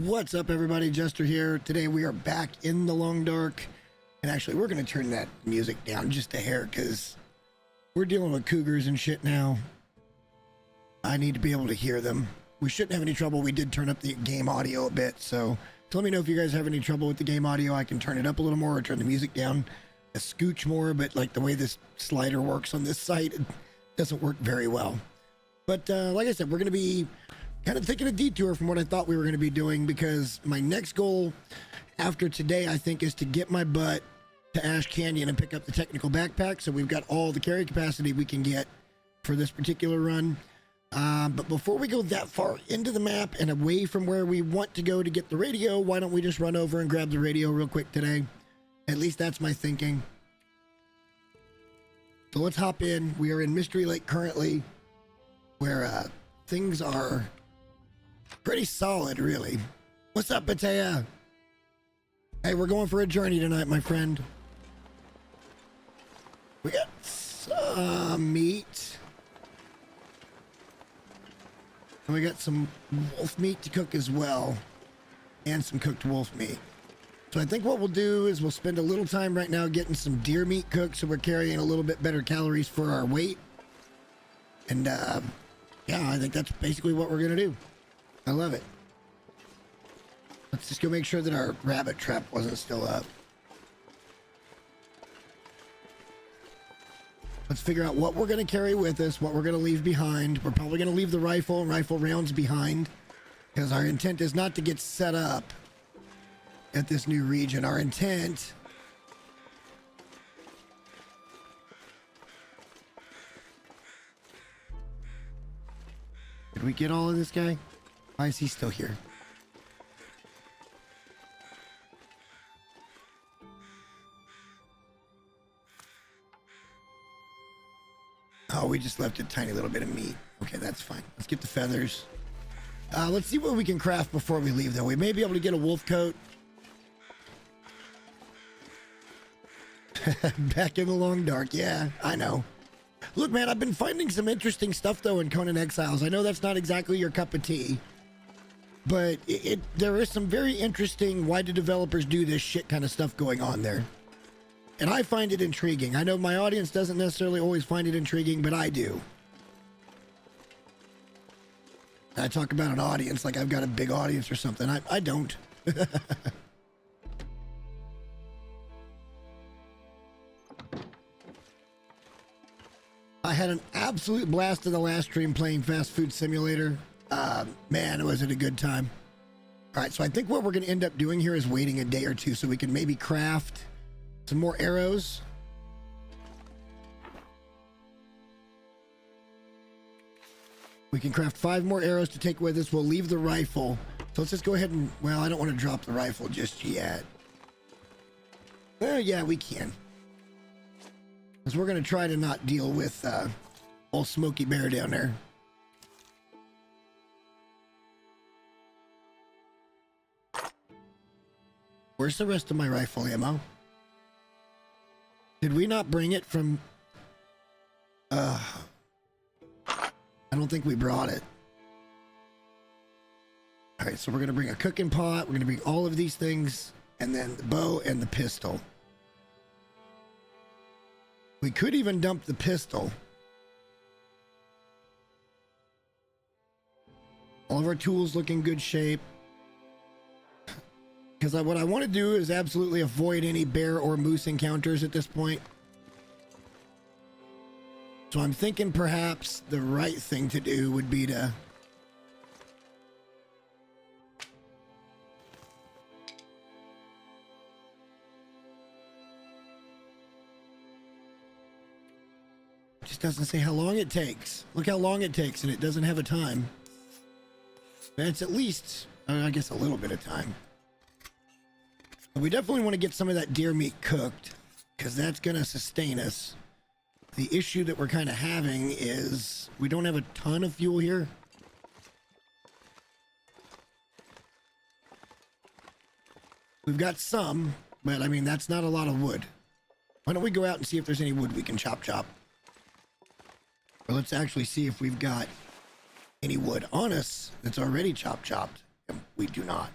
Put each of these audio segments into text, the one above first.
What's up, everybody? Jester here. Today we are back in the long dark, and actually we're going to turn that music down just a hair because we're dealing with cougars and shit now. I need to be able to hear them. We shouldn't have any trouble. We did turn up the game audio a bit, so let me know if you guys have any trouble with the game audio. I can turn it up a little more or turn the music down a scooch more, but like the way this slider works on this site, it doesn't work very well. But like I said, we're going to be kind of taking a detour from what I thought we were going to be doing, because my next goal after today, I think, is to get my butt to Ash Canyon and pick up the technical backpack, so we've got all the carry capacity we can get for this particular run. But before we go that far into the map and away from where we want to go to get the radio, why don't we just run over and grab the radio real quick today? At least that's my thinking. So let's hop in. We are in Mystery Lake currently, where things are pretty solid, really. What's up, Batea? Hey, we're going for a journey tonight, my friend. We got some meat. And we got some wolf meat to cook as well. And some cooked wolf meat. So I think what we'll do is we'll spend a little time right now getting some deer meat cooked, so we're carrying a little bit better calories for our weight. And yeah, I think that's basically what we're gonna do. I love it. Let's just go make sure that our rabbit trap wasn't still up. Let's figure out what we're going to carry with us, what we're going to leave behind. We're probably going to leave the rifle and rifle rounds behind, because our intent is not to get set up at this new region. Our intent Did we get all of this guy? Why is he still here? Oh, we just left a tiny little bit of meat. Okay, that's fine. Let's get the feathers. Let's see what we can craft before we leave, though. We may be able to get a wolf coat. Back in the long dark. Yeah, I know. Look, man, I've been finding some interesting stuff, though, in Conan Exiles. I know that's not exactly your cup of tea, but there is some very interesting why do developers do this shit kind of stuff going on there. And I find it intriguing. I know my audience doesn't necessarily always find it intriguing, but I do. I talk about an audience like I've got a big audience or something. I don't. I had an absolute blast in the last stream playing Fast Food Simulator. Man, was it a good time. All right, so I think what we're going to end up doing here is waiting a day or two so we can maybe craft some more arrows. We can craft 5 more arrows to take with us. We'll leave the rifle. So let's just go ahead and, well, I don't want to drop the rifle just yet. Yeah, we can. Because we're going to try to not deal with old Smokey Bear down there. Where's the rest of my rifle ammo? Did we not bring it from... I don't think we brought it. All right, so we're going to bring a cooking pot. We're going to bring all of these things. And then the bow and the pistol. We could even dump the pistol. All of our tools look in good shape. Because what I want to do is absolutely avoid any bear or moose encounters at this point. So I'm thinking perhaps the right thing to do would be to... It just doesn't say how long it takes. Look how long it takes, and it doesn't have a time. And it's at least, I guess, a little bit of time. But we definitely want to get some of that deer meat cooked, because that's going to sustain us. The issue that we're kind of having is we don't have a ton of fuel here. We've got some, but I mean, that's not a lot of wood. Why don't we go out and see if there's any wood we can chop? Or let's actually see if we've got any wood on us that's already chopped. We do not.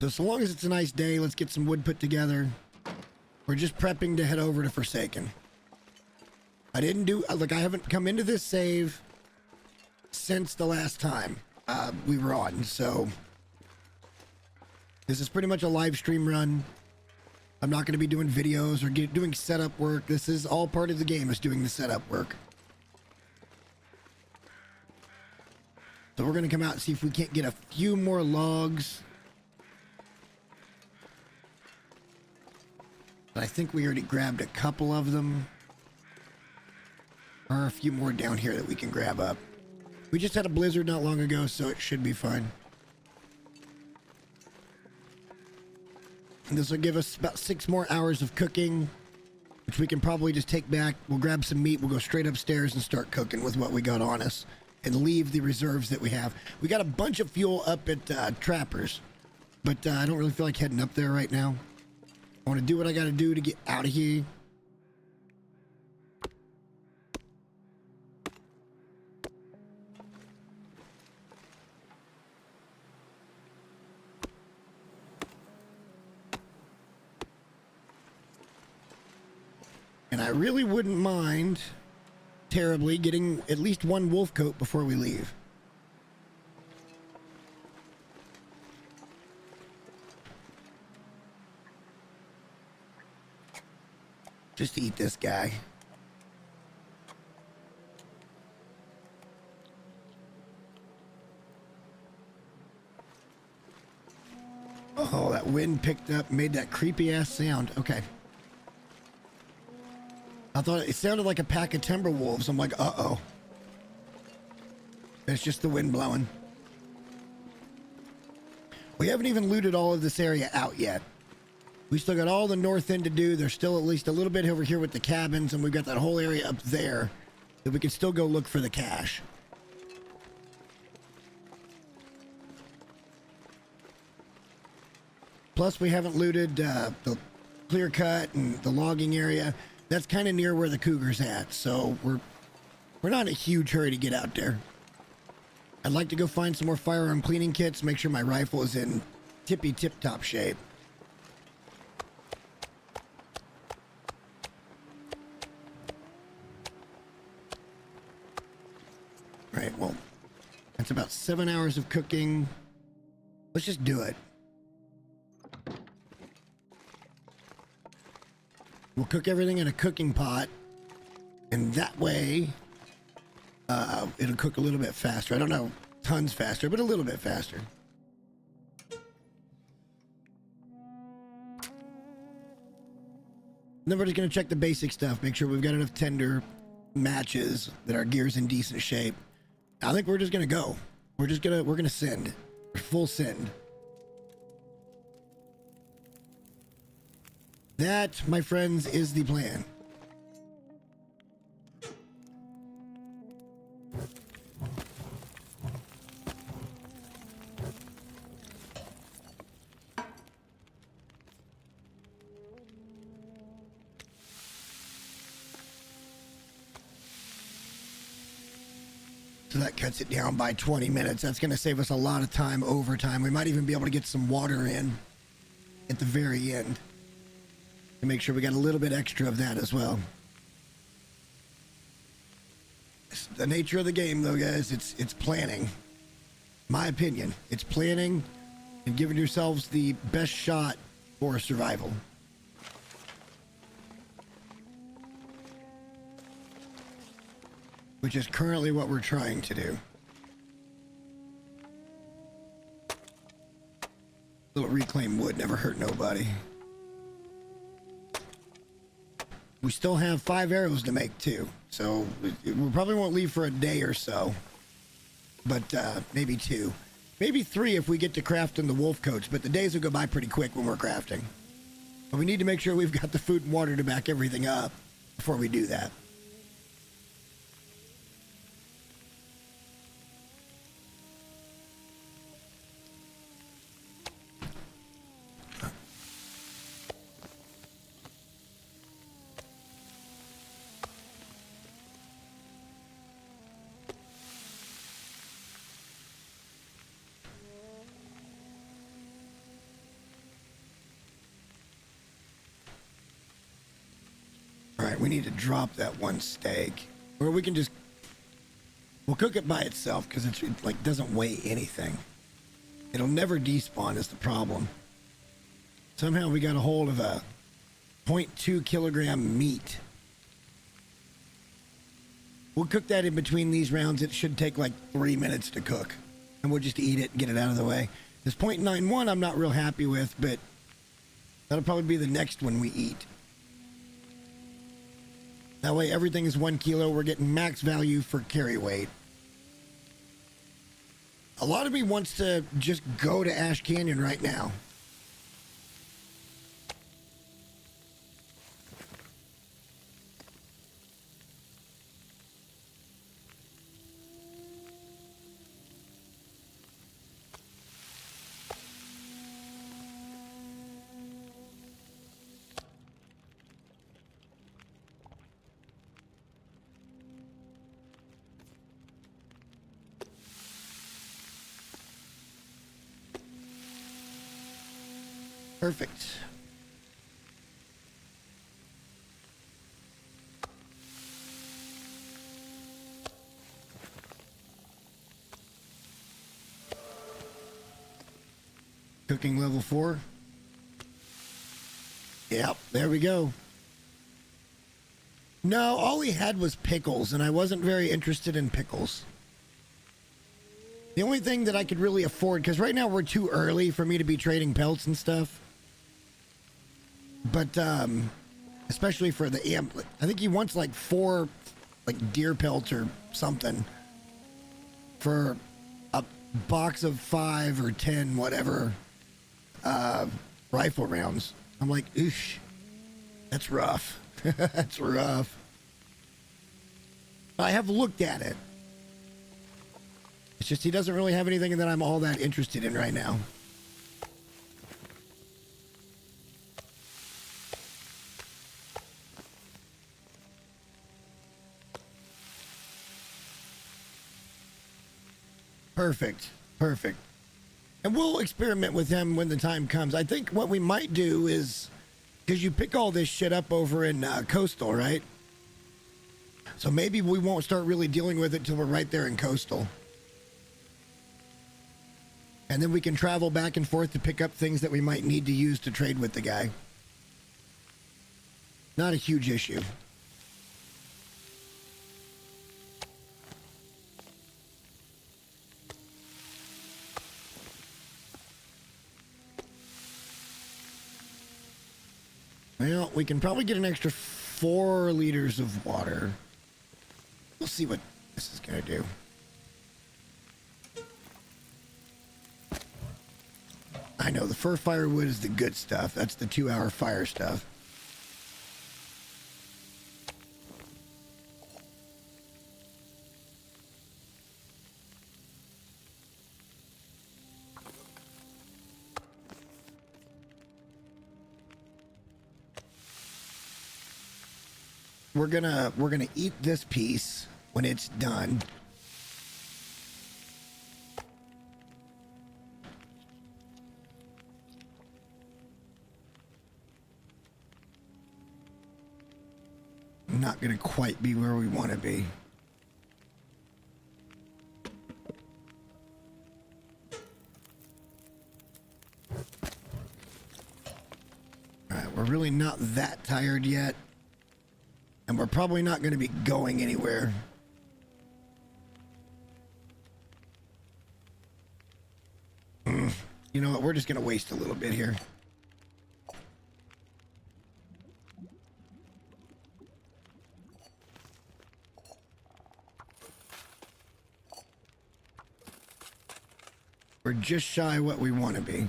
So long as it's a nice day, let's get some wood put together. We're just prepping to head over to Forsaken. I haven't come into this save since the last time we were on, so this is pretty much a live stream run. I'm not going to be doing videos or doing setup work. This is all part of the game, is doing the setup work. So we're going to come out and see if we can't get a few more logs. But I think we already grabbed a couple of them. Or a few more down here that we can grab up. We just had a blizzard not long ago, so it should be fine. And this will give us about 6 more hours of cooking, which we can probably just take back. We'll grab some meat, we'll go straight upstairs and start cooking with what we got on us. And leave the reserves that we have. We got a bunch of fuel up at Trappers. But I don't really feel like heading up there right now. I want to do what I got to do to get out of here. And I really wouldn't mind terribly getting at least 1 wolf coat before we leave. Just to eat this guy. Oh, that wind picked up, made that creepy ass sound. Okay. I thought it sounded like a pack of timber wolves. I'm like, uh-oh. It's just the wind blowing. We haven't even looted all of this area out yet. We still got all the north end to do. There's still at least a little bit over here with the cabins, and we've got that whole area up there that we can still go look for the cache. Plus, we haven't looted the clear cut and the logging area. That's kind of near where the cougar's at, so we're not in a huge hurry to get out there. I'd like to go find some more firearm cleaning kits, make sure my rifle is in tip-top shape. Right, well, that's about 7 hours of cooking. Let's just do it. We'll cook everything in a cooking pot, and that way, it'll cook a little bit faster. I don't know, tons faster, but a little bit faster. Then we're just gonna check the basic stuff, make sure we've got enough tender matches, that our gear's in decent shape. I think we're just gonna go. We're gonna send. Full send. That, my friends, is the plan. So that cuts it down by 20 minutes. That's going to save us a lot of time overtime. We might even be able to get some water in at the very end to make sure we got a little bit extra of that as well. It's the nature of the game, though, guys. It's planning. My opinion. It's planning and giving yourselves the best shot for survival. Which is currently what we're trying to do. Little reclaimed wood never hurt nobody. We still have 5 arrows to make too, so we probably won't leave for a day or so. But maybe 2. Maybe 3 if we get to crafting the wolf coats, but the days will go by pretty quick when we're crafting. But we need to make sure we've got the food and water to back everything up before we do that. We need to drop that one steak, or we can just, we'll cook it by itself because it like doesn't weigh anything. It'll never despawn is the problem. Somehow we got a hold of a 0.2 kilogram meat. We'll cook that in between these rounds. It should take like 3 minutes to cook, and we'll just eat it and get it out of the way. This 0.91 I'm not real happy with, but that'll probably be the next one we eat. That way everything is 1 kilo. We're getting max value for carry weight. A lot of me wants to just go to Ash Canyon right now. Perfect. Cooking level 4. Yep, there we go. No, all he had was pickles, and I wasn't very interested in pickles. The only thing that I could really afford, because right now we're too early for me to be trading pelts and stuff. But, especially for the amp, I think he wants like 4, like deer pelts or something for a box of 5 or 10, whatever, rifle rounds. I'm like, oosh, that's rough. That's rough. I have looked at it. It's just he doesn't really have anything that I'm all that interested in right now. Perfect. Perfect. And we'll experiment with him when the time comes. I think what we might do is, because you pick all this shit up over in Coastal, right? So maybe we won't start really dealing with it till we're right there in Coastal. And then we can travel back and forth to pick up things that we might need to use to trade with the guy. Not a huge issue. Well, we can probably get an extra 4 liters of water. We'll see what this is going to do. I know the fir firewood is the good stuff. That's the 2-hour fire stuff. We're gonna eat this piece when it's done. Not gonna quite be where we want to be. All right, we're really not that tired yet. And we're probably not going to be going anywhere. You know what? We're just going to waste a little bit here. We're just shy what we want to be.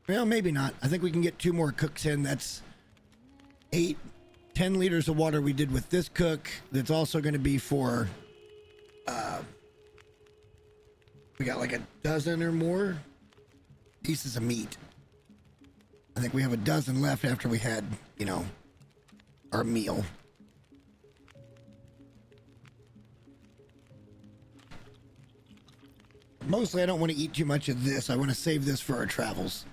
Well, maybe not. I think we can get 2 more cooks in. That's 10 liters of water we did with this cook. That's also going to be for, we got like a dozen or more pieces of meat. I think we have a dozen left after we had, you know, our meal. Mostly I don't want to eat too much of this. I want to save this for our travels.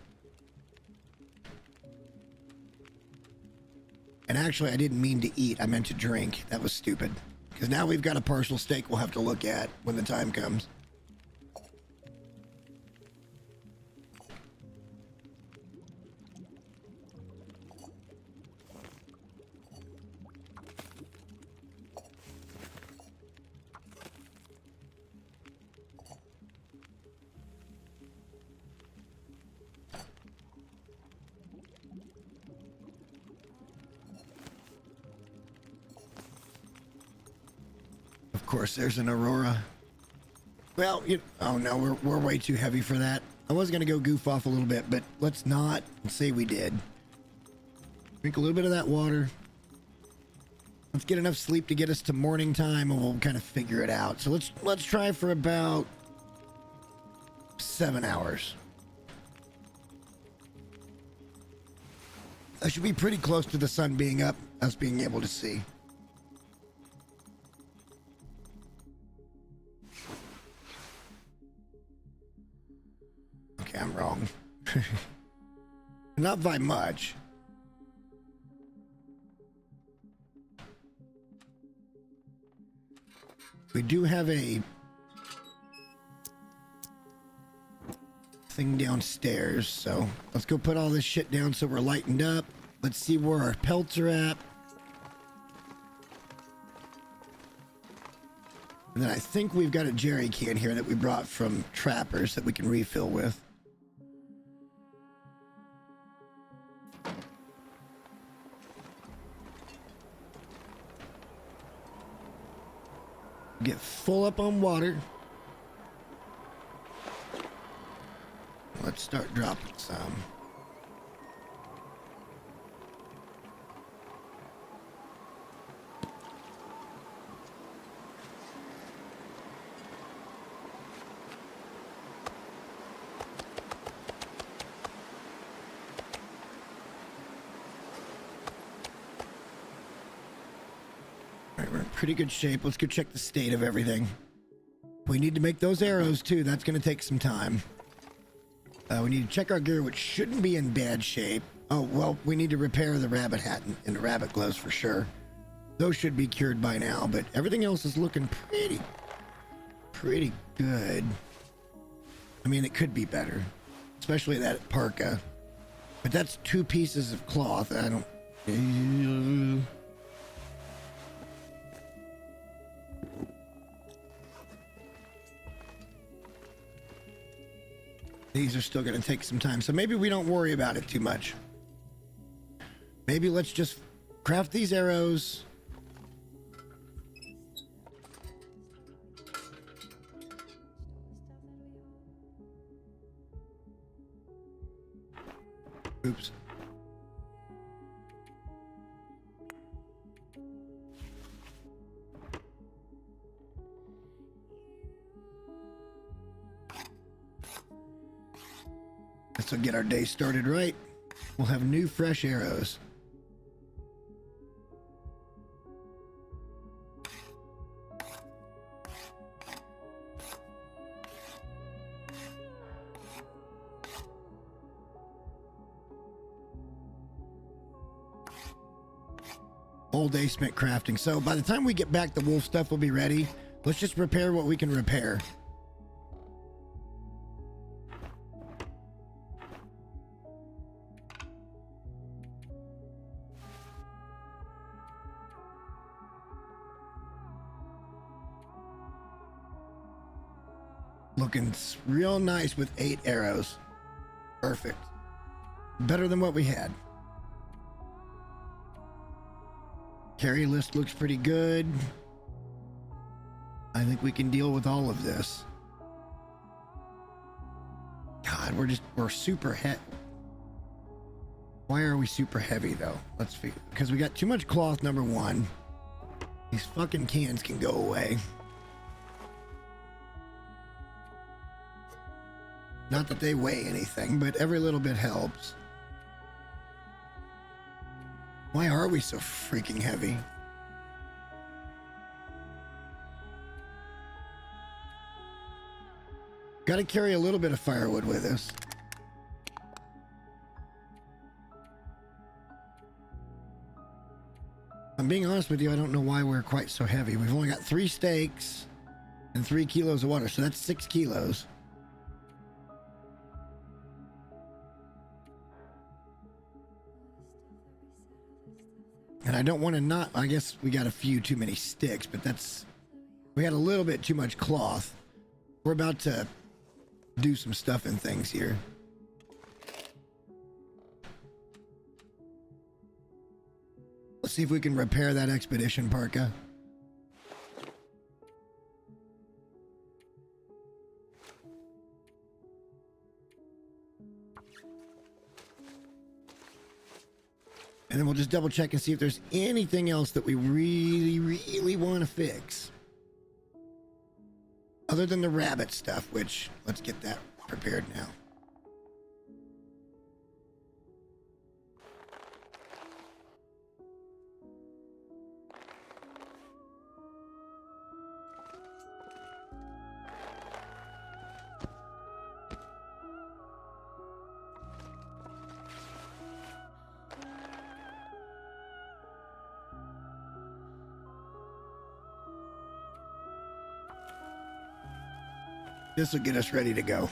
And actually, I didn't mean to eat. I meant to drink. That was stupid. Because now we've got a partial steak we'll have to look at when the time comes. Of course, there's an Aurora. Well, oh no, we're way too heavy for that. I was going to go goof off a little bit, but let's not say we did. Drink a little bit of that water. Let's get enough sleep to get us to morning time, and we'll kind of figure it out. So let's try for about 7 hours. I should be pretty close to the sun being up, us being able to see. Okay, I'm wrong. Not by much. We do have a thing downstairs, so let's go put all this shit down so we're lightened up. Let's see where our pelts are at. And then I think we've got a jerry can here that we brought from Trappers that we can refill with. Get full up on water. Let's start dropping some. All right, we're in pretty good shape. Let's go check the state of everything. We need to make those arrows too. That's going to take some time. We need to check our gear, which shouldn't be in bad shape. Oh, well, we need to repair the rabbit hat and the rabbit gloves for sure. Those should be cured by now, but everything else is looking pretty good. I mean, it could be better, especially that parka. But that's 2 pieces of cloth. I don't... These are still going to take some time, so maybe we don't worry about it too much. Maybe let's just craft these arrows. Oops. This will get our day started right. We'll have new, fresh arrows. All day spent crafting. So by the time we get back, the wolf stuff will be ready. Let's just repair what we can repair. Looking real nice with 8 arrows. Perfect. Better than what we had. Carry list looks pretty good. I think we can deal with all of this. God, we're super heavy. Why are we super heavy though? Let's figure. Because we got too much cloth, number 1. These fucking cans can go away. Not that they weigh anything, but every little bit helps. Why are we so freaking heavy? Got to carry a little bit of firewood with us. I'm being honest with you, I don't know why we're quite so heavy. We've only got 3 steaks and 3 kilos of water, so that's 6 kilos. And I don't want to not, I guess we got a few too many sticks, but we got a little bit too much cloth. We're about to do some stuff and things here. Let's see if we can repair that expedition parka. And then we'll just double check and see if there's anything else that we really want to fix. Other than the rabbit stuff, which, let's get that prepared now. This will get us ready to go.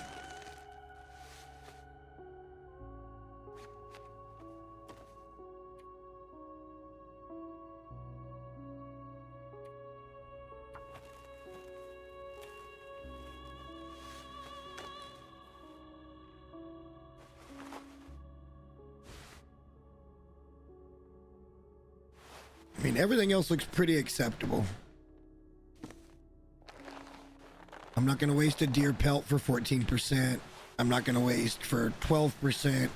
I mean, everything else looks pretty acceptable. I'm not going to waste a deer pelt for 14%. I'm not going to waste for 12%.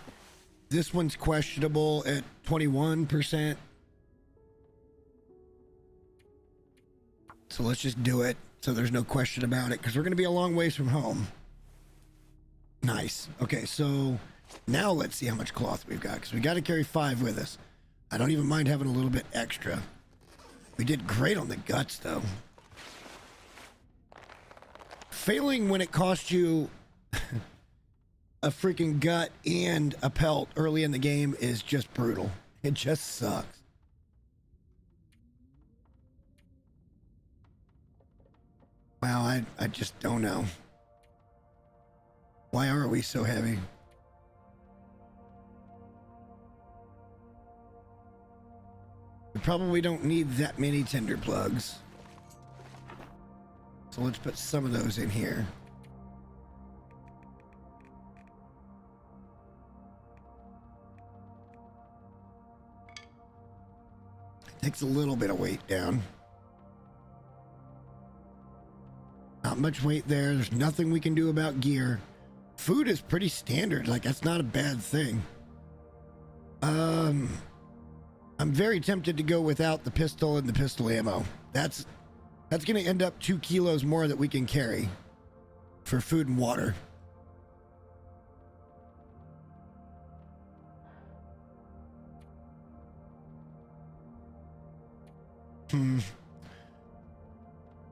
This one's questionable at 21%. So let's just do it so there's no question about it, because we're going to be a long ways from home. Nice. Okay, so now let's see how much cloth we've got, because we got to carry 5 with us. I don't even mind having a little bit extra. We did great on the guts, though. failing when it costs you a freaking gut and a pelt early in the game is just brutal. It just sucks. Wow, I just don't know. Why are we so heavy? We probably don't need that many tinder plugs. So let's put some of those in here. Takes a little bit of weight down. Not much weight there. There's nothing we can do about gear. Food is pretty standard. Like, that's not a bad thing. I'm very tempted to go without the pistol and the pistol ammo. That's going to end up 2 kilos more that we can carry for food and water.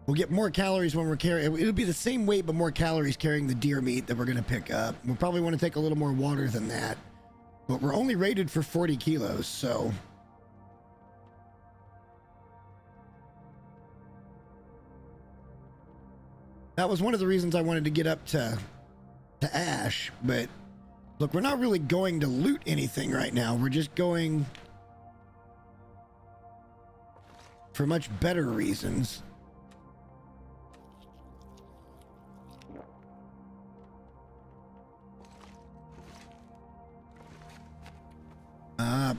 We'll get more calories when we're carrying. It'll be the same weight, but more calories carrying the deer meat that we're going to pick up. We'll probably want to take a little more water than that. But we're only rated for 40 kilos, so. That was one of the reasons I wanted to get up to Ash. But look, we're not really going to loot anything right now. We're just going for much better reasons.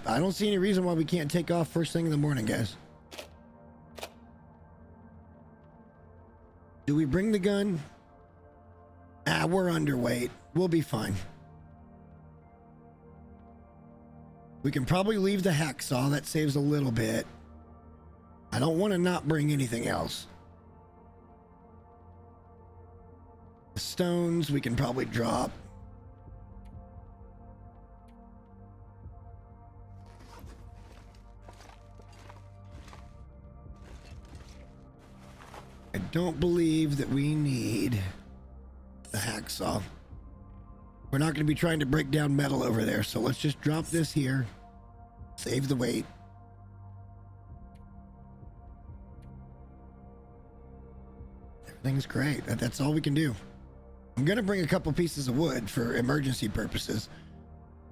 I don't see any reason why we can't take off first thing in the morning, guys. Do we bring the gun? We're underweight. We'll be fine. We can probably leave the hacksaw. That saves a little bit. I don't want to not bring anything else. The stones we can probably drop. I don't believe that we need the hacksaw. We're not going to be trying to break down metal over there, so let's just drop this here. Save the weight. Everything's great. That's all we can do. I'm going to bring a couple pieces of wood for emergency purposes.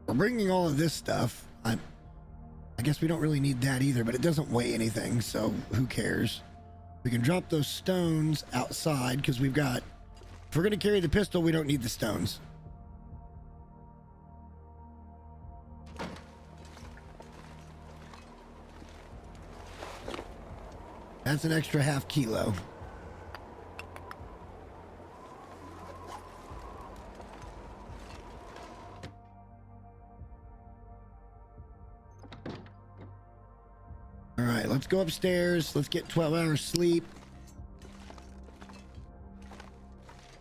We're bringing all of this stuff. I guess we don't really need that either, but it doesn't weigh anything, so who cares? We can drop those stones outside because we've got... If we're going to carry the pistol, we don't need the stones. That's an extra half kilo. All right, let's go upstairs. Let's get 12 hours sleep.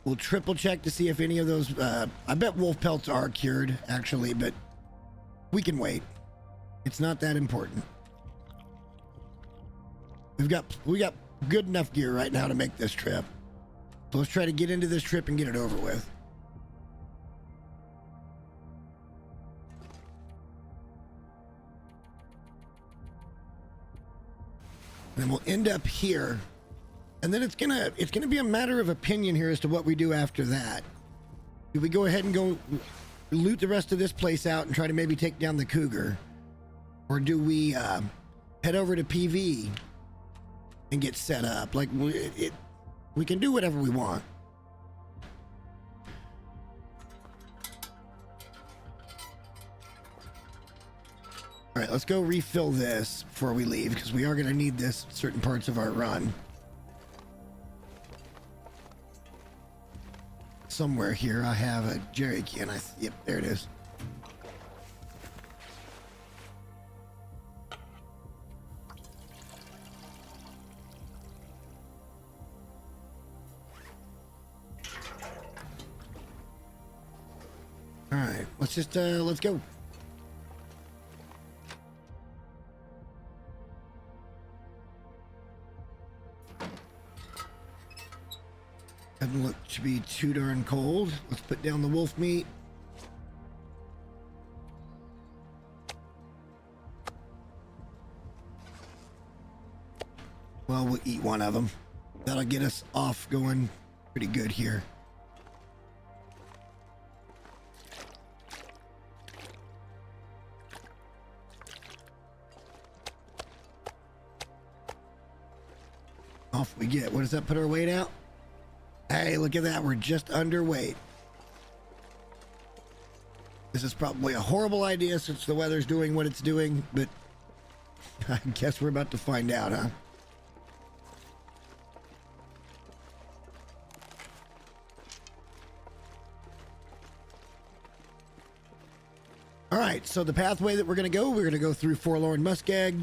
We'll triple check to see if any of those... I bet wolf pelts are cured, actually, but we can wait. It's not that important. We got good enough gear right now to make this trip. So let's try to get into this trip and get it over with. And then we'll end up here. And then it's gonna be a matter of opinion here as to what we do after that. Do we go ahead and go loot the rest of this place out and try to maybe take down the cougar? Or do we head over to PV and get set up? Like, we can do whatever we want. All right, let's go refill this before we leave, because we are going to need this certain parts of our run. Somewhere here I have a jerry can. Yep, there it is. All right, let's go. Doesn't look to be too darn cold. Let's put down the wolf meat. Well, we'll eat one of them. That'll get us off going pretty good here. Off we get. What does that put our weight out? Hey, look at that. We're just underweight. This is probably a horrible idea since the weather's doing what it's doing, but I guess we're about to find out, huh? All right, so the pathway that we're going to go through Forlorn Muskeg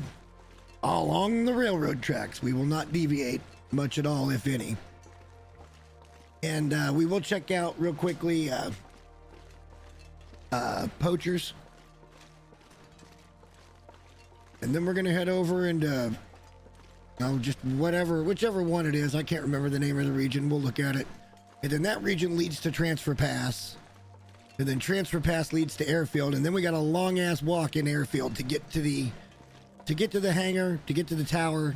along the railroad tracks. We will not deviate much at all, if any. And we will check out real quickly poachers. And then we're going to head over and just whichever one it is. I can't remember the name of the region. We'll look at it. And then that region leads to Transfer Pass. And then Transfer Pass leads to Airfield. And then we got a long ass walk in Airfield to get to the hangar, to get to the tower.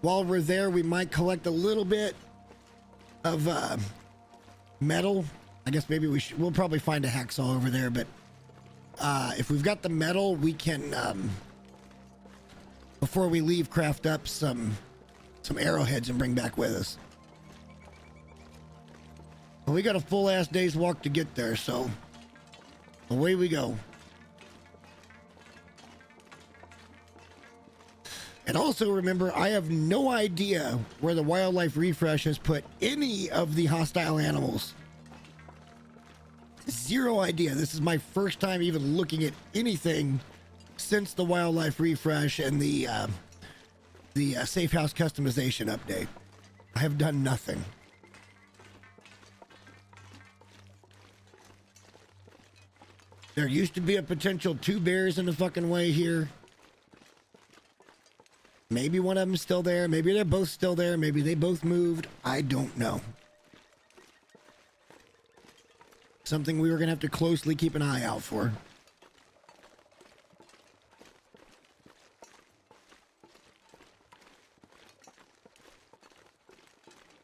While we're there, we might collect a little bit of metal. I guess maybe we'll probably find a hacksaw over there, but if we've got the metal, we can before we leave, craft up some arrowheads and bring back with us. Well, we got a full ass day's walk to get there, so away we go. And also remember, I have no idea where the wildlife refresh has put any of the hostile animals. Zero idea. This is my first time even looking at anything since the wildlife refresh and the safe house customization update. I have done nothing. There used to be a potential 2 bears in the fucking way here. Maybe one of them's still there. Maybe they're both still there. Maybe they both moved. I don't know. Something we were going to have to closely keep an eye out for.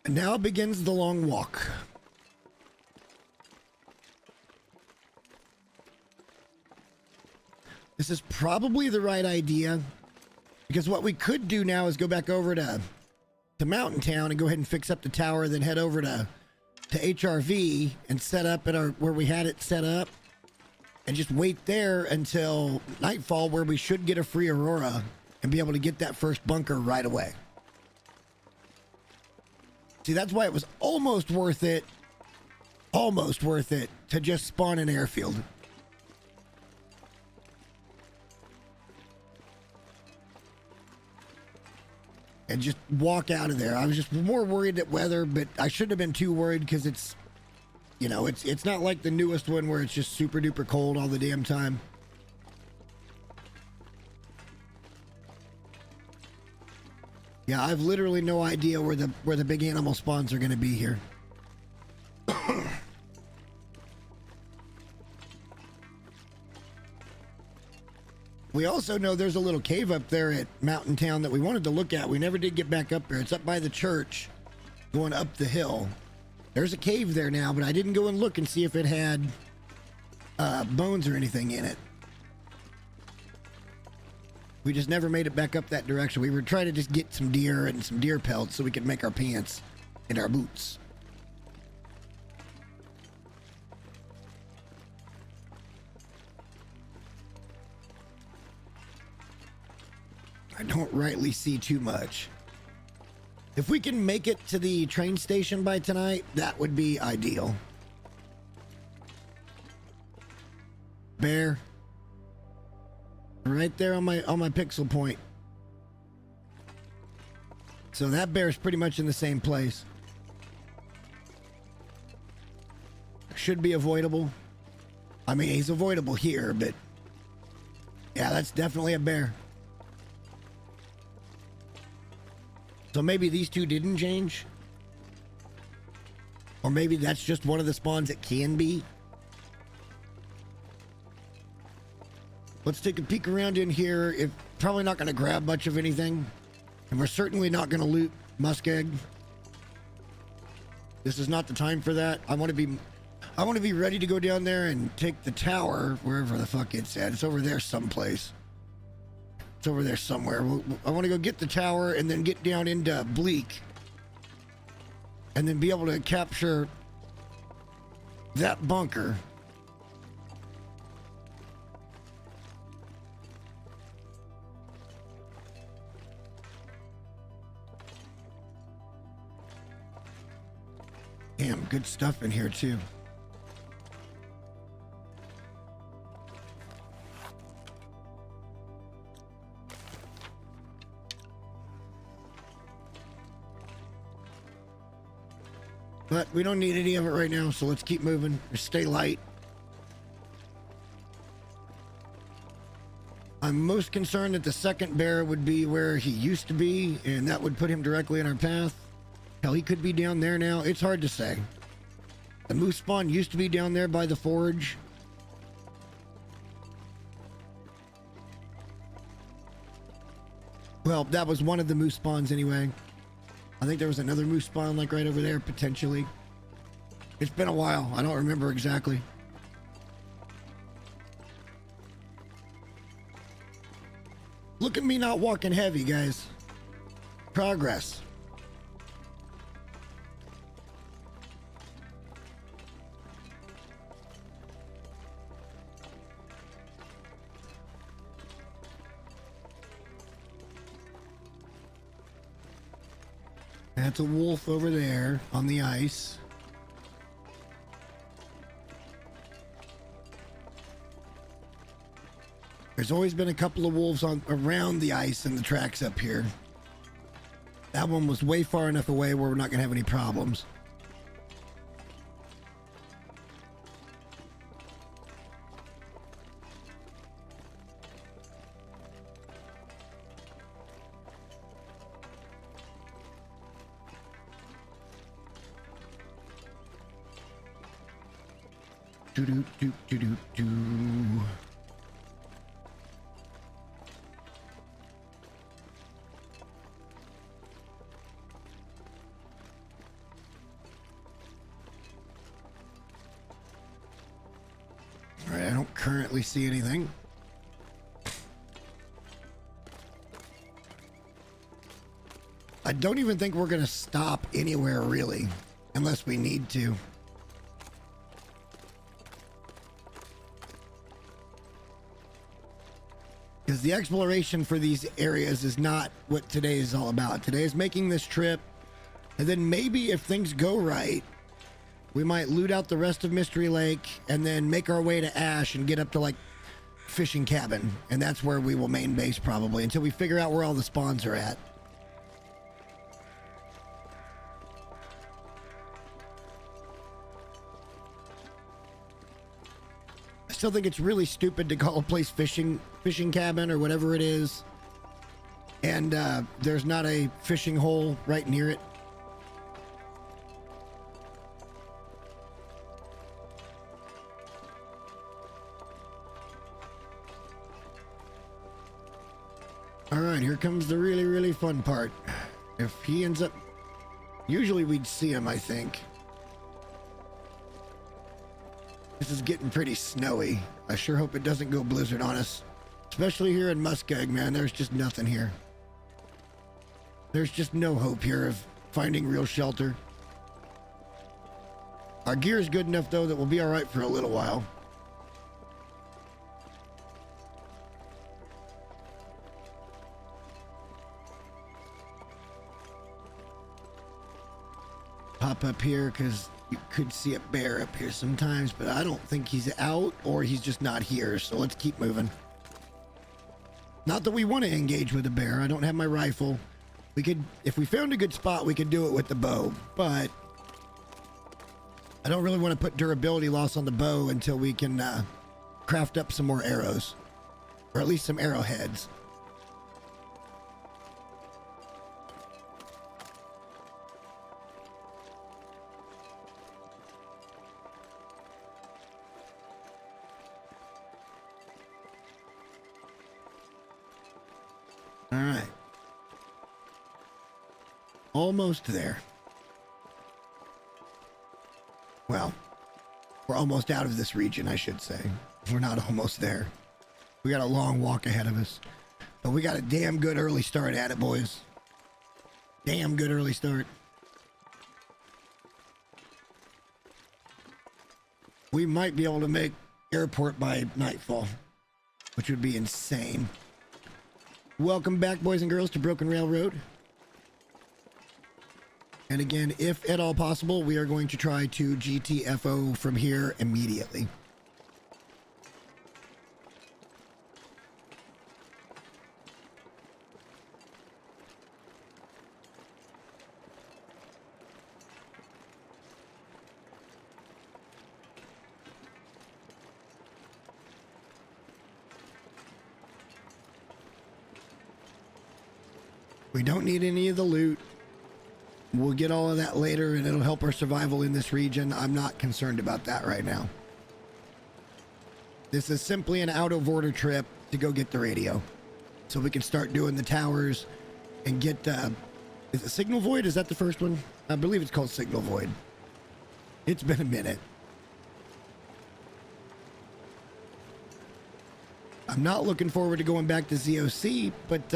And now begins the long walk. This is probably the right idea, because what we could do now is go back over to Mountain Town and go ahead and fix up the tower, then head over to HRV and set up at where we had it set up, and just wait there until nightfall, where we should get a free Aurora and be able to get that first bunker right away. See, that's why it was almost worth it to just spawn in Airfield. And just walk out of there. I was just more worried at weather, but I shouldn't have been too worried, because it's, you know, it's not like the newest one where it's just super duper cold all the damn time. Yeah, I've literally no idea where the big animal spawns are going to be here. We also know there's a little cave up there at Mountain Town that we wanted to look at. We never did get back up there. It's up by the church, going up the hill. There's a cave there now, but I didn't go and look and see if it had bones or anything in it. We just never made it back up that direction. We were trying to just get some deer and some deer pelts so we could make our pants and our boots. I don't rightly see too much. If we can make it to the train station by tonight, that would be ideal. Bear. Right there on my pixel point. So that bear's pretty much in the same place. Should be avoidable. I mean, he's avoidable here, but yeah, that's definitely a bear. So maybe these two didn't change. Or maybe that's just one of the spawns it can be. Let's take a peek around in here. If probably not going to grab much of anything. And we're certainly not going to loot muskeg. This is not the time for that. I want to be ready to go down there and take the tower, wherever the fuck it's at. It's over there someplace. It's over there somewhere. I want to go get the tower and then get down into Bleak. And then be able to capture that bunker. Damn, good stuff in here too. But we don't need any of it right now, so let's keep moving. Stay light. I'm most concerned that the second bear would be where he used to be, and that would put him directly in our path. Hell, he could be down there now. It's hard to say. The moose spawn used to be down there by the forge. Well, that was one of the moose spawns anyway. I think there was another moose spawn like right over there, potentially. It's been a while. I don't remember exactly. Look at me not walking heavy, guys. Progress. That's a wolf over there on the ice. There's always been a couple of wolves around the ice and the tracks up here. That one was way far enough away where we're not going to have any problems. Do. All right, I don't currently see anything. I don't even think we're going to stop anywhere really, unless we need to. Because the exploration for these areas is not what today is all about. Today is making this trip, and then maybe if things go right, we might loot out the rest of Mystery Lake and then make our way to Ash and get up to like Fishing Cabin. And that's where we will main base probably until we figure out where all the spawns are at. I still think it's really stupid to call a place fishing cabin or whatever it is, and there's not a fishing hole right near it. All right, here comes the really, really fun part. If he ends up, usually we'd see him, I think. This is getting pretty snowy. I sure hope it doesn't go blizzard on us. Especially here in Muskeg, man. There's just nothing here. There's just no hope here of finding real shelter. Our gear is good enough, though, that we'll be all right for a little while. Pop up here, because you could see a bear up here sometimes, but I don't think he's out, or he's just not here, so let's keep moving. Not that we want to engage with a bear. I don't have my rifle. We could, if we found a good spot, we could do it with the bow, but I don't really want to put durability loss on the bow until we can craft up some more arrows, or at least some arrowheads. All right. Almost there. Well, we're almost out of this region, I should say. We're not almost there. We got a long walk ahead of us. But we got a damn good early start at it, boys. Damn good early start. We might be able to make airport by nightfall, which would be insane. Welcome back, boys and girls, to Broken Railroad. And again, if at all possible, we are going to try to GTFO from here immediately. We don't need any of the loot. We'll get all of that later, and it'll help our survival in this region. I'm not concerned about that right now. This is simply an out-of-order trip to go get the radio, so we can start doing the towers and get... is it Signal Void? Is that the first one? I believe it's called Signal Void. It's been a minute. I'm not looking forward to going back to ZOC, but...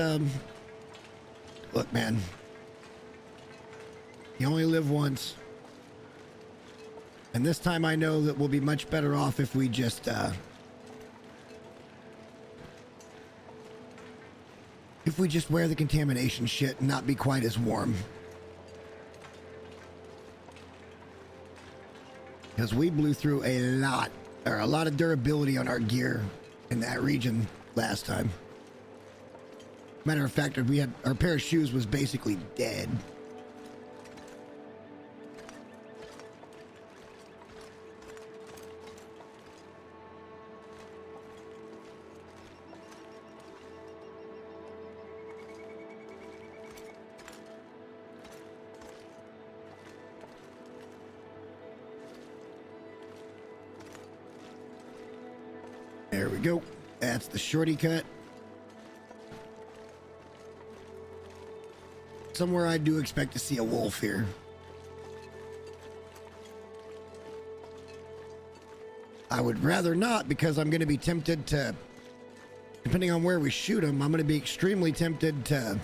look, man. You only live once. And this time I know that we'll be much better off if we just, wear the contamination shit and not be quite as warm. Because we blew through a lot of durability on our gear in that region last time. Matter of fact, our pair of shoes was basically dead. There we go. That's the shorty cut. Somewhere I do expect to see a wolf here. I would rather not, because I'm going to be tempted to, depending on where we shoot him, I'm going to be extremely tempted to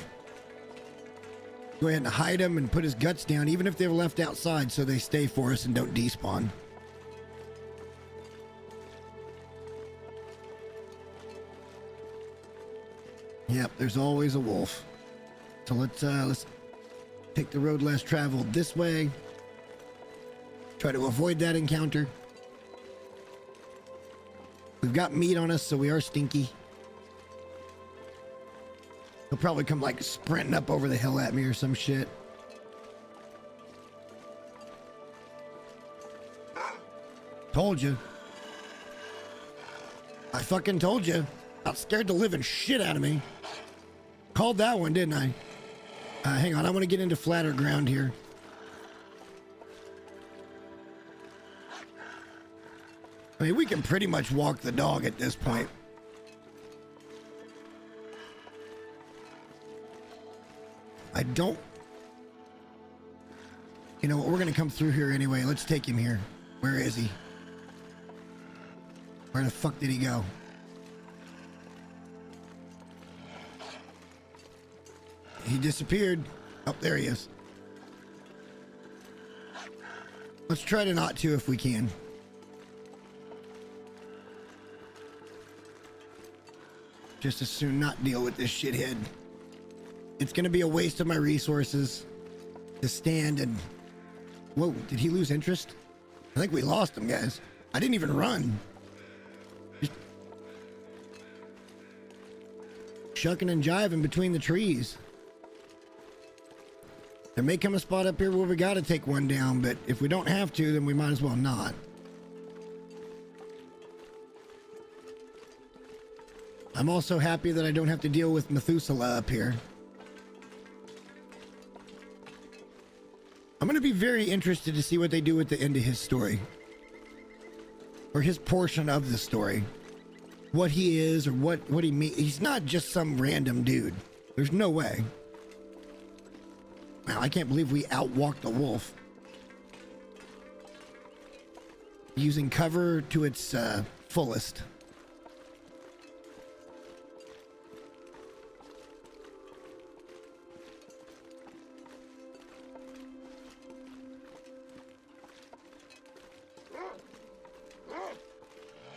go ahead and hide him and put his guts down, even if they're left outside, so they stay for us and don't despawn. Yep, there's always a wolf. So let's take the road less traveled this way. Try to avoid that encounter. We've got meat on us, so we are stinky. He'll probably come like sprinting up over the hill at me or some shit. Told you. I fucking told you. Outscared the living shit out of me. Called that one, didn't I? Hang on, I want to get into flatter ground here. I mean, we can pretty much walk the dog at this point. I don't... You know what, we're going to come through here anyway. Let's take him here. Where is he? Where the fuck did he go? He disappeared. Oh, there he is. Let's try to not to if we can. Just as soon not deal with this shithead. It's gonna be a waste of my resources to stand and... Whoa, did he lose interest? I think we lost him, guys. I didn't even run. Just shucking and jiving between the trees. There may come a spot up here where we gotta take one down, but if we don't have to, then we might as well not. I'm also happy that I don't have to deal with Methuselah up here. I'm gonna be very interested to see what they do at the end of his story. Or his portion of the story. What he is or what he means. He's not just some random dude. There's no way. Wow, I can't believe we outwalked a wolf. Using cover to its fullest.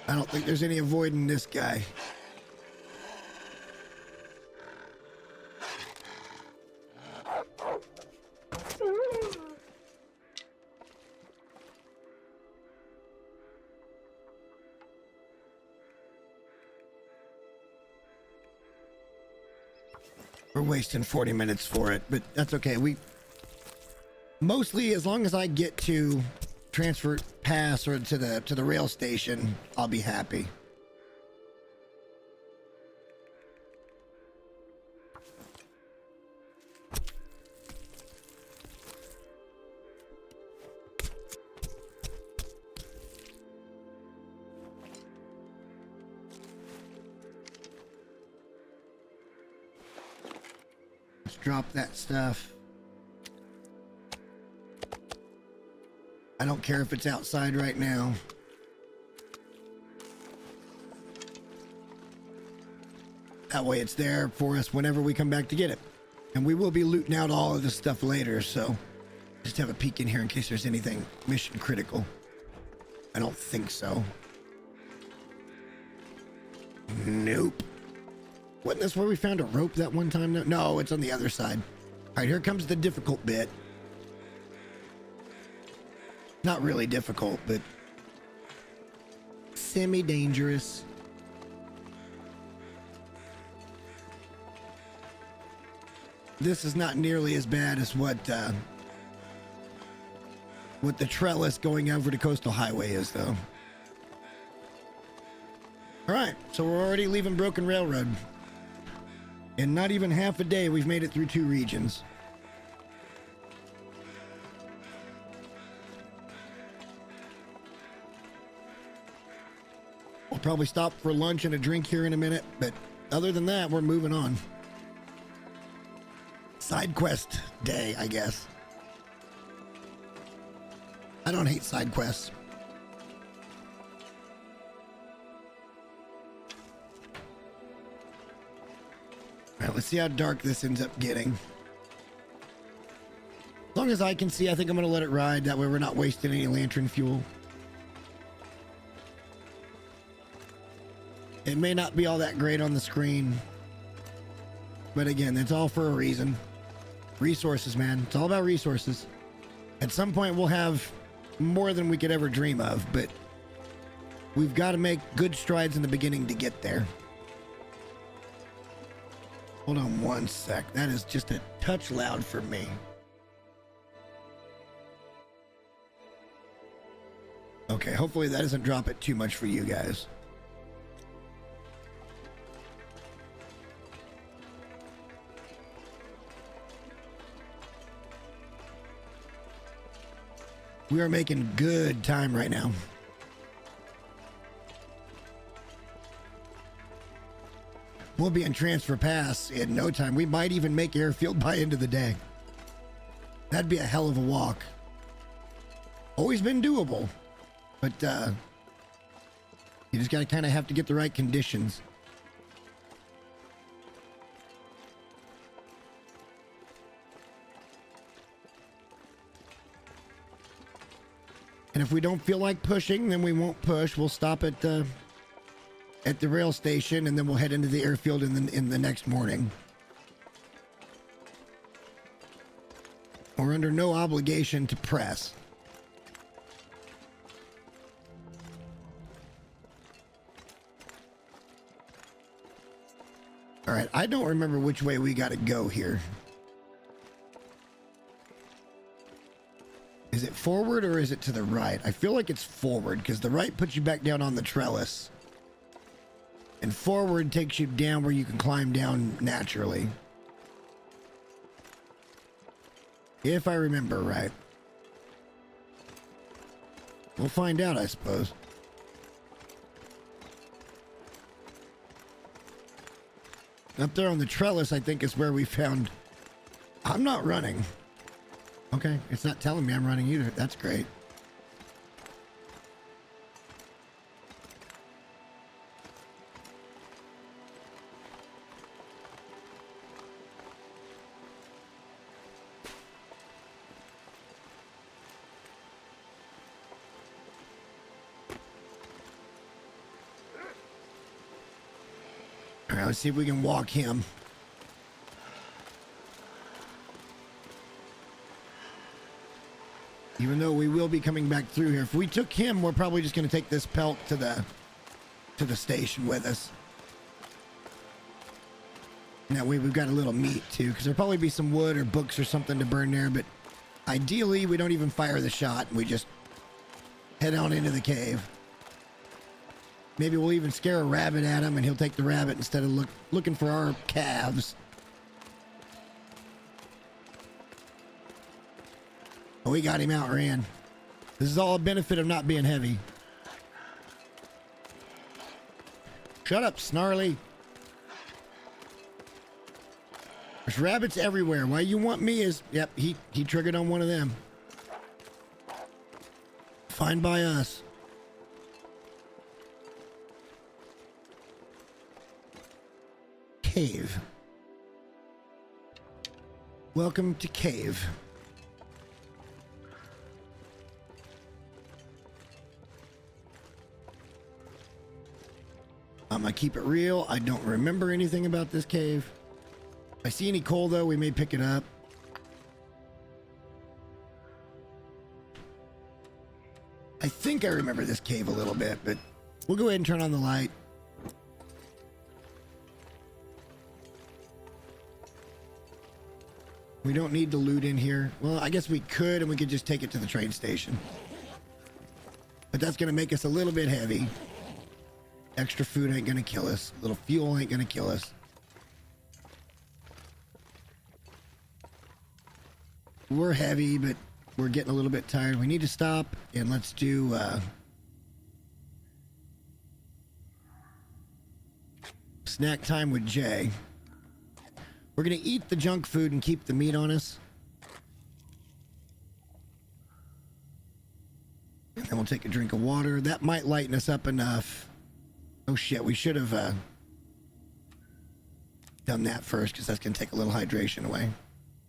I don't think there's any avoiding this guy. We're wasting 40 minutes for it, but that's okay. We mostly, as long as I get to transfer pass or to the rail station, I'll be happy. Let's drop that stuff. I don't care if it's outside right now. That way it's there for us whenever we come back to get it. And we will be looting out all of this stuff later, so just have a peek in here in case there's anything mission critical. I don't think so. Nope. Wasn't this where we found a rope that one time? No, it's on the other side. All right, here comes the difficult bit. Not really difficult, but semi-dangerous. This is not nearly as bad as what the trellis going over to Coastal Highway is, though. All right, so we're already leaving Broken Railroad. In not even half a day, we've made it through 2 regions. We'll probably stop for lunch and a drink here in a minute, but other than that, we're moving on. Side quest day, I guess. I don't hate side quests. All right, let's see how dark this ends up getting. As long as I can see, I think I'm going to let it ride. That way we're not wasting any lantern fuel. It may not be all that great on the screen. But again, that's all for a reason. Resources, man. It's all about resources. At some point, we'll have more than we could ever dream of, but we've got to make good strides in the beginning to get there. Hold on one sec. That is just a touch loud for me. Okay, hopefully that doesn't drop it too much for you guys. We are making good time right now. We'll be in Transfer Pass in no time. We might even make Airfield by end of the day. That'd be a hell of a walk. Always been doable, but you just gotta kind of have to get the right conditions. And if we don't feel like pushing, then we won't push. We'll stop at the rail station, and then we'll head into the airfield in the next morning. We're under no obligation to press. All right, I don't remember which way we got to go here. Is it forward or is it to the right? I feel like it's forward because the right puts you back down on the trellis. And forward takes you down where you can climb down naturally. If I remember right. We'll find out, I suppose. Up there on the trellis, I think, is where we found... I'm not running. Okay, it's not telling me I'm running either. That's great. All right, let's see if we can walk him. Even though we will be coming back through here. If we took him, we're probably just going to take this pelt to the station with us. And that way we've got a little meat too, because there'll probably be some wood or books or something to burn there, but ideally we don't even fire the shot and we just head on into the cave. Maybe we'll even scare a rabbit at him and he'll take the rabbit instead of looking for our calves. Oh, we got him outran. This is all a benefit of not being heavy. Shut up, Snarly. There's rabbits everywhere. Why you want me is... Yep, he triggered on one of them. Fine by us. Cave. Welcome to cave. I'm gonna keep it real. I don't remember anything about this cave. If I see any coal though, we may pick it up. I think I remember this cave a little bit, but we'll go ahead and turn on the light. We don't need to loot in here. Well, I guess we could, and we could just take it to the train station. But that's gonna make us a little bit heavy. Extra food ain't gonna kill us. A little fuel ain't gonna kill us. We're heavy, but we're getting a little bit tired. We need to stop and let's do snack time with Jay. We're gonna eat the junk food and keep the meat on us. And then we'll take a drink of water. That might lighten us up enough. Oh shit, we should have done that first because that's going to take a little hydration away.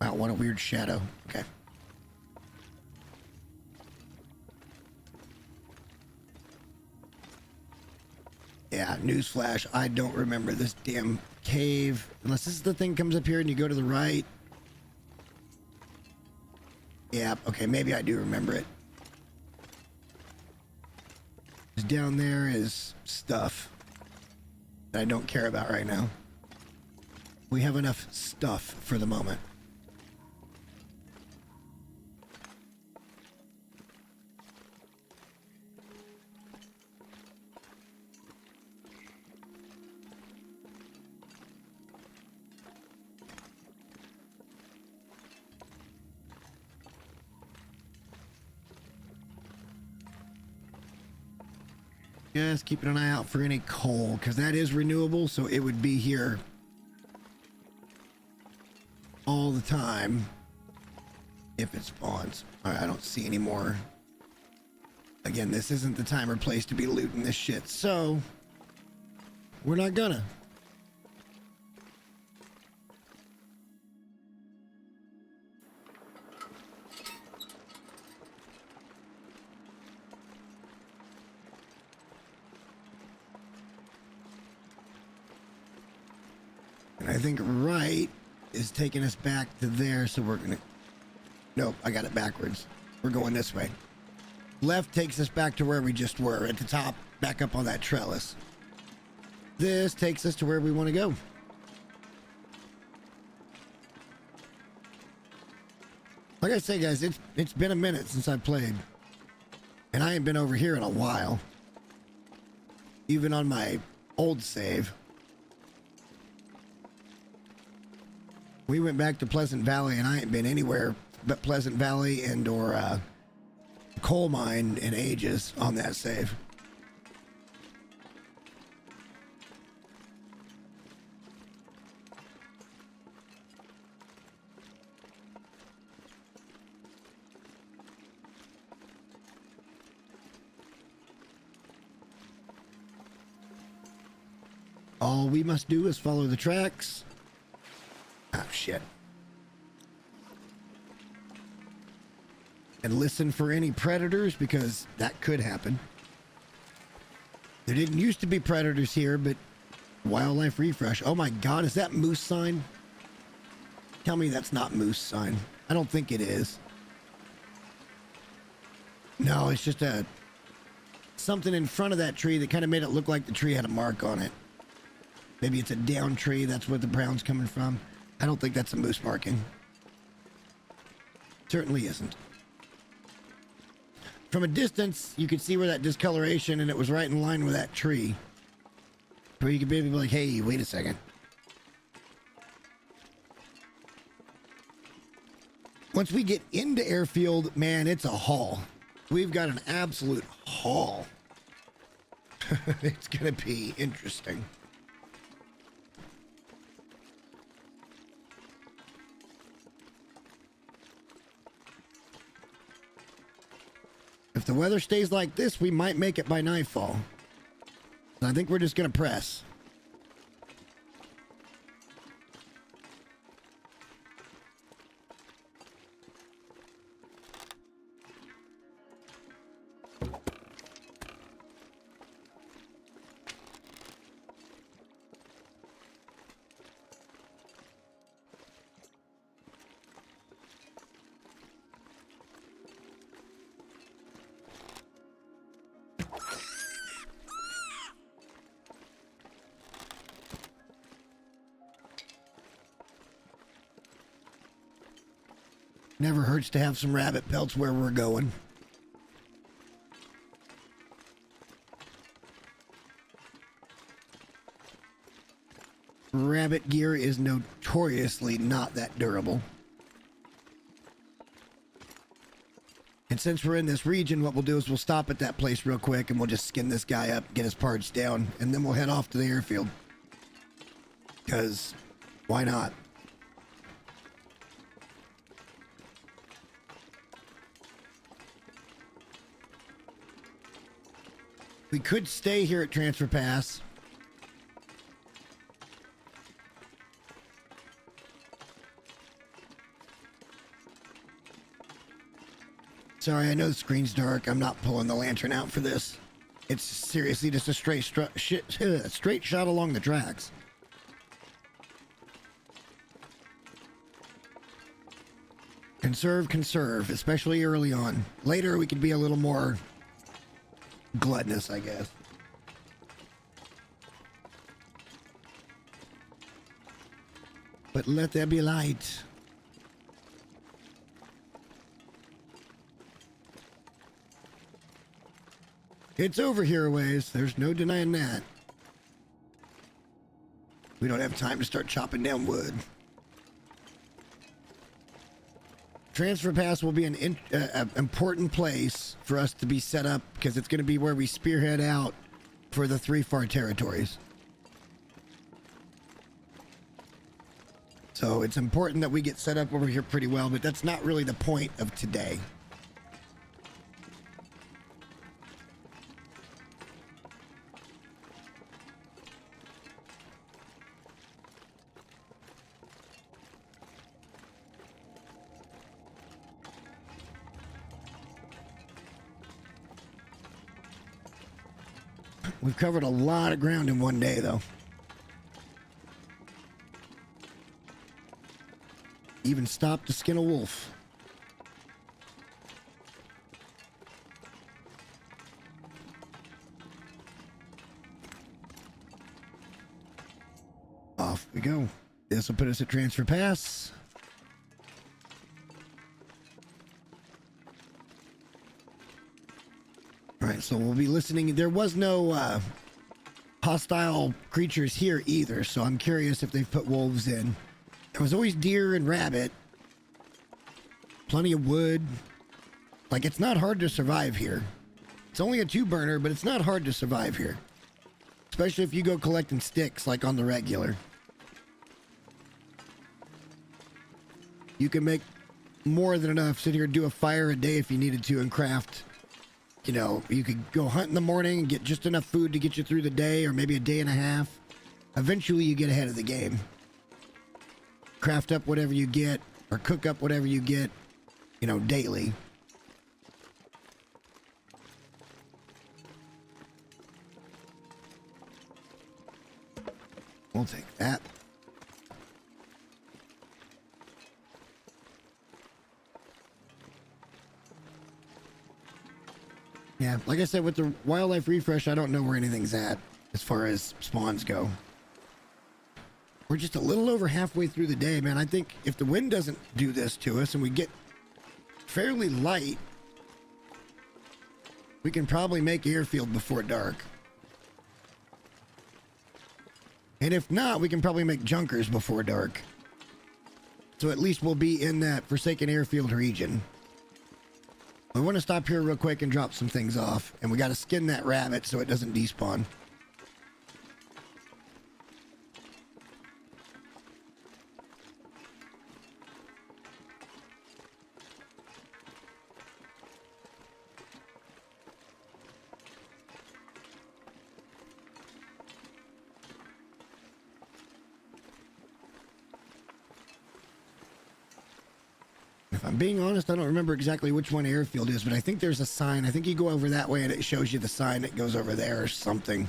Wow, what a weird shadow. Okay. Yeah, newsflash, I don't remember this damn cave. Unless this is the thing comes up here and you go to the right. Yeah, okay, maybe I do remember it. Down there is stuff that I don't care about right now. We have enough stuff for the moment. Just keeping an eye out for any coal, because that is renewable, so it would be here all the time if it spawns. All right, I don't see any more. Again, this isn't the time or place to be looting this shit, so we're not gonna. I think right is taking us back to there, so we're gonna... Nope, I got it backwards. We're going this way. Left takes us back to where we just were, at the top, back up on that trellis. This takes us to where we want to go. Like I say, guys, it's been a minute since I played. And I ain't been over here in a while. Even on my old save. We went back to Pleasant Valley, and I ain't been anywhere but Pleasant Valley and or coal mine in ages on that save. All we must do is follow the tracks. Oh, shit. And listen for any predators, because that could happen. There didn't used to be predators here, but wildlife refresh. Oh my God, is that moose sign? Tell me that's not moose sign. I don't think it is. No, it's just something in front of that tree that kind of made it look like the tree had a mark on it. Maybe it's a down tree. That's where the brown's coming from. I don't think that's a moose marking. Certainly isn't. From a distance, you could see where that discoloration, and it was right in line with that tree. Where you could maybe be like, hey, wait a second. Once we get into Airfield, man, it's a haul. We've got an absolute haul. It's going to be interesting. If the weather stays like this, we might make it by nightfall. I think we're just going to press. Never hurts to have some rabbit pelts where we're going. Rabbit gear is notoriously not that durable. And since we're in this region, what we'll do is we'll stop at that place real quick and we'll just skin this guy up, get his parts down, and then we'll head off to the airfield. Because why not? We could stay here at Transfer Pass. Sorry, I know the screen's dark. I'm not pulling the lantern out for this. It's seriously just a straight shot along the tracks. Conserve, especially early on. Later, we could be a little more gluttonous, I guess. But let there be light. It's over here a ways. There's no denying that. We don't have time to start chopping down wood. Transfer Pass will be an important place for us to be set up because it's going to be where we spearhead out for the 3 far territories. So it's important that we get set up over here pretty well, but that's not really the point of today. We've covered a lot of ground in one day, though. Even stopped to skin a wolf. Off we go. This will put us at Transfer Pass. Alright, so we'll be listening. There was no hostile creatures here either, so I'm curious if they've put wolves in. There was always deer and rabbit. Plenty of wood. Like, it's not hard to survive here. It's only a 2-burner, but it's not hard to survive here. Especially if you go collecting sticks, like on the regular. You can make more than enough. Sit here and do a fire a day if you needed to and craft. You know, you could go hunt in the morning and get just enough food to get you through the day, or maybe a day and a half. eventually you get ahead of the game. Craft up whatever you get, or cook up whatever you get, you know, daily. We'll take that. Yeah, like I said, with the wildlife refresh, I don't know where anything's at as far as spawns go. We're just a little over halfway through the day, man. I think if the wind doesn't do this to us and we get fairly light, we can probably make Airfield before dark. And if not, we can probably make Junkers before dark. So at least we'll be in that Forsaken Airfield region. We want to stop here real quick and drop some things off. And we got to skin that rabbit so it doesn't despawn. If I'm being honest, I don't remember exactly which one Airfield is, but I think there's a sign. I think you go over that way and it shows you the sign that goes over there or something.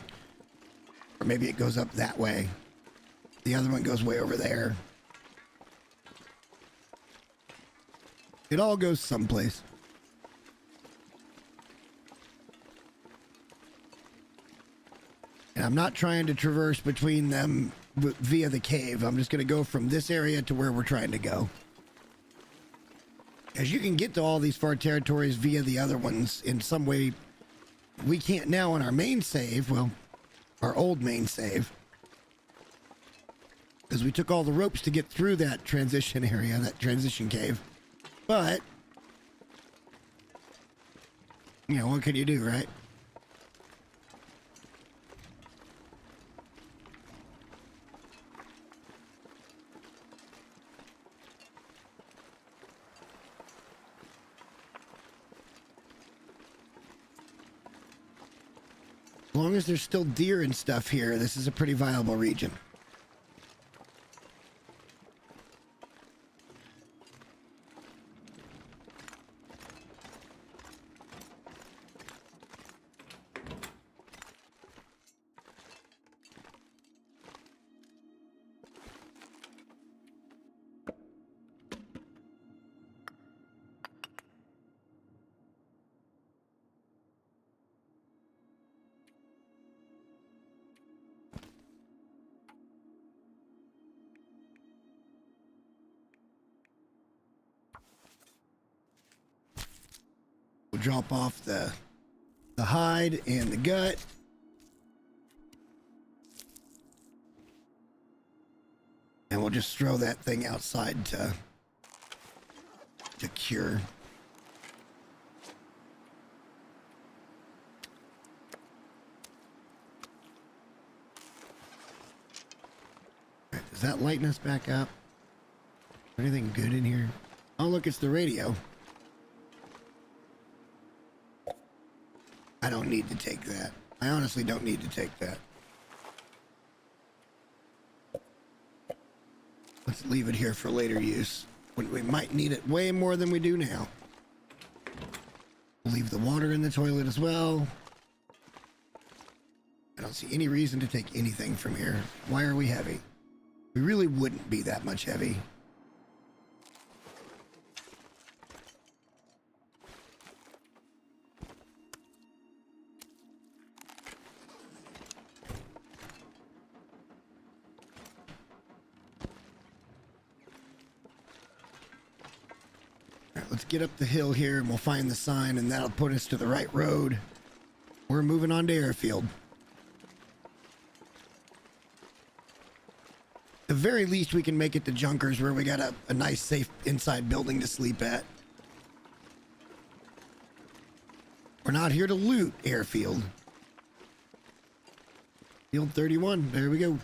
Or maybe it goes up that way. The other one goes way over there. It all goes someplace. And I'm not trying to traverse between them via the cave. I'm just going to go from this area to where we're trying to go. As you can get to all these far territories via the other ones in some way. We can't now on our main save, well, our old main save, because we took all the ropes to get through that transition area, that transition cave. But, you know, what can you do, right? As long as there's still deer and stuff here, this is a pretty viable region. We'll drop off the hide and the gut. And we'll just throw that thing outside to cure. Right, does that lighten us back up? Anything good in here? Oh, look, it's the radio. I don't need to take that. I honestly don't need to take that. Let's leave it here for later use, when we might need it way more than we do now. We'll leave the water in the toilet as well. I don't see any reason to take anything from here. Why are we heavy? We really wouldn't be that much heavy. Let's get up the hill here and we'll find the sign and that'll put us to the right road. We're moving on to Airfield. At the very least we can make it to Junkers where we got a nice safe inside building to sleep at. We're not here to loot Airfield. Field 31, there we go.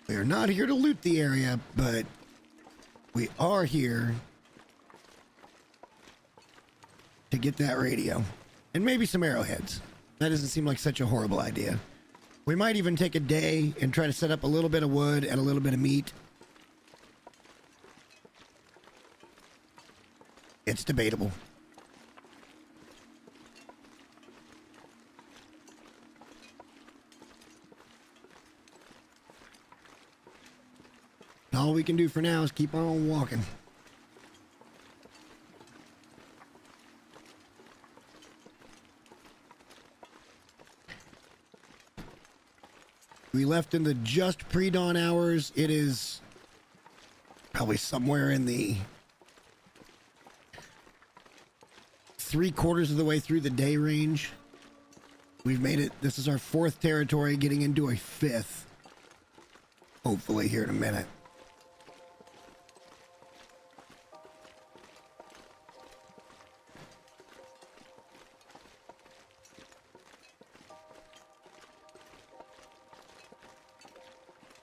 We are not here to loot the area, but we are here to get that radio. And maybe some arrowheads. That doesn't seem like such a horrible idea. We might even take a day and try to set up a little bit of wood and a little bit of meat. It's debatable. All we can do for now is keep on walking. We left in the just pre-dawn hours. It is probably somewhere in the 3/4 of the way through the day range. We've made it. This is our 4th territory, getting into a 5th. Hopefully here in a minute.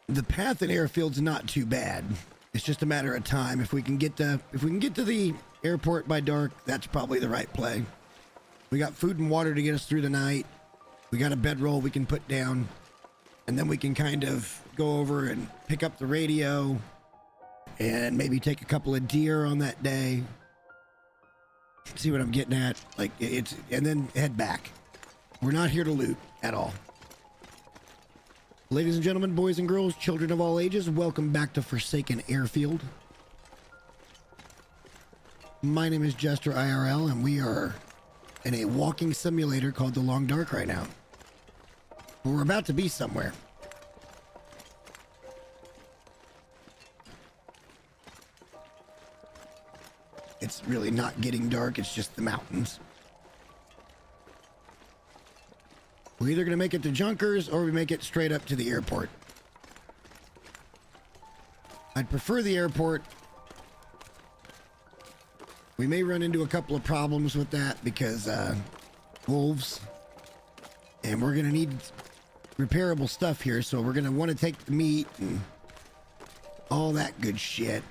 The path in Airfield's not too bad. It's just a matter of time. If we can get to the airport by dark, that's probably the right play. We got food and water to get us through the night. We got a bedroll we can put down, and then we can kind of go over and pick up the radio and maybe take a couple of deer on that day. See what I'm getting at? Like and then head back. We're not here to loot at all. Ladies and gentlemen, boys and girls, children of all ages, welcome back to Forsaken Airfield. My name is Jester IRL, and we are in a walking simulator called the Long Dark right now. We're about to be somewhere. It's really not getting dark, it's just the mountains. We're either going to make it to Junkers or we make it straight up to the airport. I'd prefer the airport. We may run into a couple of problems with that because wolves. And we're going to need repairable stuff here, so we're going to want to take the meat and all that good shit.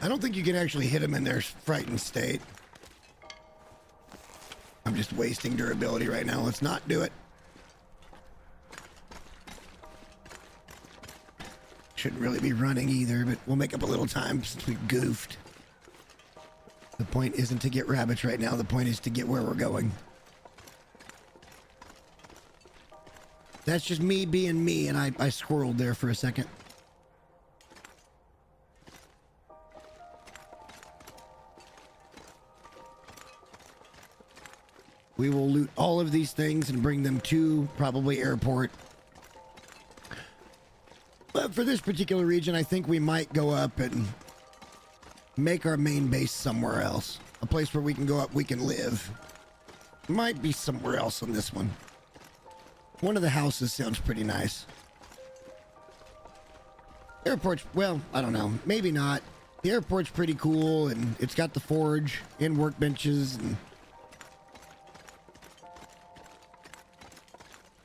I don't think you can actually hit them in their frightened state. I'm just wasting durability right now. Let's not do it. Shouldn't really be running either, but we'll make up a little time since we goofed. The point isn't to get rabbits right now. The point is to get where we're going. That's just me being me, and I squirreled there for a second. We will loot all of these things and bring them to probably airport. But for this particular region, I think we might go up and make our main base somewhere else. A place where we can go up, we can live. Might be somewhere else on this one. One of the houses sounds pretty nice. Airport's, well, I don't know. Maybe not. The airport's pretty cool, and it's got the forge and workbenches, and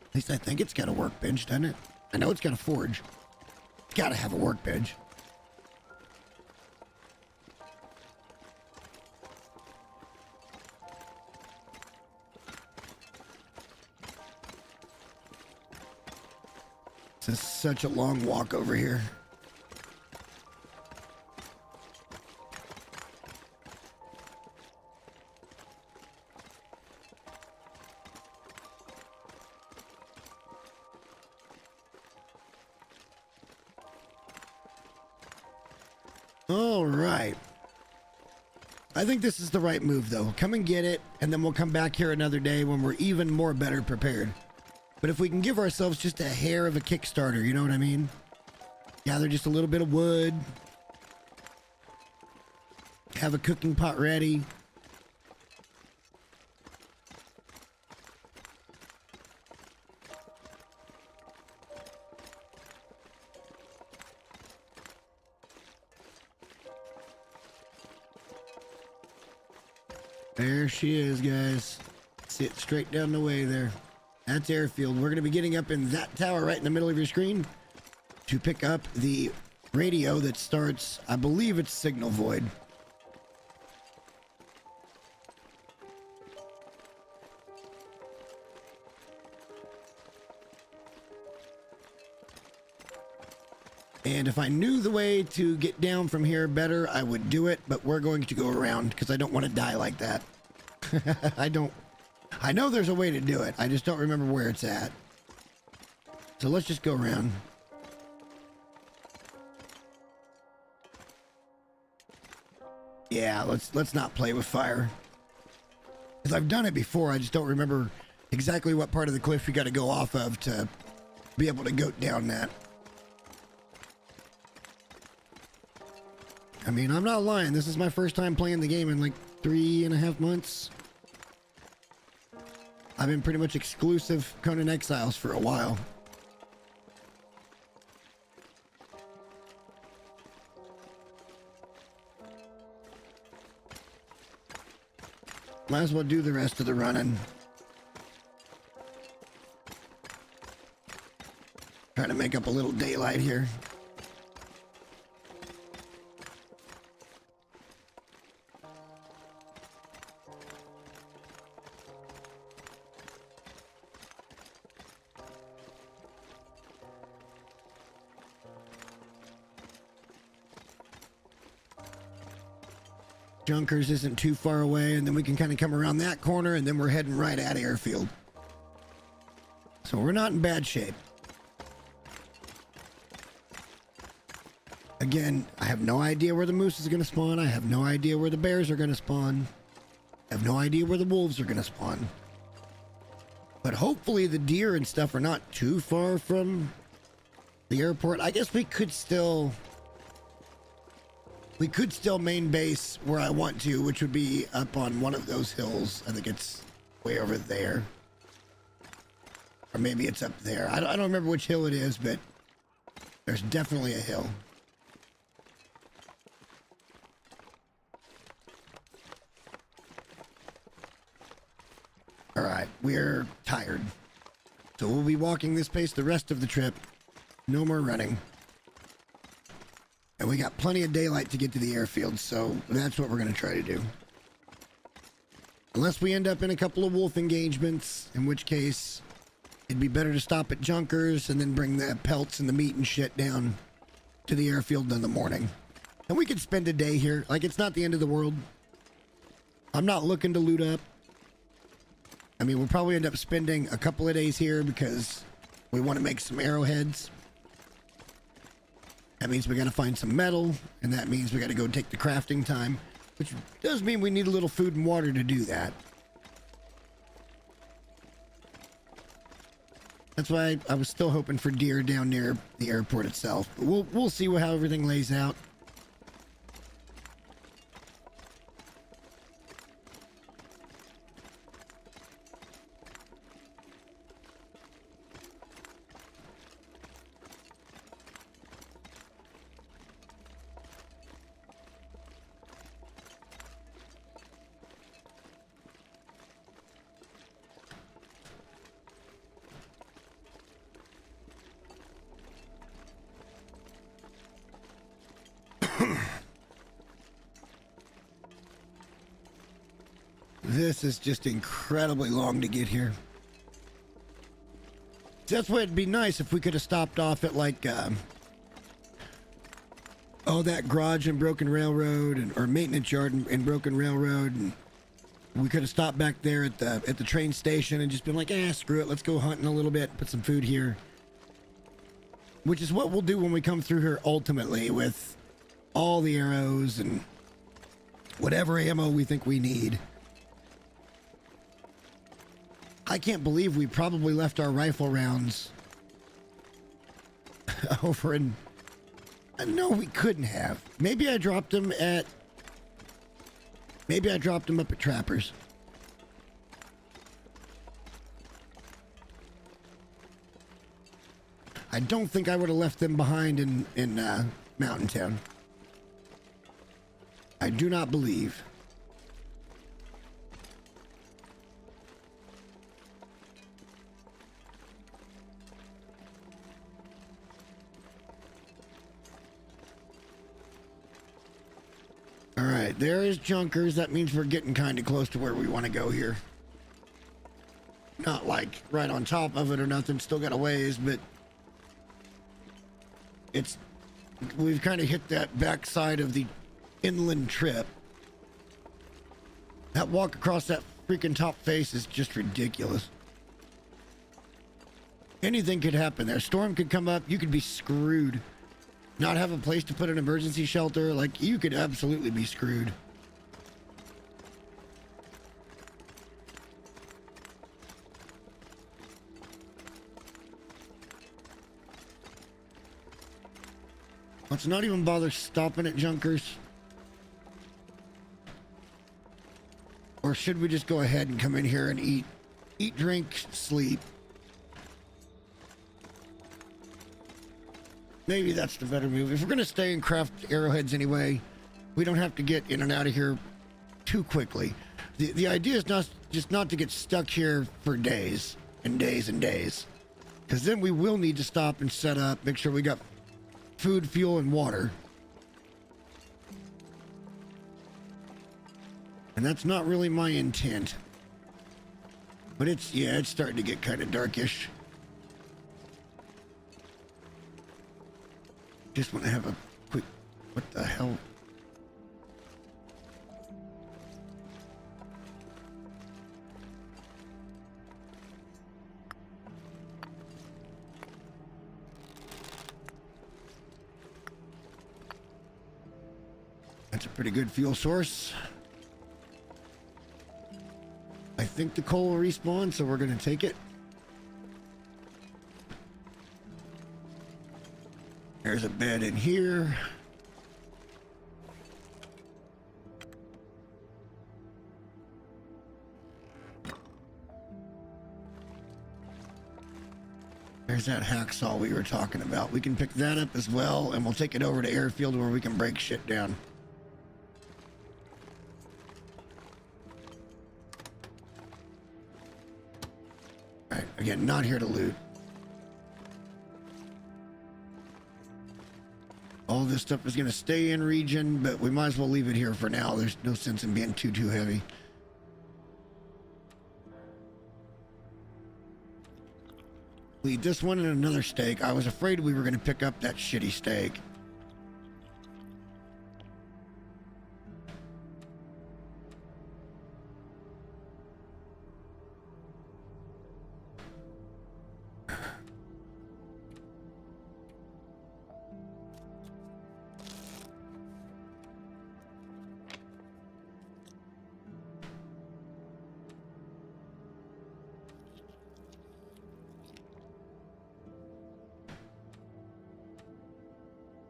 at least I think it's got a workbench, doesn't it? I know it's got a forge. It's got to have a workbench. This is such a long walk over here. All right. I think this is the right move, though. Come and get it, and then we'll come back here another day when we're even more better prepared. But if we can give ourselves just a hair of a Kickstarter, you know what I mean? Gather just a little bit of wood. Have a cooking pot ready. There she is, guys. Sit straight down the way there. That's Airfield. We're going to be getting up in that tower right in the middle of your screen to pick up the radio that starts, I believe it's Signal Void. And if I knew the way to get down from here better, I would do it, but we're going to go around because I don't want to die like that. I know there's a way to do it. I just don't remember where it's at. So let's just go around. Yeah, let's not play with fire. Because I've done it before, I just don't remember exactly what part of the cliff we got to go off of to be able to go down that. I mean, I'm not lying. This is my first time playing the game in like 3.5 months. I've been pretty much exclusive Conan Exiles for a while. Might as well do the rest of the running. Trying to make up a little daylight here. Junkers isn't too far away, and then we can kind of come around that corner, and then we're heading right at Airfield. So we're not in bad shape. Again, I have no idea where the moose is going to spawn. I have no idea where the bears are going to spawn. I have no idea where the wolves are going to spawn. But hopefully the deer and stuff are not too far from the airport. I guess we could still main base where I want to, which would be up on one of those hills. I think it's way over there. Or maybe it's up there. I don't remember which hill it is, but there's definitely a hill. All right, we're tired. So we'll be walking this pace the rest of the trip. No more running. And we got plenty of daylight to get to the airfield, so that's what we're going to try to do. Unless we end up in a couple of wolf engagements, in which case it'd be better to stop at Junkers and then bring the pelts and the meat and shit down to the airfield in the morning. And we could spend a day here. Like, it's not the end of the world. I'm not looking to loot up. I mean, we'll probably end up spending a couple of days here because we want to make some arrowheads. That means we got to find some metal, and that means we got to go take the crafting time, which does mean we need a little food and water to do that. That's why I was still hoping for deer down near the airport itself. But we'll see how everything lays out. This is just incredibly long to get here. That's why it'd be nice if we could have stopped off at like, that garage in Broken Railroad or maintenance yard in Broken Railroad. And we could have stopped back there at the train station and just been like, screw it. Let's go hunting a little bit, put some food here. Which is what we'll do when we come through here ultimately with all the arrows and whatever ammo we think we need. I can't believe we probably left our rifle rounds over in... No, we couldn't have. Maybe I dropped them up at Trappers. I don't think I would have left them behind in Mountain Town. I do not believe. All right, there is Junkers. That means we're getting kind of close to where we want to go here. Not like right on top of it or nothing. Still got a ways, but we've kind of hit that backside of the inland trip. That walk across that freaking top face is just ridiculous. Anything could happen there. Storm could come up. You could be screwed. Not have a place to put an emergency shelter. Like, you could absolutely be screwed. Let's not even bother stopping at Junkers. Or should we just go ahead and come in here and eat, drink, sleep? Maybe that's the better move. If we're going to stay and craft arrowheads anyway, we don't have to get in and out of here too quickly. The idea is not to get stuck here for days and days and days. Because then we will need to stop and set up, make sure we got food, fuel, and water. And that's not really my intent. But it's starting to get kind of darkish. Just want to have a quick... What the hell? That's a pretty good fuel source. I think the coal will respawn, so we're going to take it. There's a bed in here. There's that hacksaw we were talking about. We can pick that up as well, and we'll take it over to Airfield where we can break shit down. Alright, again, not here to loot. All this stuff is going to stay in region, but we might as well leave it here for now. There's no sense in being too heavy. Lead this one and another steak. I was afraid we were going to pick up that shitty steak.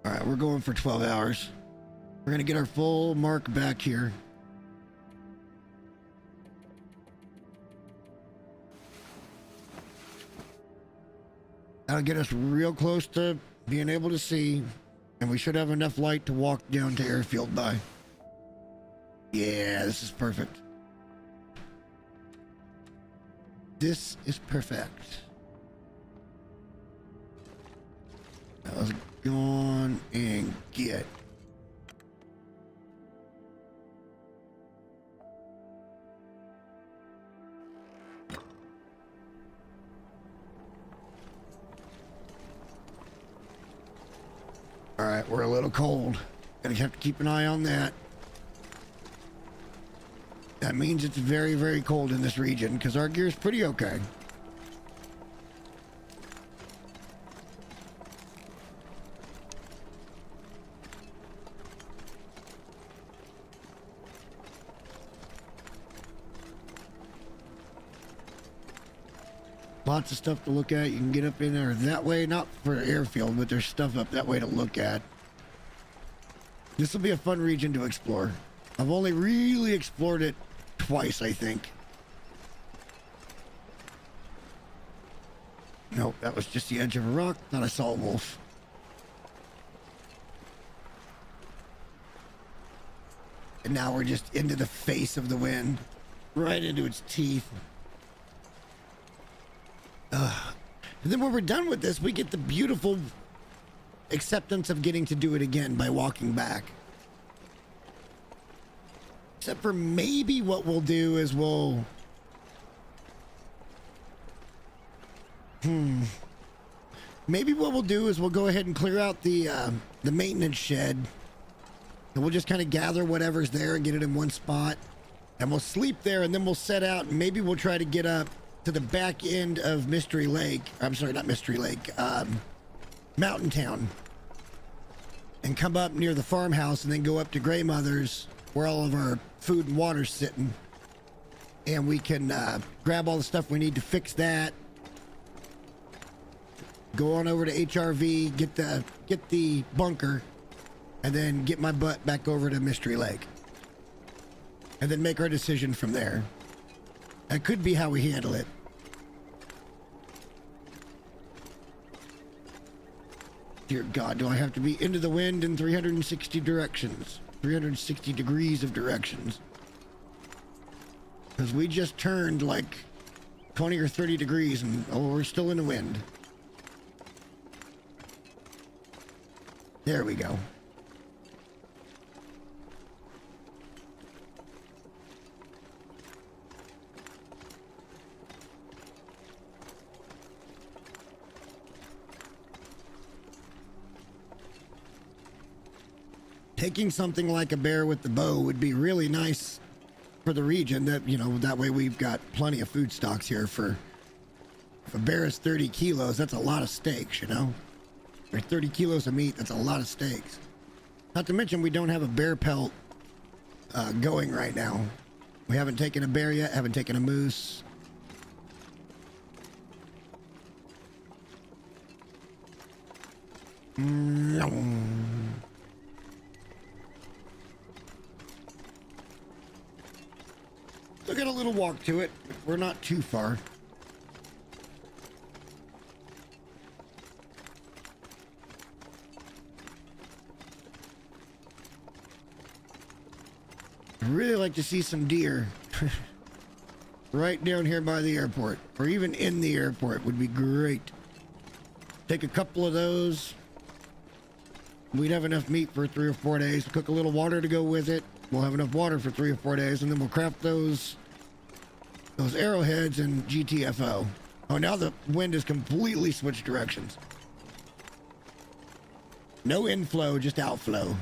Alright, we're going for 12 hours. We're going to get our full mark back here. That'll get us real close to being able to see, and we should have enough light to walk down to Airfield by. Yeah, this is perfect. This is perfect. Let's go on and get. All right, we're a little cold. Gonna have to keep an eye on that. That means it's very, very cold in this region because our gear's pretty okay. Lots of stuff to look at. You can get up in there that way, not for Airfield, but there's stuff up that way to look at. This will be a fun region to explore. I've only really explored it twice, I think. Nope, that was just the edge of a rock. Thought I saw a wolf. And now we're just into the face of the wind. Right into its teeth. And then when we're done with this, we get the beautiful acceptance of getting to do it again by walking back. Except for maybe what we'll do is we'll... Maybe what we'll do is we'll go ahead and clear out the maintenance shed. And we'll just kind of gather whatever's there and get it in one spot. And we'll sleep there, and then we'll set out, and maybe we'll try to get up to the back end of Mystery Lake. I'm sorry, not Mystery Lake. Mountain Town. And come up near the farmhouse and then go up to Grey Mother's where all of our food and water's sitting. And we can grab all the stuff we need to fix that. Go on over to HRV, get the bunker, and then get my butt back over to Mystery Lake. And then make our decision from there. That could be how we handle it. Dear God, do I have to be into the wind in 360 directions? 360 degrees of directions. Because we just turned like 20 or 30 degrees and we're still in the wind. There we go. Taking something like a bear with the bow would be really nice for the region. That, you know, that way we've got plenty of food stocks here for... If a bear is 30 kilos, that's a lot of steaks, you know? Or 30 kilos of meat, that's a lot of steaks. Not to mention we don't have a bear pelt going right now. We haven't taken a bear yet, haven't taken a moose. Still got a little walk to it, but we're not too far. I'd really like to see some deer right down here by the airport, or even in the airport would be great. Take a couple of those. We'd have enough meat for 3 or 4 days. Cook a little water to go with it. We'll have enough water for 3 or 4 days, and then we'll craft those arrowheads in GTFO. Oh, now the wind has completely switched directions. No inflow, just outflow.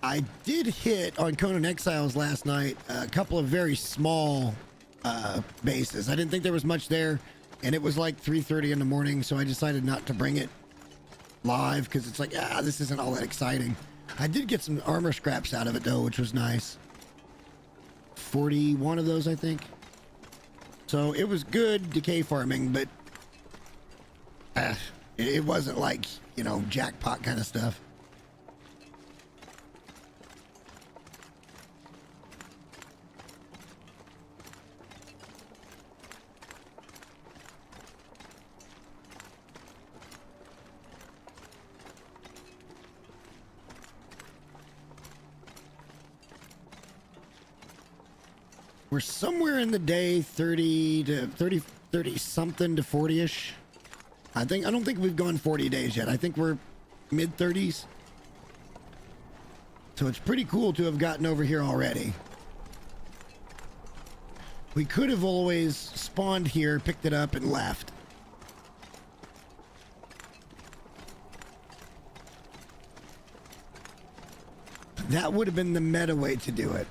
I did hit on Conan Exiles last night a couple of very small bases. I didn't think there was much there, and it was like 3:30 in the morning, so I decided not to bring it live because it's like, this isn't all that exciting. I did get some armor scraps out of it though, which was nice. 41 of those, I think. So it was good decay farming, but it wasn't like, you know, jackpot kind of stuff. We're somewhere in the day 30 something to 40-ish. I don't think we've gone 40 days yet. I think we're mid 30s. So it's pretty cool to have gotten over here already. We could have always spawned here, picked it up, and left. That would have been the meta way to do it.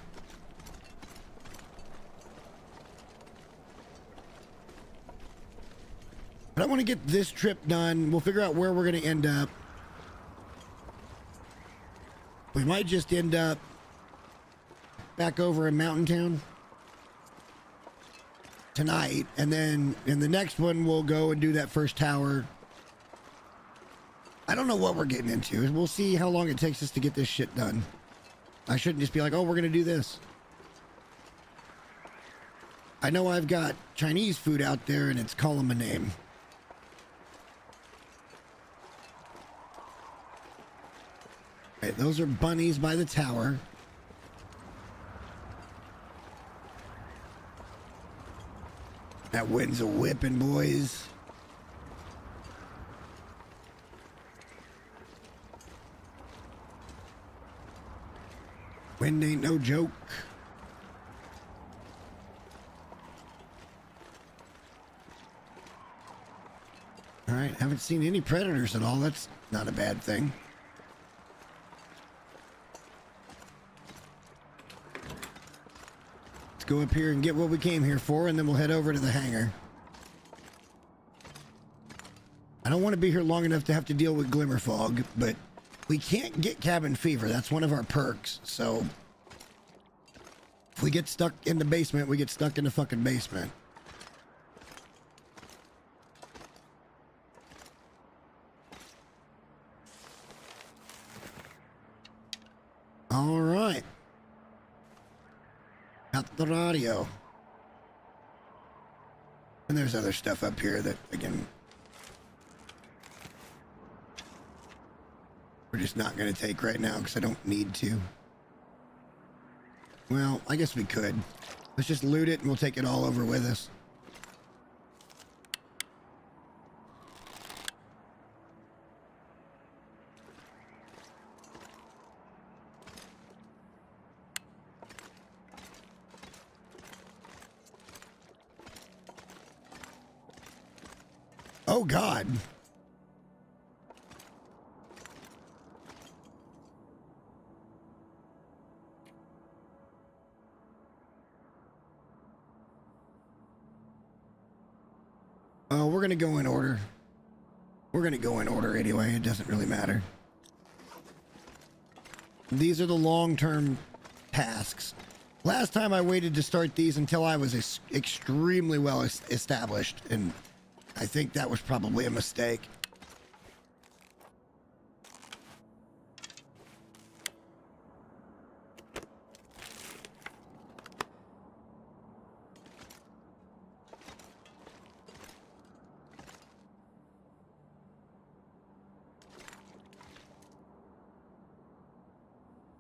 But I want to get this trip done. We'll figure out where we're going to end up. We might just end up back over in Mountain Town tonight. And then in the next one, we'll go and do that first tower. I don't know what we're getting into. We'll see how long it takes us to get this shit done. I shouldn't just be like, oh, we're going to do this. I know I've got Chinese food out there and it's calling my name. Right, those are bunnies by the tower. That wind's a whipping, boys. Wind ain't no joke. All right, haven't seen any predators at all. That's not a bad thing. Let's go up here and get what we came here for, and then we'll head over to the hangar. I don't want to be here long enough to have to deal with glimmer fog, but we can't get cabin fever. That's one of our perks. So if we get stuck in the basement, we get stuck in the fucking basement. All right. Got the radio. And there's other stuff up here that, again, we're just not going to take right now because I don't need to. Well, I guess we could. Let's just loot it and we'll take it all over with us. Oh, God. Oh, we're going to go in order. We're going to go in order anyway. It doesn't really matter. These are the long-term tasks. Last time I waited to start these until I was extremely well established, and I think that was probably a mistake.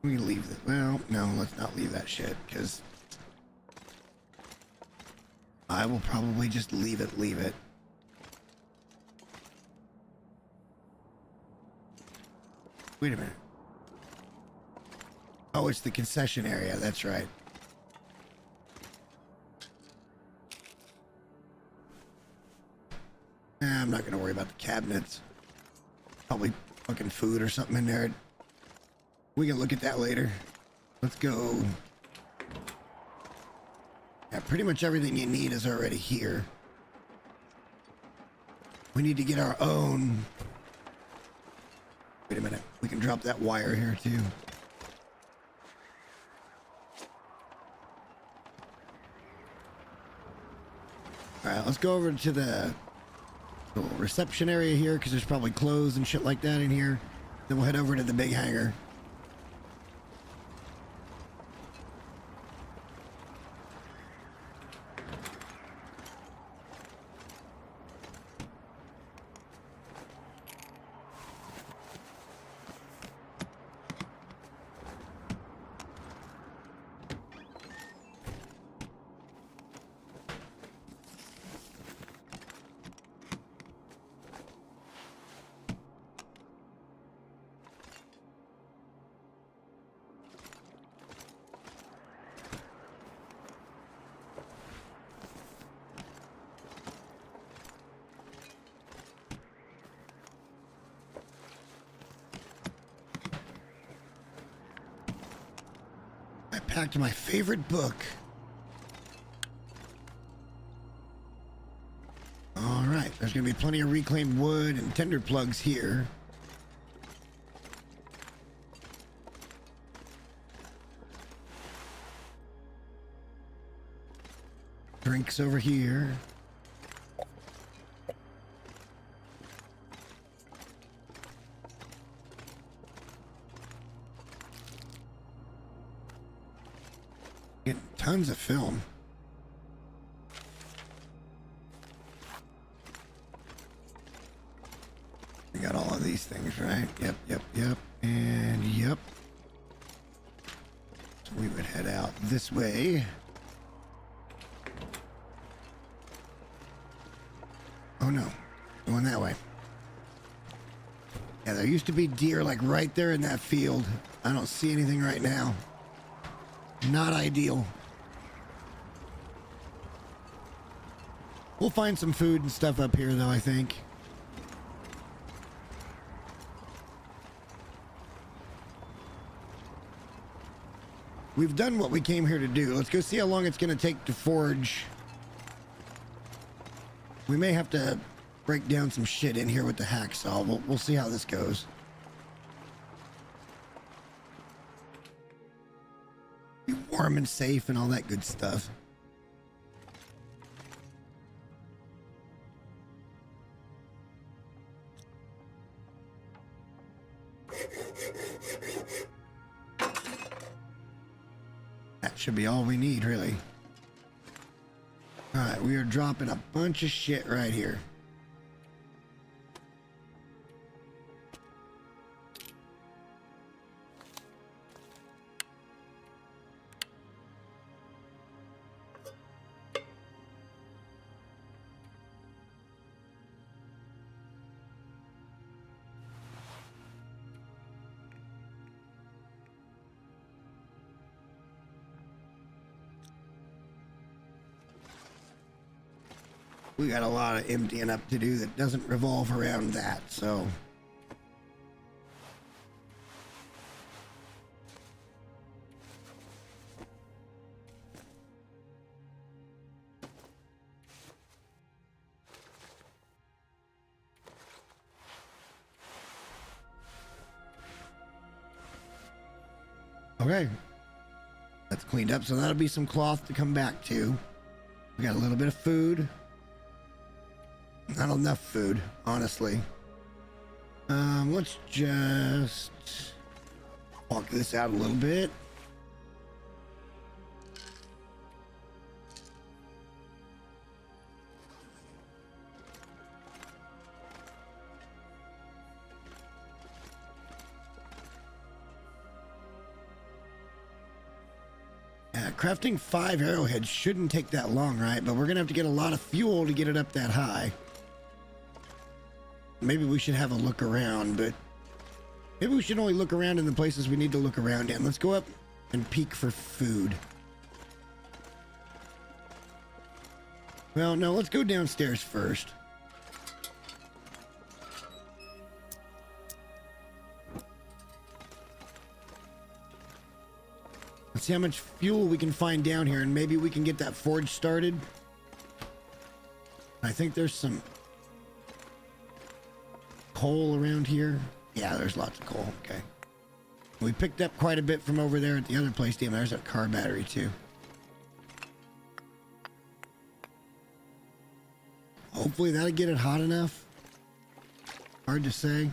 We leave it. Well, no, let's not leave that shit, because I will probably just leave it. Wait a minute. Oh, it's the concession area. That's right. I'm not going to worry about the cabinets. Probably fucking food or something in there. We can look at that later. Let's go. Yeah, pretty much everything you need is already here. We need to get our own. Wait a minute. We can drop that wire here too. All right, let's go over to the little reception area here because there's probably clothes and shit like that in here. Then we'll head over to the big hangar. Back to my favorite book. All right, there's gonna be plenty of reclaimed wood and tinder plugs here. Drinks over here. Getting tons of film. We got all of these things, right? Yep, and yep. So we would head out this way. There used to be deer like right there in that field. I don't see anything right now. Not ideal. We'll find some food and stuff up here though, I think. We've done what we came here to do. Let's go see how long it's going to take to forge. We may have to break down some shit in here with the hacksaw. We'll see how this goes. Be warm and safe and all that good stuff. That should be all we need, really. All right, we are dropping a bunch of shit right here. We got a lot of emptying up to do that doesn't revolve around that, so. Okay. That's cleaned up, so that'll be some cloth to come back to. We got a little bit of food. Not enough food, honestly. Let's just walk this out a little bit. Crafting 5 arrowheads shouldn't take that long, right? But we're gonna have to get a lot of fuel to get it up that high. Maybe we should have a look around, but maybe we should only look around in the places we need to look around in. Let's go up and peek for food. Well, no, let's go downstairs first. Let's see how much fuel we can find down here, and maybe we can get that forge started. I think there's some coal around here. Yeah, there's lots of coal. Okay. We picked up quite a bit from over there at the other place. Damn, there's a car battery too. Hopefully that'll get it hot enough. Hard to say.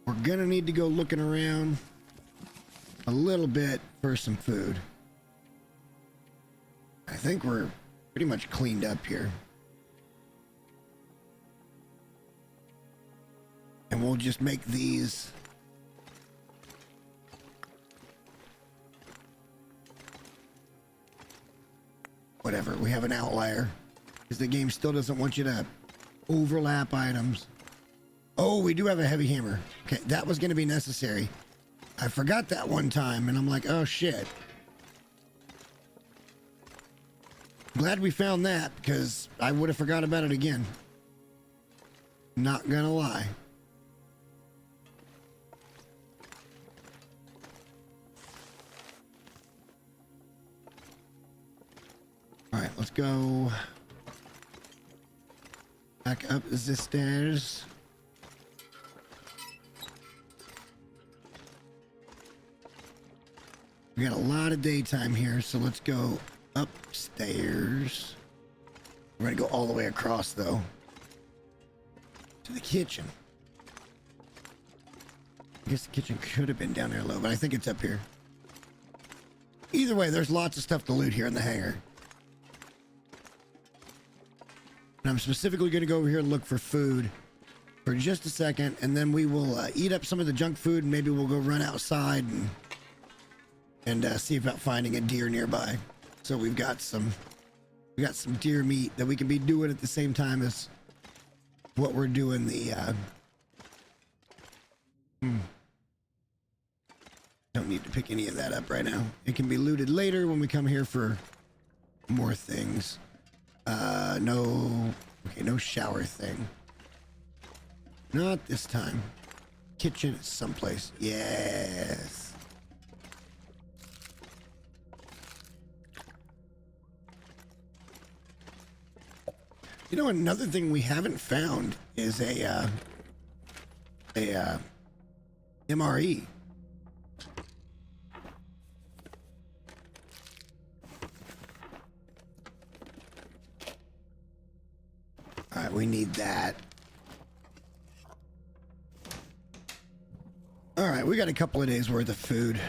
We're gonna need to go looking around a little bit for some food. I think we're pretty much cleaned up here. And we'll just make these whatever. We have an outlier because the game still doesn't want you to overlap items. Oh, we do have a heavy hammer. Okay, that was going to be necessary. I forgot that one time, and I'm like, oh, shit. Glad we found that, because I would have forgot about it again. Not gonna lie. All right, let's go back up the stairs. We got a lot of daytime here, so let's go upstairs. We're gonna go all the way across, though, to the kitchen. I guess the kitchen could have been down there low, but I think it's up here. Either way, there's lots of stuff to loot here in the hangar. And I'm specifically gonna go over here and look for food for just a second, and then we will eat up some of the junk food, and maybe we'll go run outside and see about finding a deer nearby. So we got some deer meat that we can be doing at the same time as what we're doing the don't need to pick any of that up right now. It can be looted later when we come here for more things. No, okay, no shower thing. Not this time. Kitchen is someplace. Yes. You know, another thing we haven't found is a MRE. All right, we need that. All right, we got a couple of days worth of food.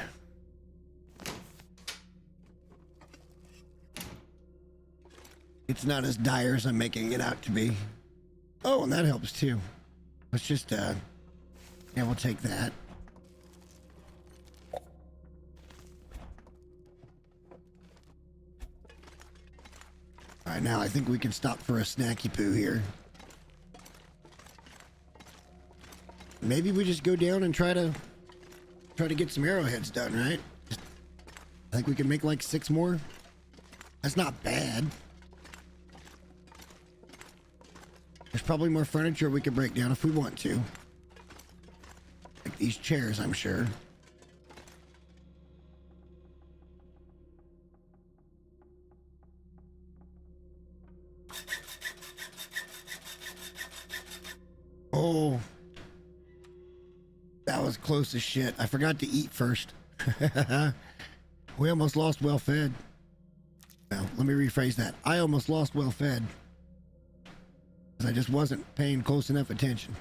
It's not as dire as I'm making it out to be. Oh, and that helps too. Let's just, yeah, we'll take that. All right, now I think we can stop for a snacky poo here. Maybe we just go down and try to get some arrowheads done, right? I think we can make like 6 more. That's not bad. There's probably more furniture we could break down if we want to. Like these chairs, I'm sure. Oh. That was close as shit. I forgot to eat first. We almost lost well fed. Well, let me rephrase that. I almost lost well fed. Because I just wasn't paying close enough attention.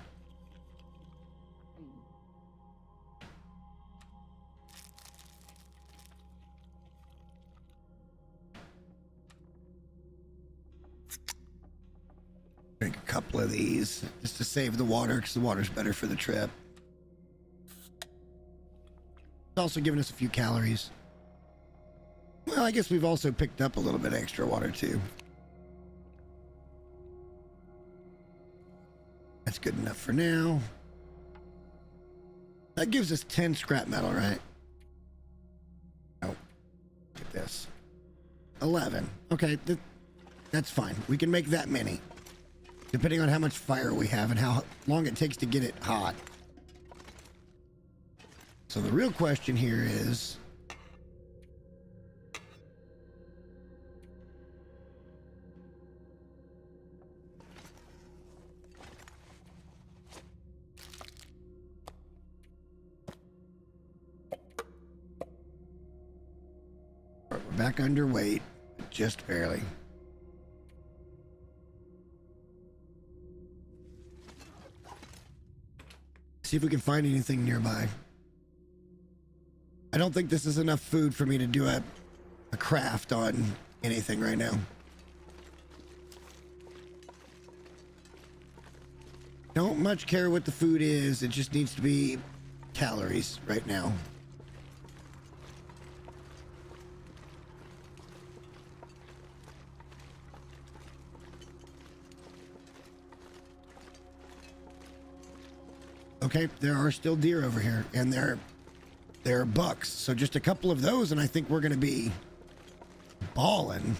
Drink a couple of these just to save the water, because the water's better for the trip. It's also giving us a few calories. Well, I guess we've also picked up a little bit extra water too. That's good enough for now. That gives us 10 scrap metal, right? Oh, look at this. 11. Okay, that's fine. We can make that many, depending on how much fire we have and how long it takes to get it hot. So the real question here is, we're back underweight, just barely. See if we can find anything nearby. I don't think this is enough food for me to do a craft on anything right now. Don't much care what the food is. It just needs to be calories right now. Okay, there are still deer over here, and they're bucks. So just a couple of those, and I think we're going to be balling.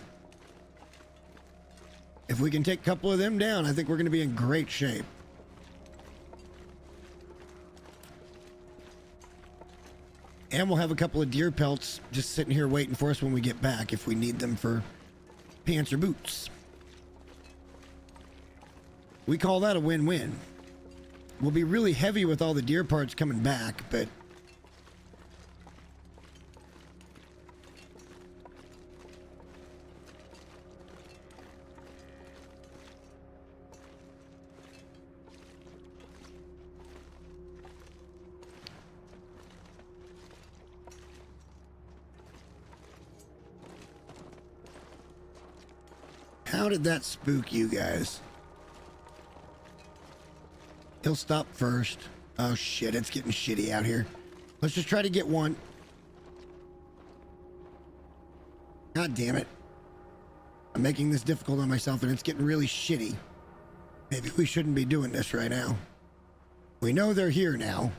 If we can take a couple of them down, I think we're going to be in great shape. And we'll have a couple of deer pelts just sitting here waiting for us when we get back if we need them for pants or boots. We call that a win-win. We'll be really heavy with all the deer parts coming back, but how did that spook you guys? He'll stop first. Oh shit, it's getting shitty out here. Let's just try to get one. God damn it. I'm making this difficult on myself and it's getting really shitty. Maybe we shouldn't be doing this right now. We know they're here now.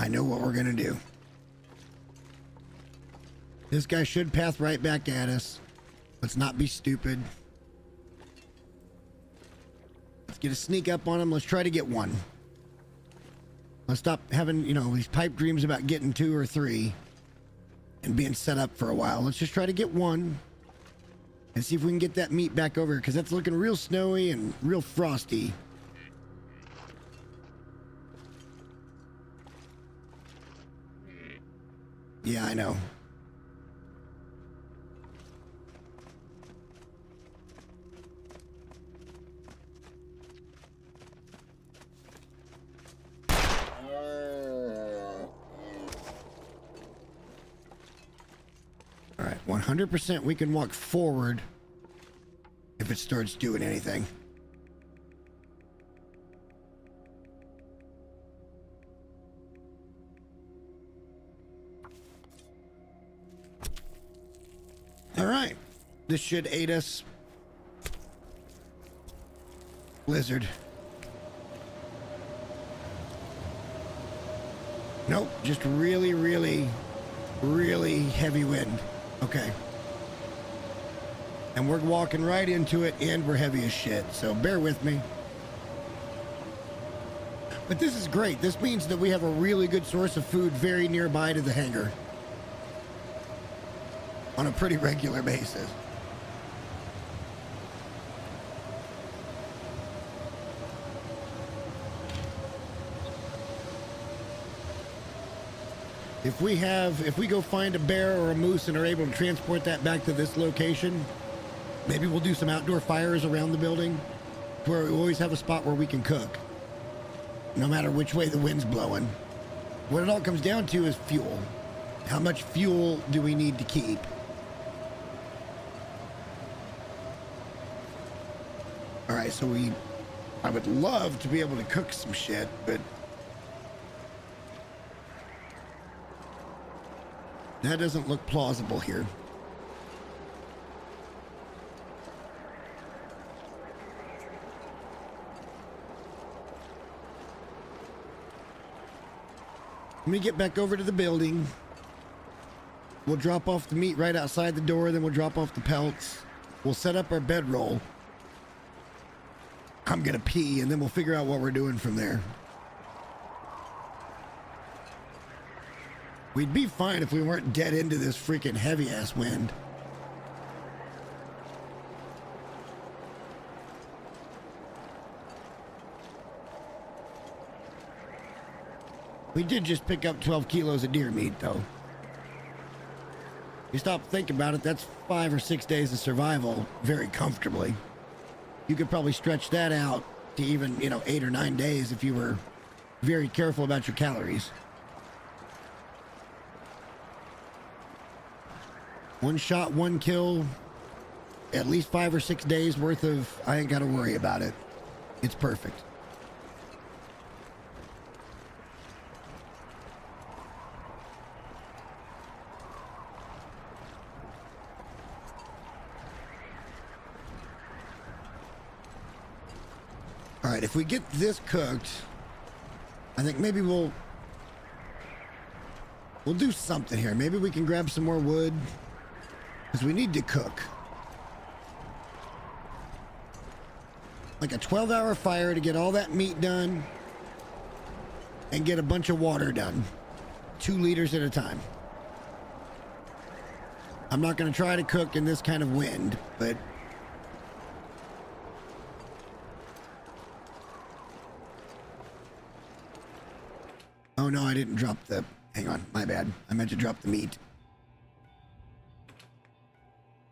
I know what we're gonna do. This guy should path right back at us. Let's not be stupid. Let's get a sneak up on him. Let's try to get one. Let's stop having, you know, these pipe dreams about getting 2 or 3 and being set up for a while. Let's just try to get one and see if we can get that meat back over, because that's looking real snowy and real frosty. Yeah, I know. All right, 100% we can walk forward if it starts doing anything. All right, this should aid us. Blizzard. Nope, just really, really, really heavy wind. Okay. And we're walking right into it, and we're heavy as shit, so bear with me. But this is great. This means that we have a really good source of food very nearby to the hangar on a pretty regular basis. If we go find a bear or a moose and are able to transport that back to this location, maybe we'll do some outdoor fires around the building to where we always have a spot where we can cook, no matter which way the wind's blowing. What it all comes down to is fuel. How much fuel do we need to keep? All right, so I would love to be able to cook some shit, but that doesn't look plausible here. Let me get back over to the building. We'll drop off the meat right outside the door, then we'll drop off the pelts. We'll set up our bedroll. I'm gonna pee, and then we'll figure out what we're doing from there. We'd be fine if we weren't dead into this freaking heavy-ass wind. We did just pick up 12 kilos of deer meat, though. You stop to think about it, that's 5 or 6 days of survival very comfortably. You could probably stretch that out to even, 8 or 9 days if you were very careful about your calories. One shot, one kill, at least 5 or 6 days worth of, I ain't got to worry about it. It's perfect. All right, if we get this cooked, I think maybe we'll do something here. Maybe we can grab some more wood, because we need to cook. Like a 12-hour fire to get all that meat done and get a bunch of water done. 2 liters at a time. I'm not going to try to cook in this kind of wind, but oh no, I didn't drop the... Hang on, my bad. I meant to drop the meat.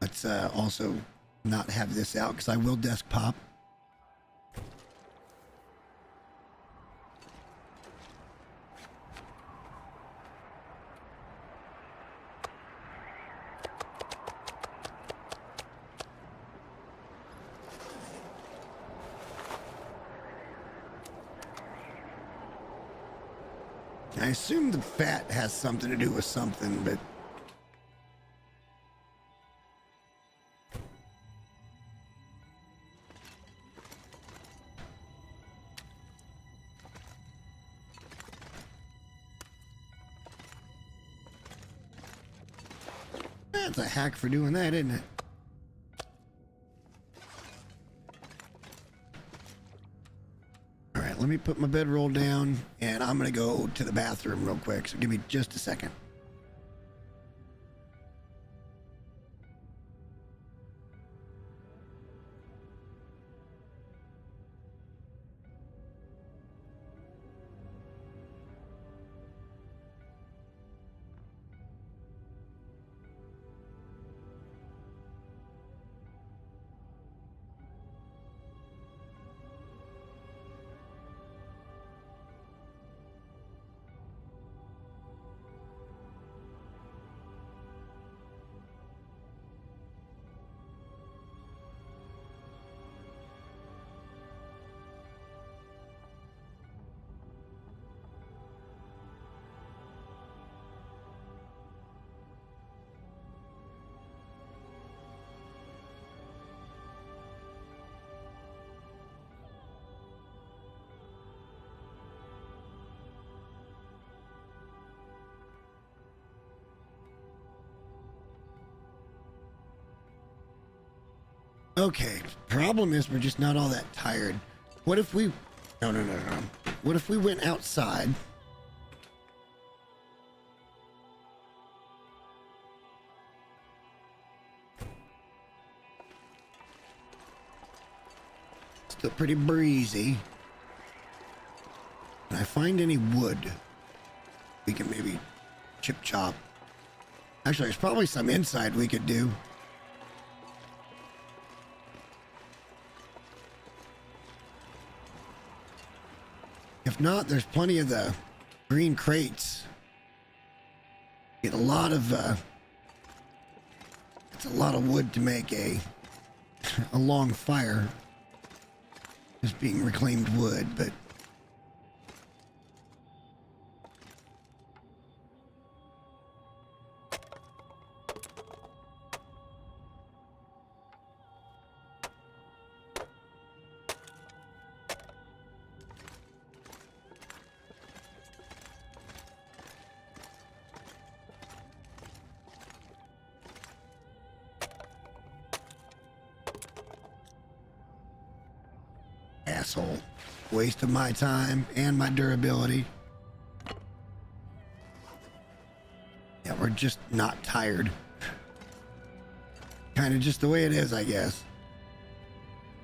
Let's also not have this out, because I will desk pop. I assume the fat has something to do with something, but that's a hack for doing that, isn't it? All right, let me put my bedroll down, and I'm gonna go to the bathroom real quick, so give me just a second. Okay, problem is we're just not all that tired. What if we... No. What if we went outside? Still pretty breezy. Can I find any wood? We can maybe chip chop. Actually, there's probably some inside we could do. If not, there's plenty of the green crates. Get a lot of it's a lot of wood to make a long fire. Just being reclaimed wood, but asshole. Waste of my time and my durability. Yeah, we're just not tired. Kind of just the way it is, I guess.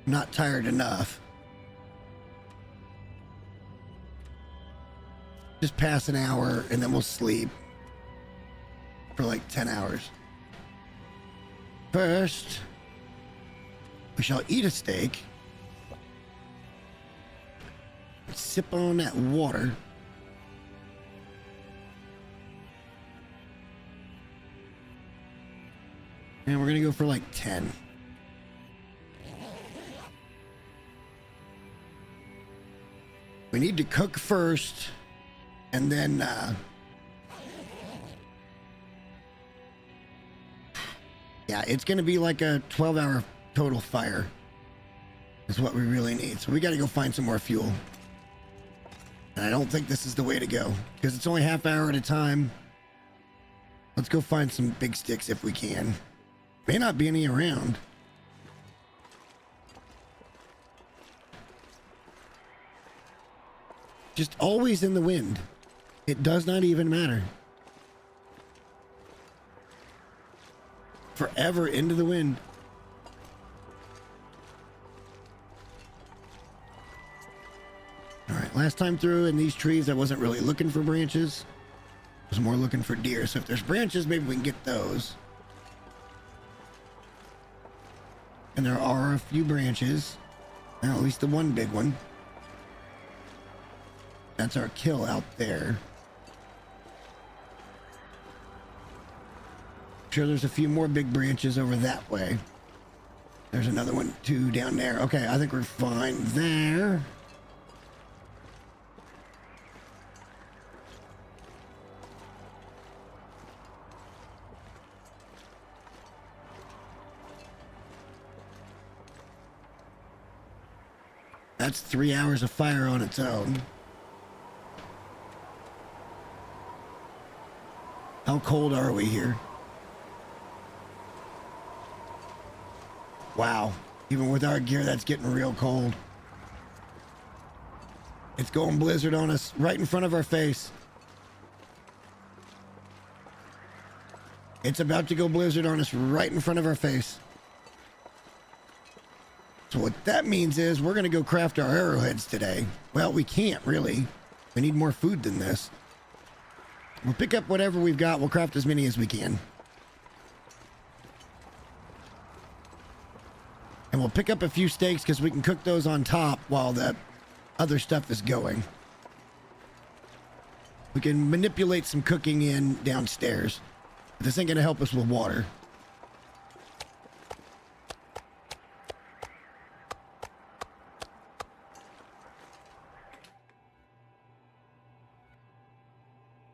Not tired enough. Just pass an hour and then we'll sleep for like 10 hours. First, we shall eat a steak. Sip on that water. And we're gonna go for like 10. We need to cook first, and then yeah, it's gonna be like a 12-hour total fire is what we really need. So we gotta go find some more fuel. And I don't think this is the way to go, because it's only half hour at a time. Let's go find some big sticks if we can. May not be any around. Just always in the wind. It does not even matter. Forever into the wind. Alright, last time through in these trees I wasn't really looking for branches. I was more looking for deer. So if there's branches, maybe we can get those. And there are a few branches. Well, at least the one big one. That's our kill out there. Sure, there's a few more big branches over that way. There's another one too down there. Okay, I think we're fine there. That's 3 hours of fire on its own. How cold are we here? Wow. Even with our gear, that's getting real cold. It's going blizzard on us right in front of our face. It's about to go blizzard on us right in front of our face. So what that means is we're going to go craft our arrowheads today. Well, we can't really. We need more food than this. We'll pick up whatever we've got. We'll craft as many as we can. And we'll pick up a few steaks because we can cook those on top while the other stuff is going. We can manipulate some cooking in downstairs. This ain't going to help us with water.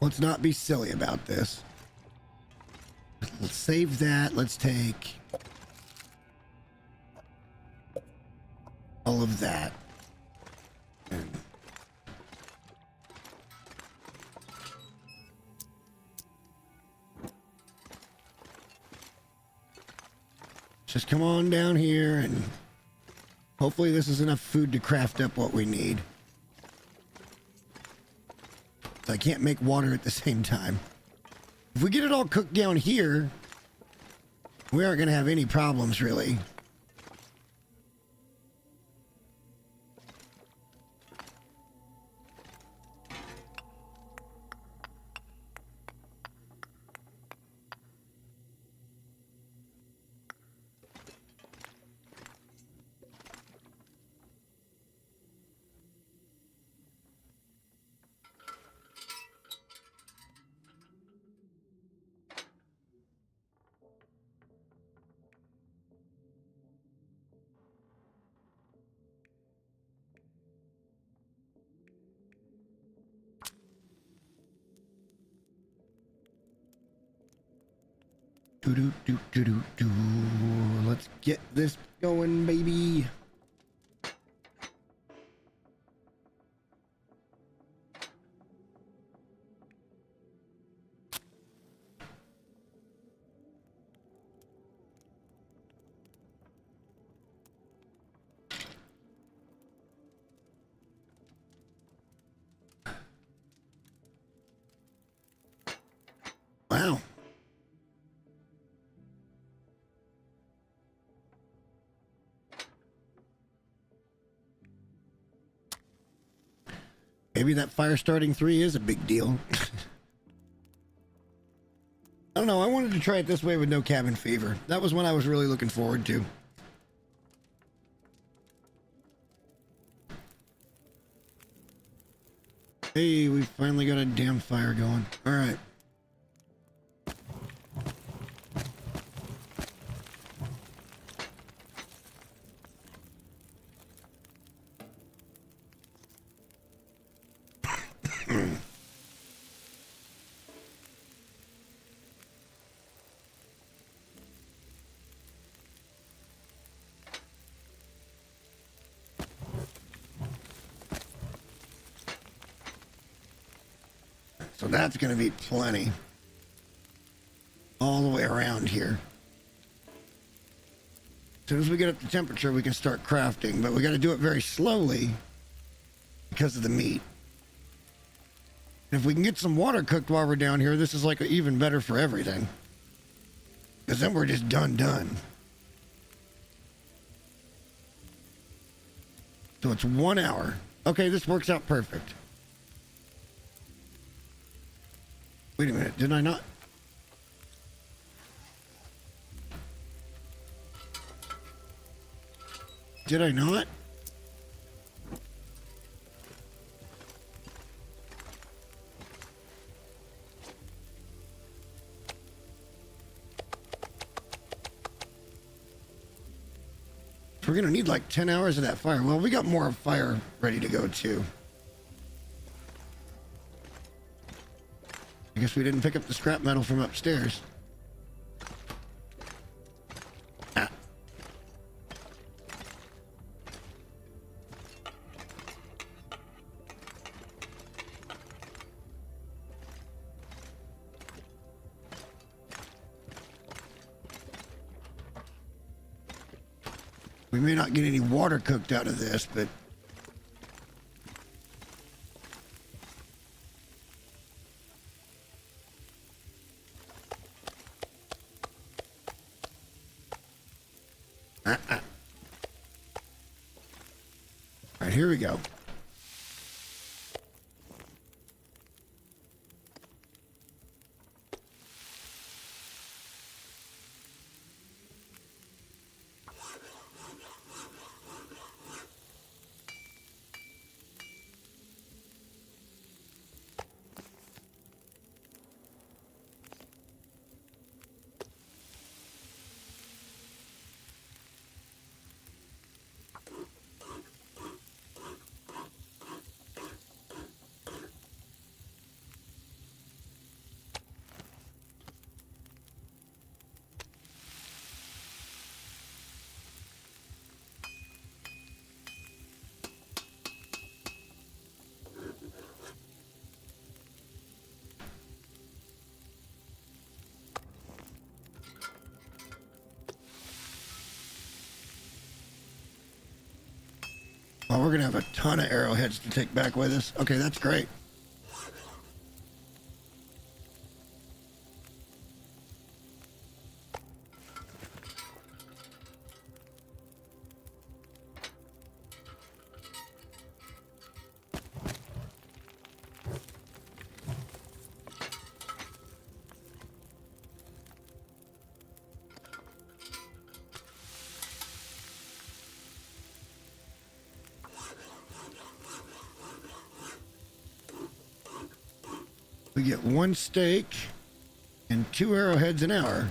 Let's not be silly about this. Let's save that. Let's take all of that. And just come on down here and hopefully this is enough food to craft up what we need. I can't make water at the same time. If we get it all cooked down here, we aren't going to have any problems, really. Let's get this going, baby. Wow. Maybe that fire starting 3 is a big deal. I don't know. I wanted to try it this way with no cabin fever. That was one I was really looking forward to. Hey, we finally got a damn fire going. All right. So that's going to be plenty all the way around here. As soon as we get up to temperature, we can start crafting, but we got to do it very slowly because of the meat. And if we can get some water cooked while we're down here, this is like even better for everything. Because then we're just done. So it's 1 hour. Okay, this works out perfect. Wait a minute, did I not? Did I not? We're gonna need like 10 hours of that fire. Well, we got more fire ready to go too. I guess we didn't pick up the scrap metal from upstairs. Ah. We may not get any water cooked out of this, but all right, here we go. Well, we're going to have a ton of arrowheads to take back with us. Okay, that's great. We get 1 steak and 2 arrowheads an hour.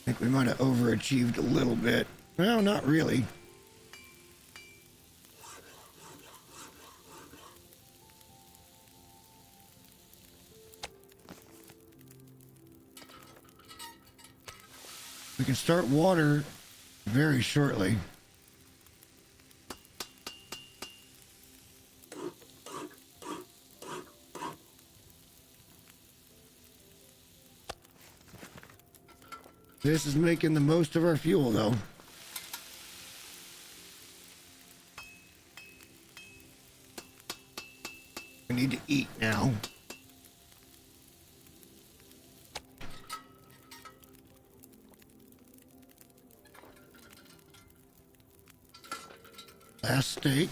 I think we might have overachieved a little bit. Well, not really. We can start water very shortly. This is making the most of our fuel, though. We need to eat now. Last steak.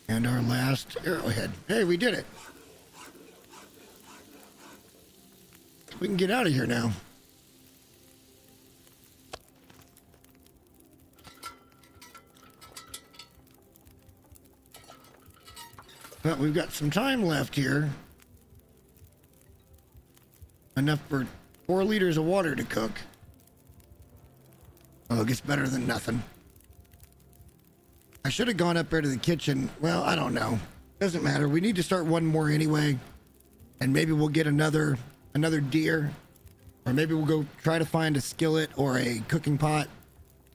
And our last arrowhead. Hey, we did it. We can get out of here now. Well, we've got some time left here. Enough for 4 liters of water to cook. Oh, it gets better than nothing. I should have gone up there to the kitchen. Well, I don't know. Doesn't matter. We need to start one more anyway. And maybe we'll get another deer. Or maybe we'll go try to find a skillet or a cooking pot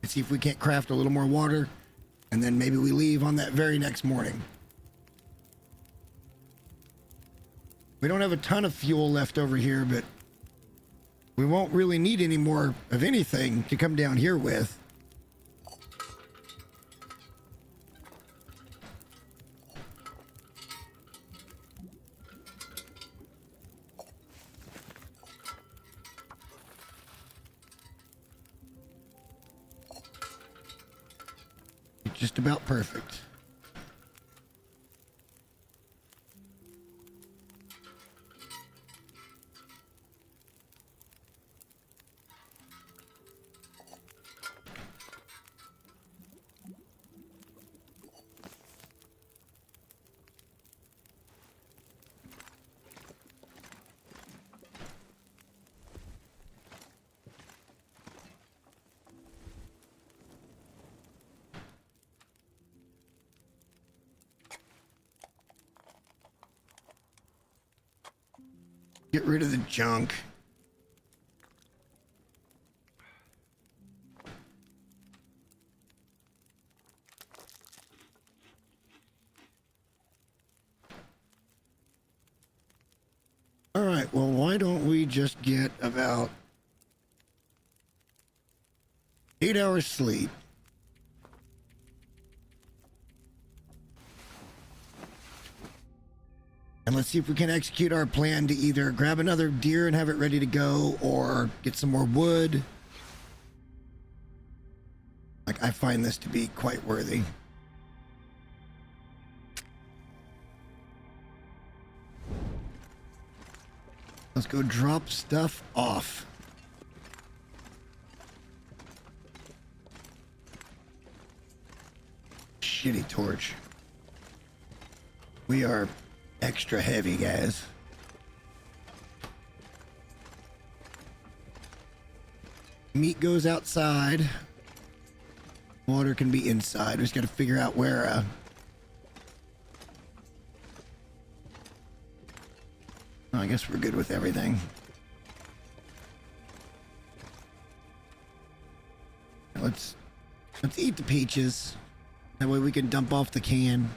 and see if we can't craft a little more water. And then maybe we leave on that very next morning. We don't have a ton of fuel left over here, but we won't really need any more of anything to come down here with. Just about perfect. Get rid of the junk. All right, well, why don't we just get about 8 hours sleep? And let's see if we can execute our plan to either grab another deer and have it ready to go or get some more wood. Like, I find this to be quite worthy. Let's go drop stuff off. Shitty torch. We are extra heavy, guys. Meat goes outside. Water can be inside. We just got to figure out where I guess we're good with everything. Let's eat the peaches. That way we can dump off the can.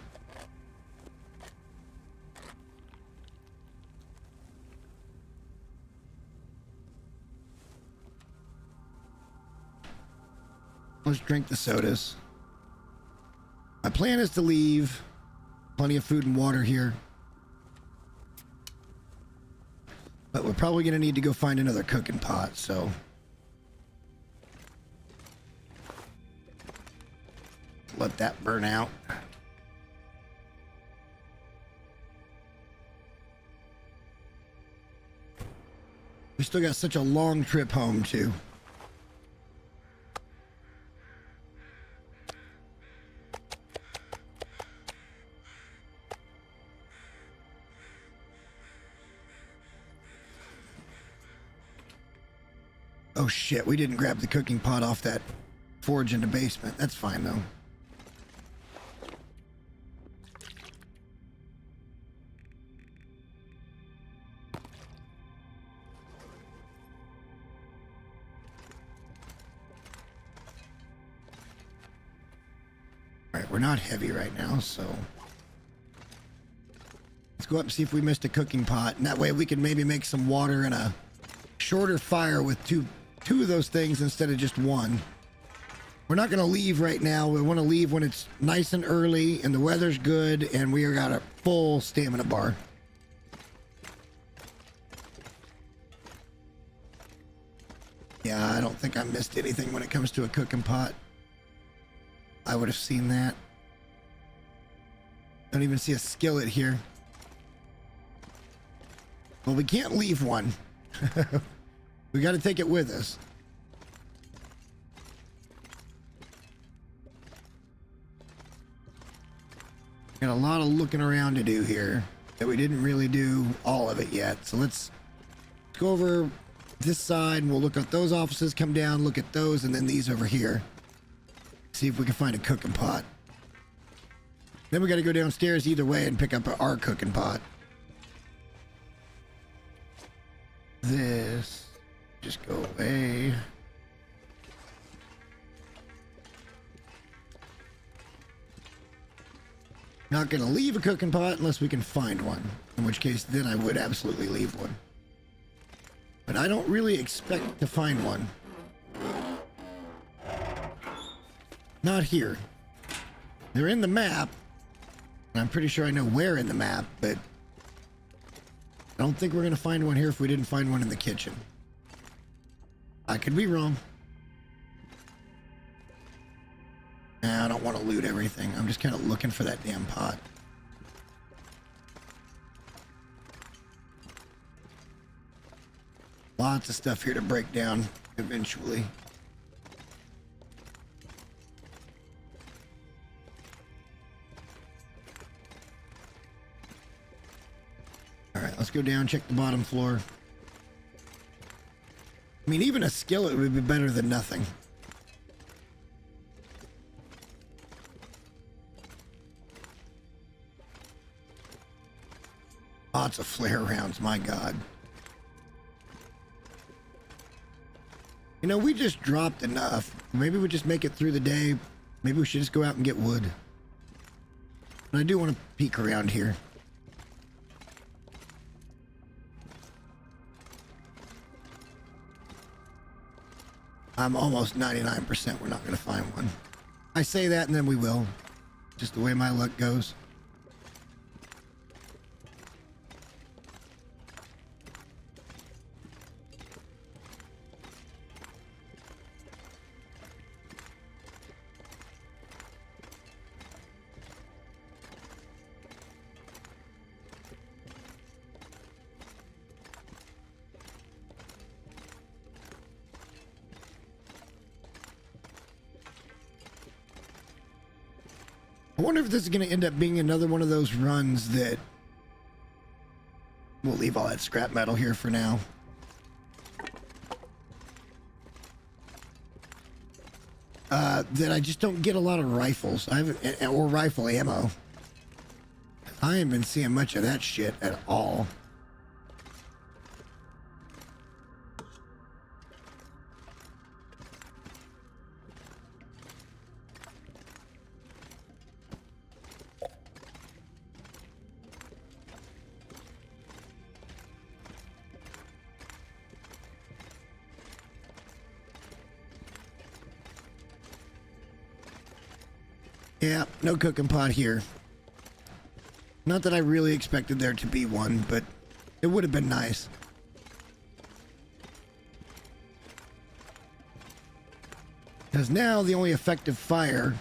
Let's drink the sodas. My plan is to leave plenty of food and water here. But we're probably going to need to go find another cooking pot, so... let that burn out. We still got such a long trip home, too. Oh shit, we didn't grab the cooking pot off that forge in the basement. That's fine though. Alright, we're not heavy right now, so let's go up and see if we missed a cooking pot, and that way we can maybe make some water in a shorter fire with two of those things instead of just one. We're not going to leave right now. We want to leave when it's nice and early and the weather's good and we got a full stamina bar. Yeah, I don't think I missed anything when it comes to a cooking pot. I would have seen that. Don't even see a skillet here. Well, we can't leave one. We got to take it with us. Got a lot of looking around to do here that we didn't really do all of it yet. So let's go over this side and we'll look at those offices, come down, look at those, and then these over here. See if we can find a cooking pot. Then we got to go downstairs either way and pick up our cooking pot. This... just go away. Not gonna leave a cooking pot unless we can find one. In which case, then I would absolutely leave one. But I don't really expect to find one. Not here. They're in the map. And I'm pretty sure I know where in the map, but I don't think we're gonna find one here if we didn't find one in the kitchen. I could be wrong. Nah, I don't want to loot everything. I'm just kind of looking for that damn pot. Lots of stuff here to break down eventually. Alright, let's go down, check the bottom floor. I mean, even a skillet would be better than nothing. Lots of flare rounds, my god. You know, we just dropped enough. Maybe we just make it through the day. Maybe we should just go out and get wood. But I do want to peek around here. I'm almost 99% we're not going to find one. I say that and then we will. Just the way my luck goes. I wonder if this is going to end up being another one of those runs that... We'll leave all that scrap metal here for now. That I just don't get a lot of rifles. Or rifle ammo. I haven't been seeing much of that shit at all. Yeah, no cooking pot here. Not that I really expected there to be one, but it would have been nice. Because now the only effective fire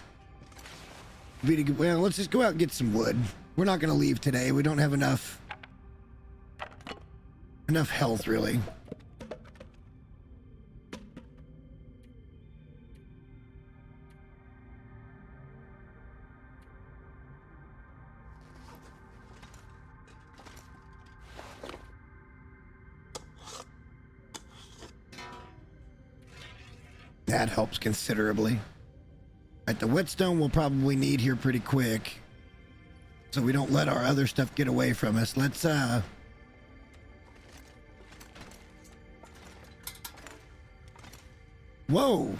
would be to, well, let's just go out and get some wood. We're not going to leave today. We don't have enough health, really. That helps considerably. Right, the whetstone we'll probably need here pretty quick, so we don't let our other stuff get away from us. Let's whoa.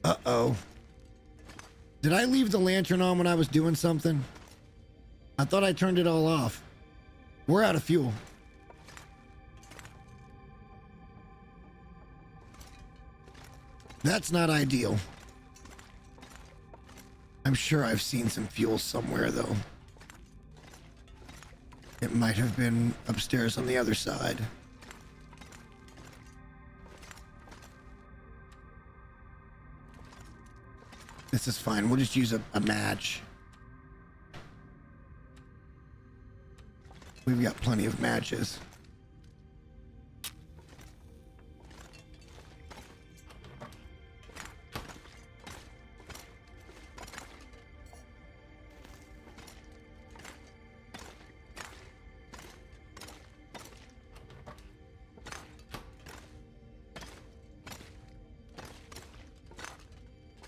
Uh-oh. Did I leave the lantern on when I was doing something? I thought I turned it all off. We're out of fuel. That's not ideal. I'm sure I've seen some fuel somewhere, though. It might have been upstairs on the other side. This is fine. We'll just use a match. We've got plenty of matches.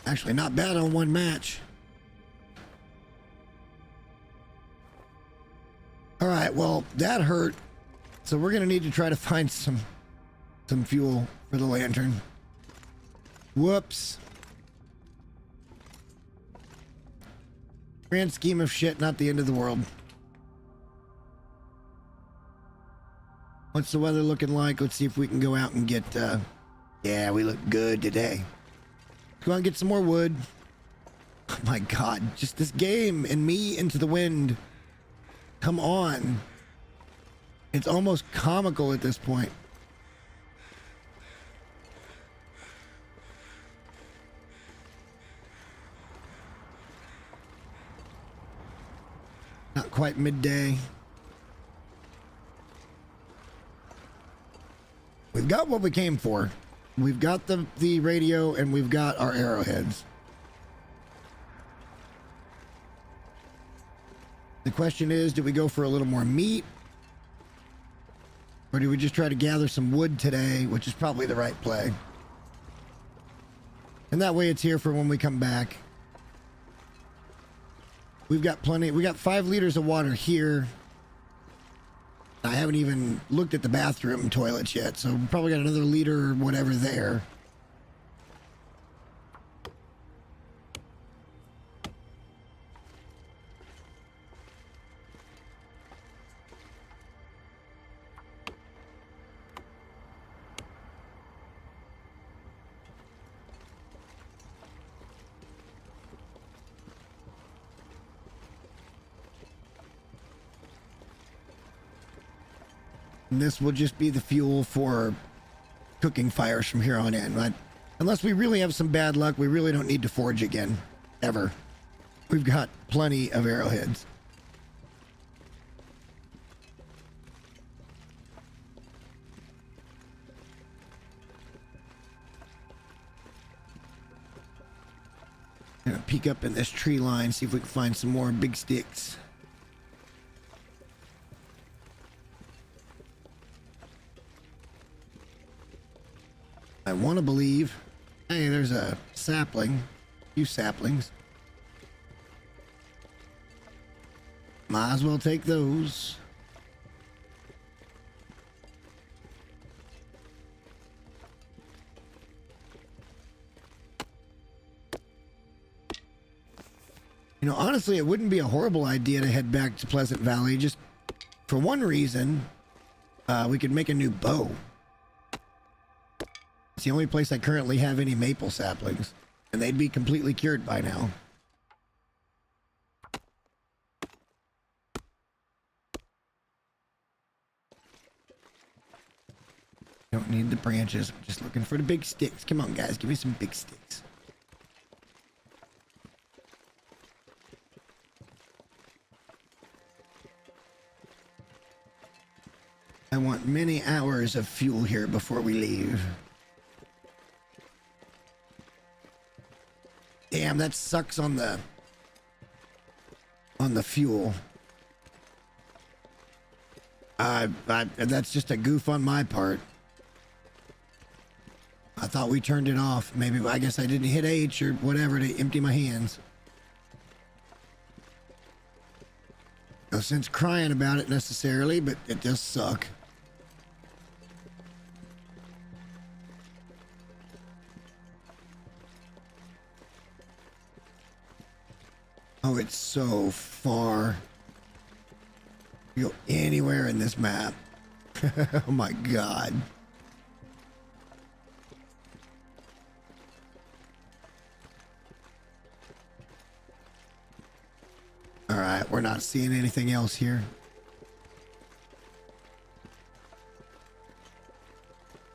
Actually, not bad on one match. All right, well, that hurt. So we're going to need to try to find some fuel for the lantern. Whoops. Grand scheme of shit, not the end of the world. What's the weather looking like? Let's see if we can go out and get... yeah, we look good today. Go out and get some more wood. Oh my god, just this game and me into the wind. Come on. It's almost comical at this point. Not quite midday. We've got what we came for. We've got the radio and we've got our arrowheads. The question is, do we go for a little more meat? Or do we just try to gather some wood today, which is probably the right play? And that way it's here for when we come back. We've got plenty. We got 5 liters of water here. I haven't even looked at the bathroom toilets yet, so we probably got another liter or whatever there. And this will just be the fuel for cooking fires from here on in. But unless we really have some bad luck, we really don't need to forge again. Ever. We've got plenty of arrowheads. Gonna peek up in this tree line, see if we can find some more big sticks. I want to believe. Hey, there's a sapling. A few saplings. Might as well take those. You know, honestly, it wouldn't be a horrible idea to head back to Pleasant Valley. Just for one reason, we could make a new bow. It's the only place I currently have any maple saplings, and they'd be completely cured by now. Don't need the branches. I'm just looking for the big sticks. Come on, guys. Give me some big sticks. I want many hours of fuel here before we leave. Damn, that sucks on the fuel. That's just a goof on my part. I thought we turned it off. Maybe, I guess I didn't hit H or whatever to empty my hands. No sense crying about it necessarily, but it does suck. Oh, it's so far. You go anywhere in this map. Oh my God. All right, we're not seeing anything else here.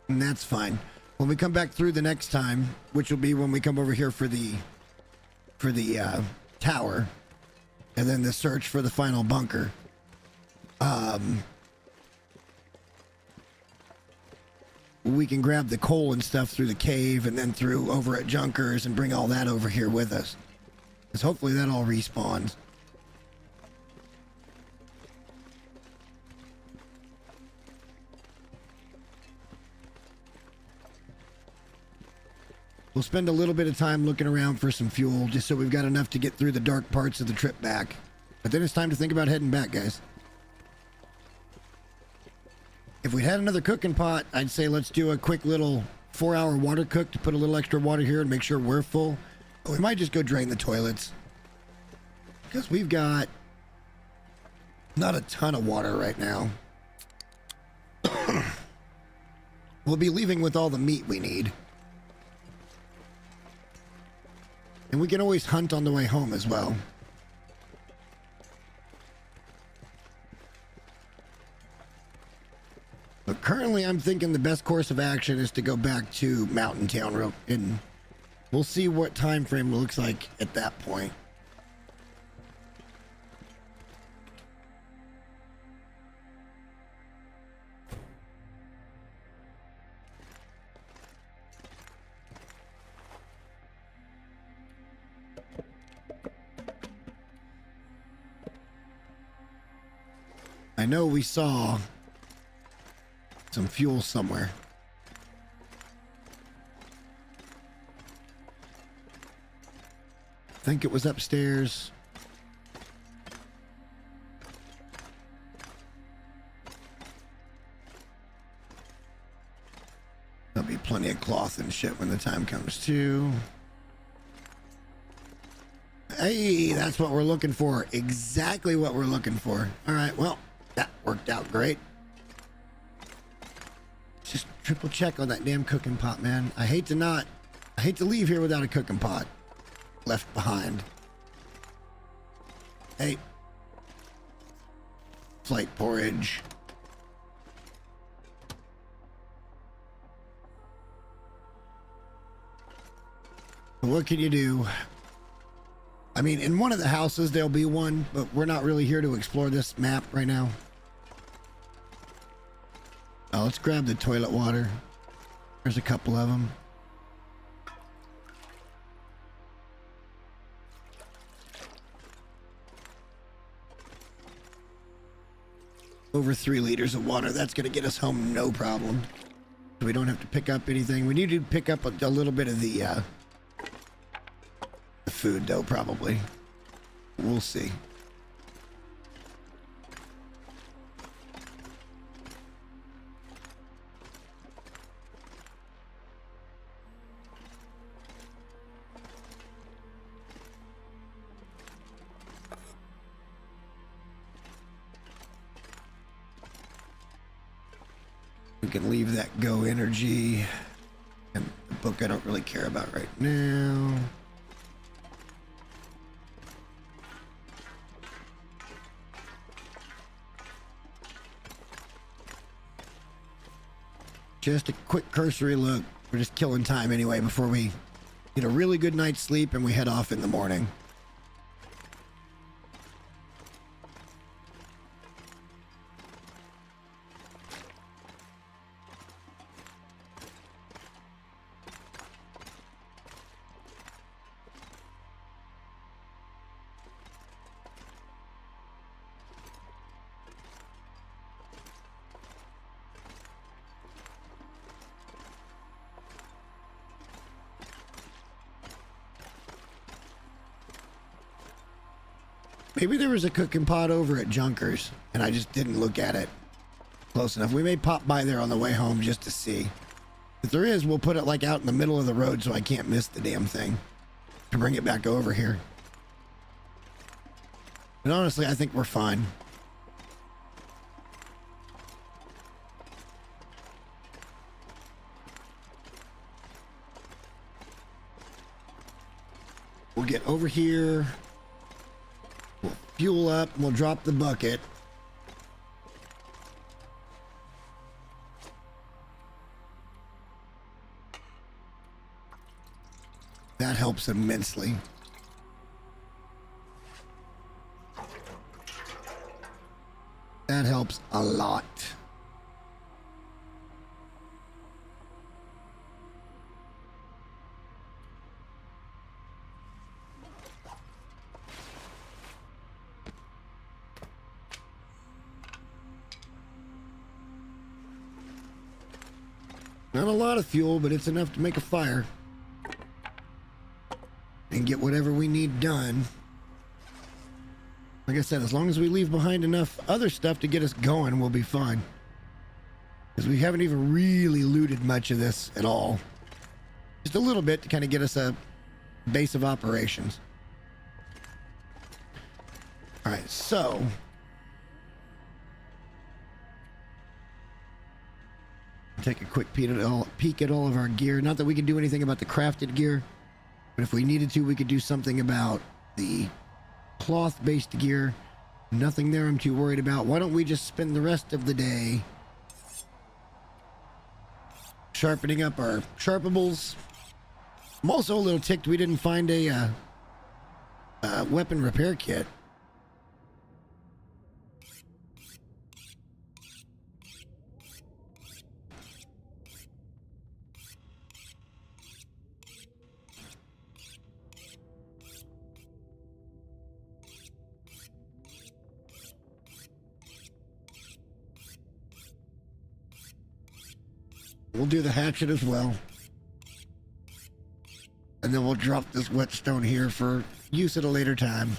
And that's fine. When we come back through the next time, which will be when we come over here for the tower, and then the search for the final bunker. We can grab the coal and stuff through the cave and then through over at Junkers and bring all that over here with us. Because hopefully that all respawns. We'll spend a little bit of time looking around for some fuel, just so we've got enough to get through the dark parts of the trip back. But then it's time to think about heading back, guys. If we had another cooking pot, I'd say let's do a quick little 4-hour water cook to put a little extra water here and make sure we're full. But we might just go drain the toilets, because we've got not a ton of water right now. We'll be leaving with all the meat we need. And we can always hunt on the way home as well. But currently I'm thinking the best course of action is to go back to Mountain Town, and we'll see what time frame looks like at that point. I know we saw some fuel somewhere. I think it was upstairs. There'll be plenty of cloth and shit when the time comes too. Hey, that's what we're looking for. Exactly what we're looking for. All right, well, that worked out great. Just triple check on that damn cooking pot, man. I hate to leave here without a cooking pot left behind. Hey. Flight porridge. What can you do? I mean, in one of the houses there'll be one, but we're not really here to explore this map right now. Oh, let's grab the toilet water. There's a couple of them. Over 3 liters of water. That's going to get us home no problem. We don't have to pick up anything. We need to pick up a little bit of the food, though, probably. We'll see. We can leave that go energy. And the book I don't really care about right now. Just a quick cursory look. We're just killing time anyway before we get a really good night's sleep and we head off in the morning. Maybe there was a cooking pot over at Junkers, and I just didn't look at it close enough. We may pop by there on the way home just to see. If there is, we'll put it like out in the middle of the road so I can't miss the damn thing to bring it back over here. But honestly, I think we're fine. We'll get over here. We'll fuel up and we'll drop the bucket. That helps immensely. That helps a lot. Not a lot of fuel, but it's enough to make a fire and get whatever we need done. Like I said, as long as we leave behind enough other stuff to get us going, we'll be fine. Because we haven't even really looted much of this at all. Just a little bit to kind of get us a base of operations. All right, so take a quick peek at all of our gear. Not that we can do anything about the crafted gear, but if we needed to, we could do something about the cloth-based gear. Nothing there I'm too worried about. Why don't we just spend the rest of the day sharpening up our sharpables? I'm also a little ticked we didn't find a weapon repair kit. We'll do the hatchet as well. And then we'll drop this whetstone here for use at a later time.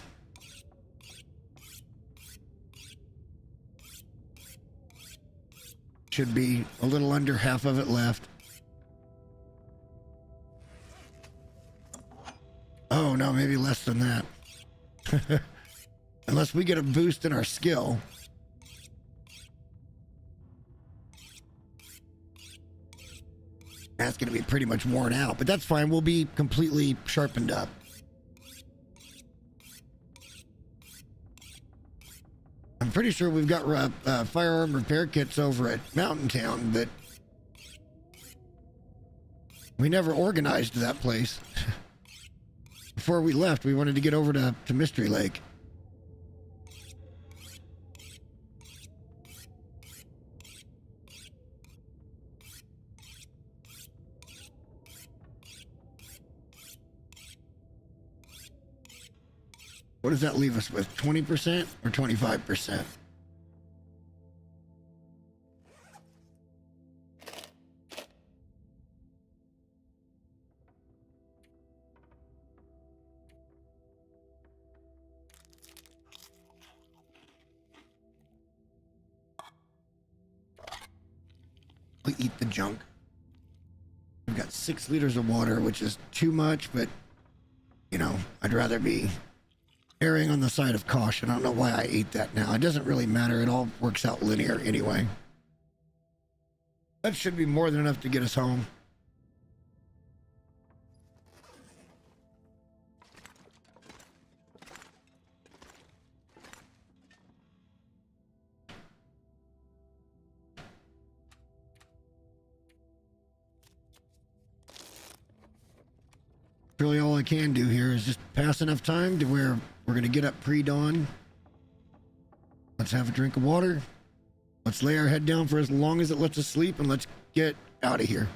Should be a little under half of it left. maybe less than that. Unless we get a boost in our skill. That's going to be pretty much worn out, but that's fine. We'll be completely sharpened up. I'm pretty sure we've got firearm repair kits over at Mountain Town, but we never organized that place. Before we left, we wanted to get over to Mystery Lake. What does that leave us with? 20% or 25%? We eat the junk. We've got 6 liters of water, which is too much, but, you know, I'd rather be erring on the side of caution. I don't know why I ate that now. It doesn't really matter. It all works out linear anyway. That should be more than enough to get us home. Really all I can do here is just pass enough time to where we're going to get up pre-dawn. Let's have a drink of water. Let's lay our head down for as long as it lets us sleep, and let's get out of here.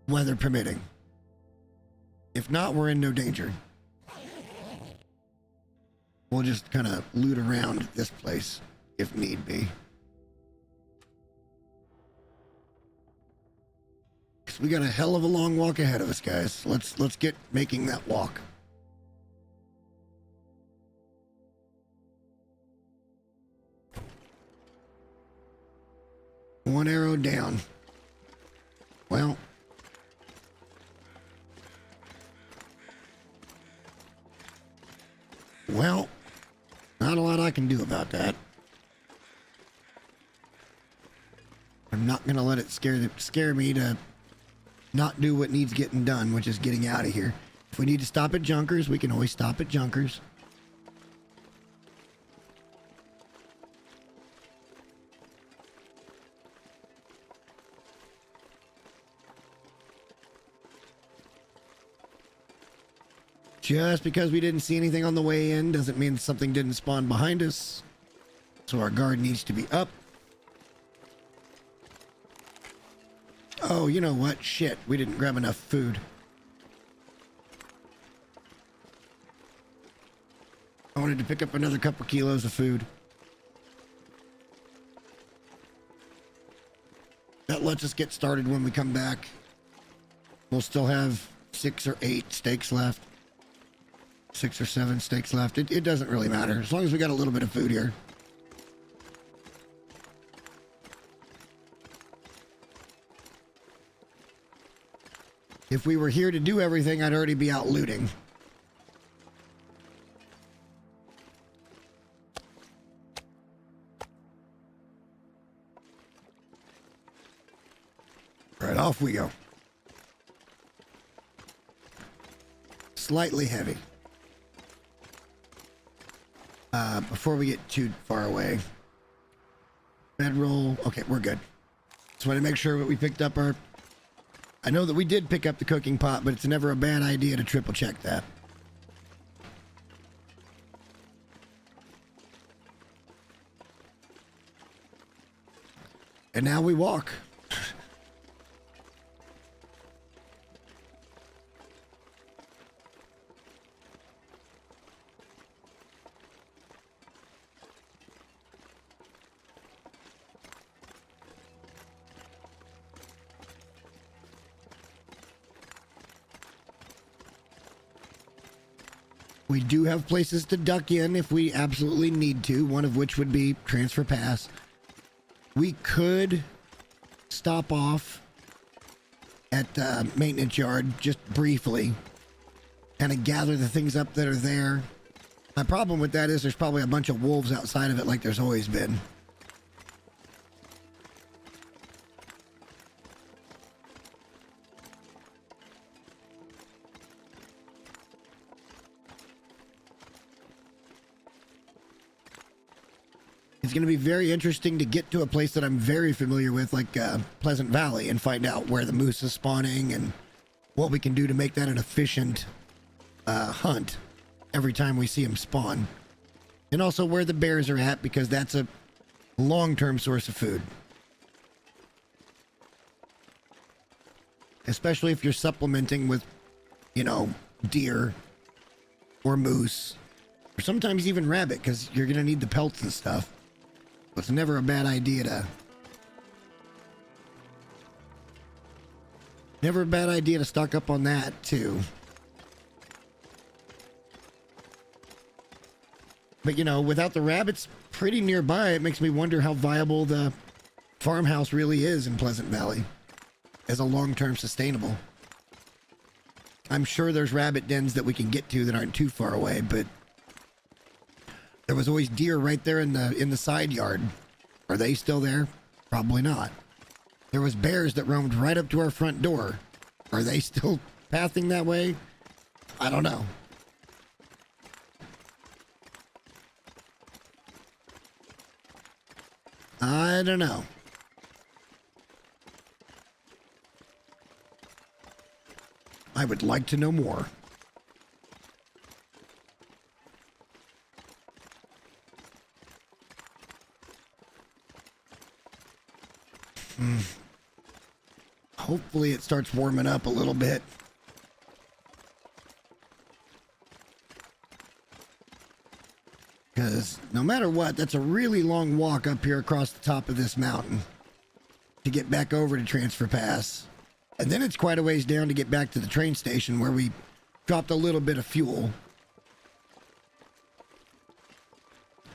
Weather permitting. If not, we're in no danger. We'll just kind of loot around this place if need be. We got a hell of a long walk ahead of us, guys. Let's get making that walk. One arrow down. Well, not a lot I can do about that. I'm not gonna let it scare me to not do what needs getting done, which is getting out of here. If we need to stop at Junkers, we can always stop at Junkers. Just because we didn't see anything on the way in doesn't mean something didn't spawn behind us. So our guard needs to be up. Oh, you know what? Shit, we didn't grab enough food. I wanted to pick up another couple kilos of food. That lets us get started when we come back. We'll still have 6 or 8 steaks left. 6 or 7 steaks left. It doesn't really matter, as long as we got a little bit of food here. If we were here to do everything, I'd already be out looting. Right, off we go. Slightly heavy. Before we get too far away. Bedroll. Okay, we're good. Just want to make sure that we picked up our... I know that we did pick up the cooking pot, but it's never a bad idea to triple check that. And now we walk. We do have places to duck in if we absolutely need to, one of which would be Transfer Pass. We could stop off at maintenance yard just briefly, kind of gather the things up that are there. My problem with that is there's probably a bunch of wolves outside of it like there's always been. It's going to be very interesting to get to a place that I'm very familiar with, like Pleasant Valley, and find out where the moose is spawning and what we can do to make that an efficient hunt every time we see them spawn. And also where the bears are at, because that's a long-term source of food. Especially if you're supplementing with, you know, deer or moose, or sometimes even rabbit, because you're going to need the pelts and stuff. It's never a bad idea to stock up on that too. But you know, without the rabbits pretty nearby, it makes me wonder how viable the farmhouse really is in Pleasant Valley as a long-term sustainable. I'm sure there's rabbit dens that we can get to that aren't too far away, but there was always deer right there in the side yard. Are they still there? Probably not. There was bears that roamed right up to our front door. Are they still pathing that way? I don't know. I don't know. I would like to know more. Hopefully it starts warming up a little bit. Because no matter what, that's a really long walk up here across the top of this mountain to get back over to Transfer Pass. And then it's quite a ways down to get back to the train station where we dropped a little bit of fuel.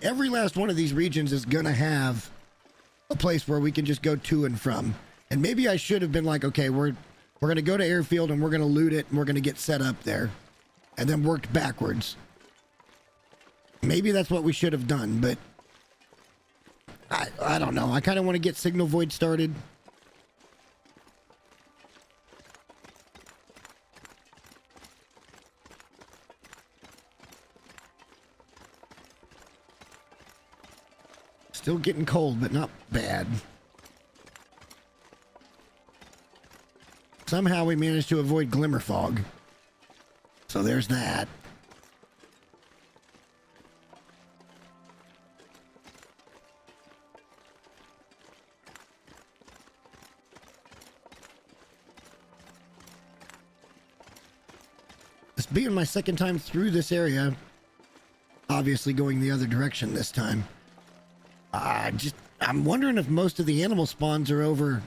Every last one of these regions is going to have a place where we can just go to and from. And maybe I should have been like, okay, we're going to go to Airfield and we're going to loot it and we're going to get set up there. And then worked backwards. Maybe that's what we should have done, but I don't know. I kind of want to get Signal Void started. Still getting cold, but not bad. Somehow we managed to avoid glimmer fog. So there's that. This being my second time through this area, obviously going the other direction this time. I'm wondering if most of the animal spawns are over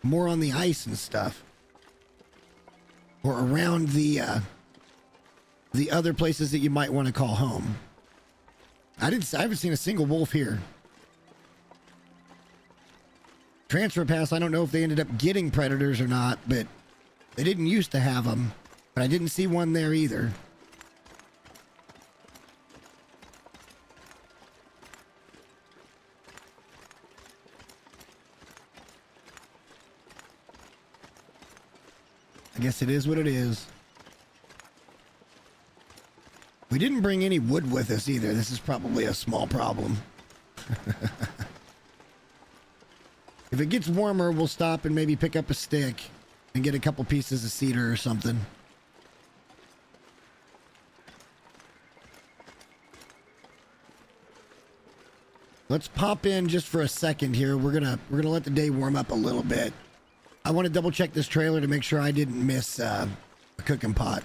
more on the ice and stuff, or around the other places that you might want to call home. I haven't seen a single wolf here. Transfer Pass, I don't know if they ended up getting predators or not, but they didn't used to have them. But I didn't see one there either. I guess it is what it is. We didn't bring any wood with us either. This is probably a small problem. If it gets warmer, we'll stop and maybe pick up a stick and get a couple pieces of cedar or something. Let's pop in just for a second here. We're gonna let the day warm up a little bit. I want to double check this trailer to make sure I didn't miss a cooking pot.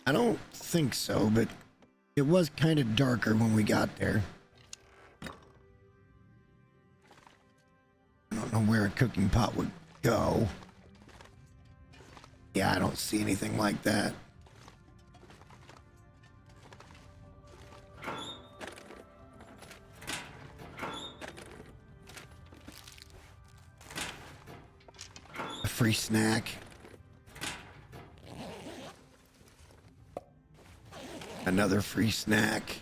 I don't think so, but It was kind of darker when we got there. I don't know where a cooking pot would go. Yeah, I don't see anything like that. A free snack. Another free snack.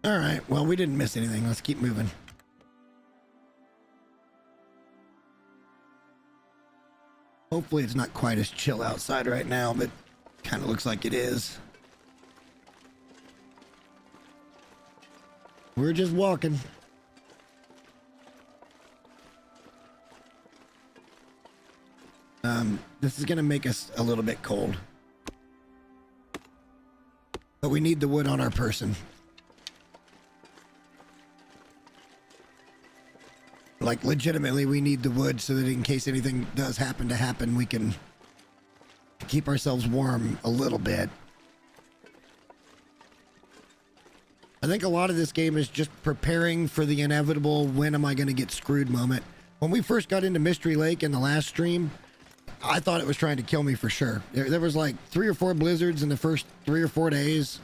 All right, well, we didn't miss anything. Let's keep moving. Hopefully it's not quite as chill outside right now, but kind of looks like it is. We're just walking. This is going to make us a little bit cold. But we need the wood on our person. Like, legitimately, we need the wood so that in case anything does happen to happen, we can keep ourselves warm a little bit. I think a lot of this game is just preparing for the inevitable when am I going to get screwed moment. When we first got into Mystery Lake in the last stream, I thought it was trying to kill me for sure. There was like 3 or 4 blizzards in the first 3 or 4 days.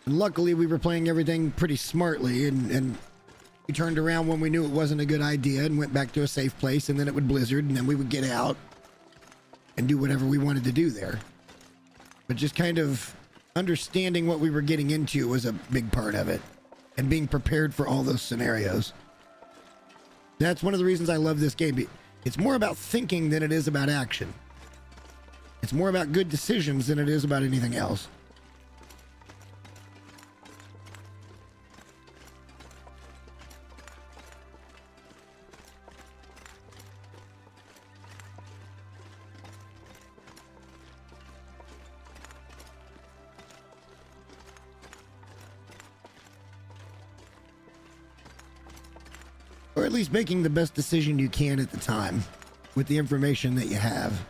And luckily, we were playing everything pretty smartly, and we turned around when we knew it wasn't a good idea and went back to a safe place, and then it would blizzard, and then we would get out and do whatever we wanted to do there. But just kind of understanding what we were getting into was a big part of it, and being prepared for all those scenarios. That's one of the reasons I love this game. It's more about thinking than it is about action. It's more about good decisions than it is about anything else. Or at least making the best decision you can at the time with the information that you have.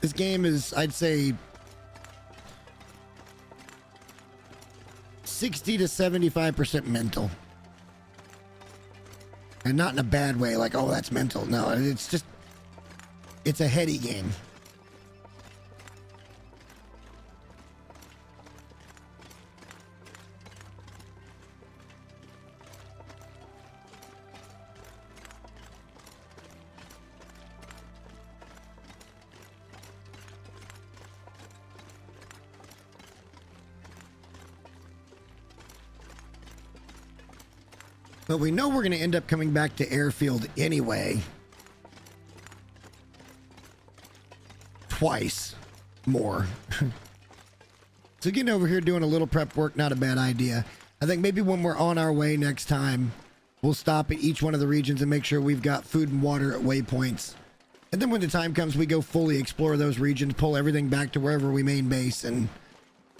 This game is, I'd say, 60 to 75% mental. And not in a bad way, like, oh, that's mental. No, it's just, it's a heady game. But we know we're going to end up coming back to Airfield anyway. Twice more. So getting over here doing a little prep work, not a bad idea. I think maybe when we're on our way next time, we'll stop at each one of the regions and make sure we've got food and water at waypoints. And then when the time comes, we go fully explore those regions, pull everything back to wherever we main base, and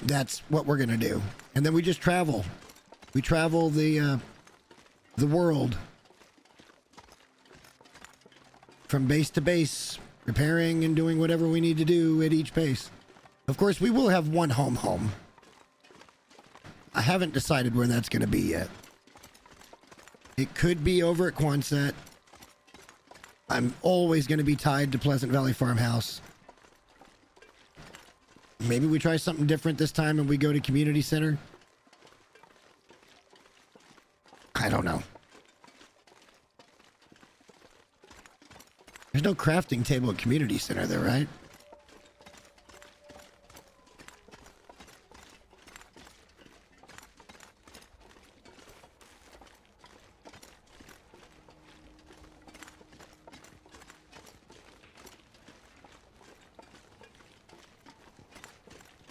that's what we're going to do. And then we just travel. We travel the world from base to base, repairing and doing whatever we need to do at each base. Of course, we will have one home. I haven't decided where that's going to be yet. It could be over at Quonset. I'm always going to be tied to Pleasant Valley Farmhouse. Maybe we try something different this time and we go to Community Center. I don't know. There's no crafting table at Community Center there, right?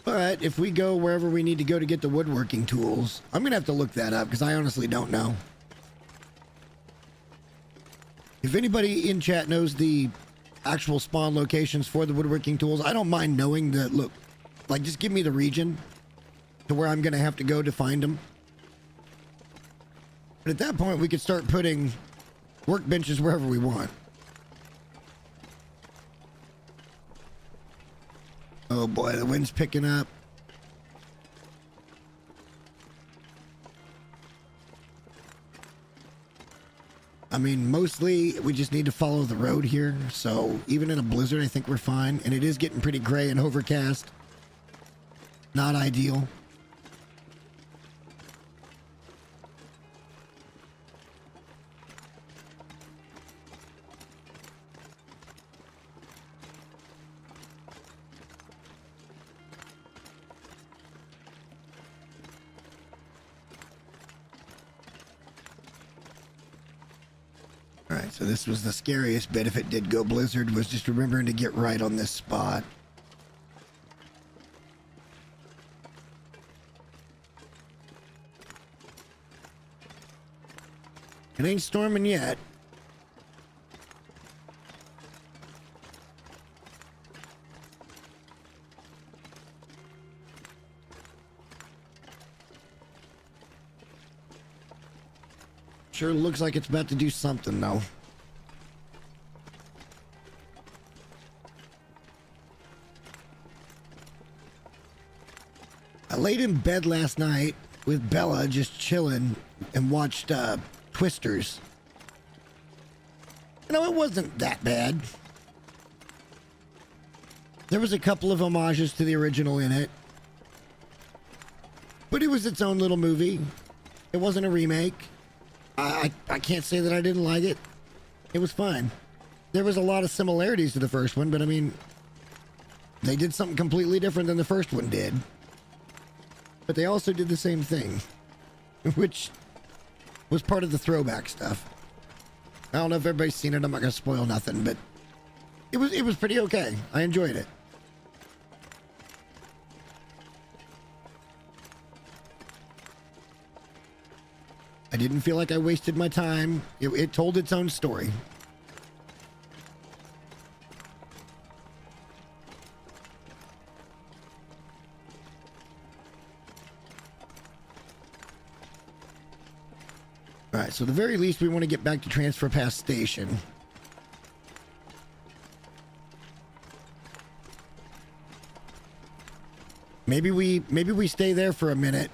All right, if we go wherever we need to go to get the woodworking tools, I'm going to have to look that up because I honestly don't know. If anybody in chat knows the actual spawn locations for the woodworking tools, I don't mind knowing that. Look, like, just give me the region to where I'm going to have to go to find them. But at that point, we could start putting workbenches wherever we want. Oh boy, the wind's picking up. I mean, mostly we just need to follow the road here. So even in a blizzard, I think we're fine. And it is getting pretty gray and overcast. Not ideal. All right, so this was the scariest bit if it did go blizzard, was just remembering to get right on this spot. It ain't storming yet. Sure looks like it's about to do something, though. I laid in bed last night with Bella just chilling and watched Twisters. You know, it wasn't that bad. There was a couple of homages to the original in it. But it was its own little movie. It wasn't a remake. I can't say that I didn't like it. It was fine. There was a lot of similarities to the first one, but I mean, they did something completely different than the first one did. But they also did the same thing, which was part of the throwback stuff. I don't know if everybody's seen it. I'm not going to spoil nothing, but it was pretty okay. I enjoyed it. I didn't feel like I wasted my time. It told its own story. All right, so at the very least, we want to get back to Transfer Pass Station. Maybe we stay there for a minute.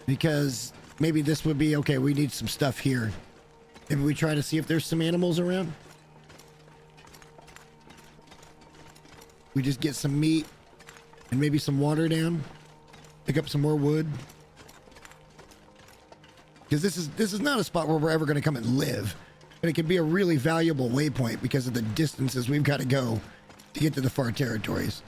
Because maybe this would be, okay, we need some stuff here. Maybe we try to see if there's some animals around. We just get some meat and maybe some water down. Pick up some more wood. Because this is not a spot where we're ever going to come and live. But it can be a really valuable waypoint because of the distances we've got to go to get to the far territories.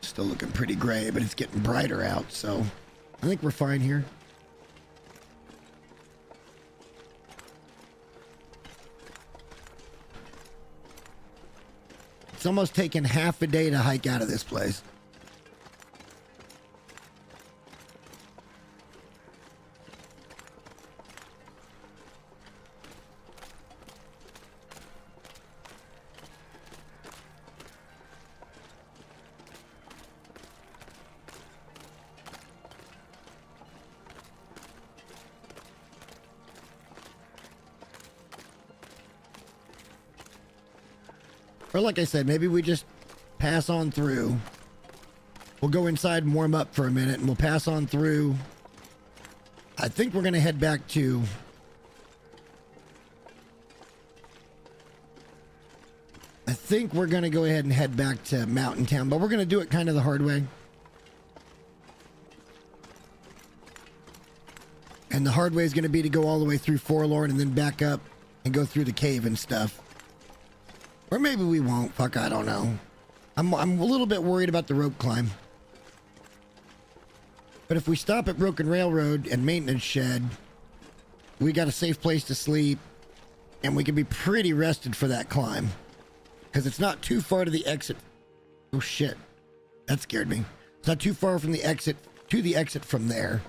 Still looking pretty gray, but it's getting brighter out, so I think we're fine here. It's almost taken half a day to hike out of this place. Or like I said, maybe we just pass on through. We'll go inside and warm up for a minute, and we'll pass on through. I think we're going to head back to... I think we're going to go ahead and head back to Mountain Town, but we're going to do it kind of the hard way. And the hard way is going to be to go all the way through Forlorn and then back up and go through the cave and stuff. Or maybe we won't. Fuck, I don't know. I'm a little bit worried about the rope climb. But if we stop at Broken Railroad and Maintenance Shed, we got a safe place to sleep, and we can be pretty rested for that climb. Because it's not too far to the exit. Oh shit. That scared me. It's not too far from the exit to the exit from there.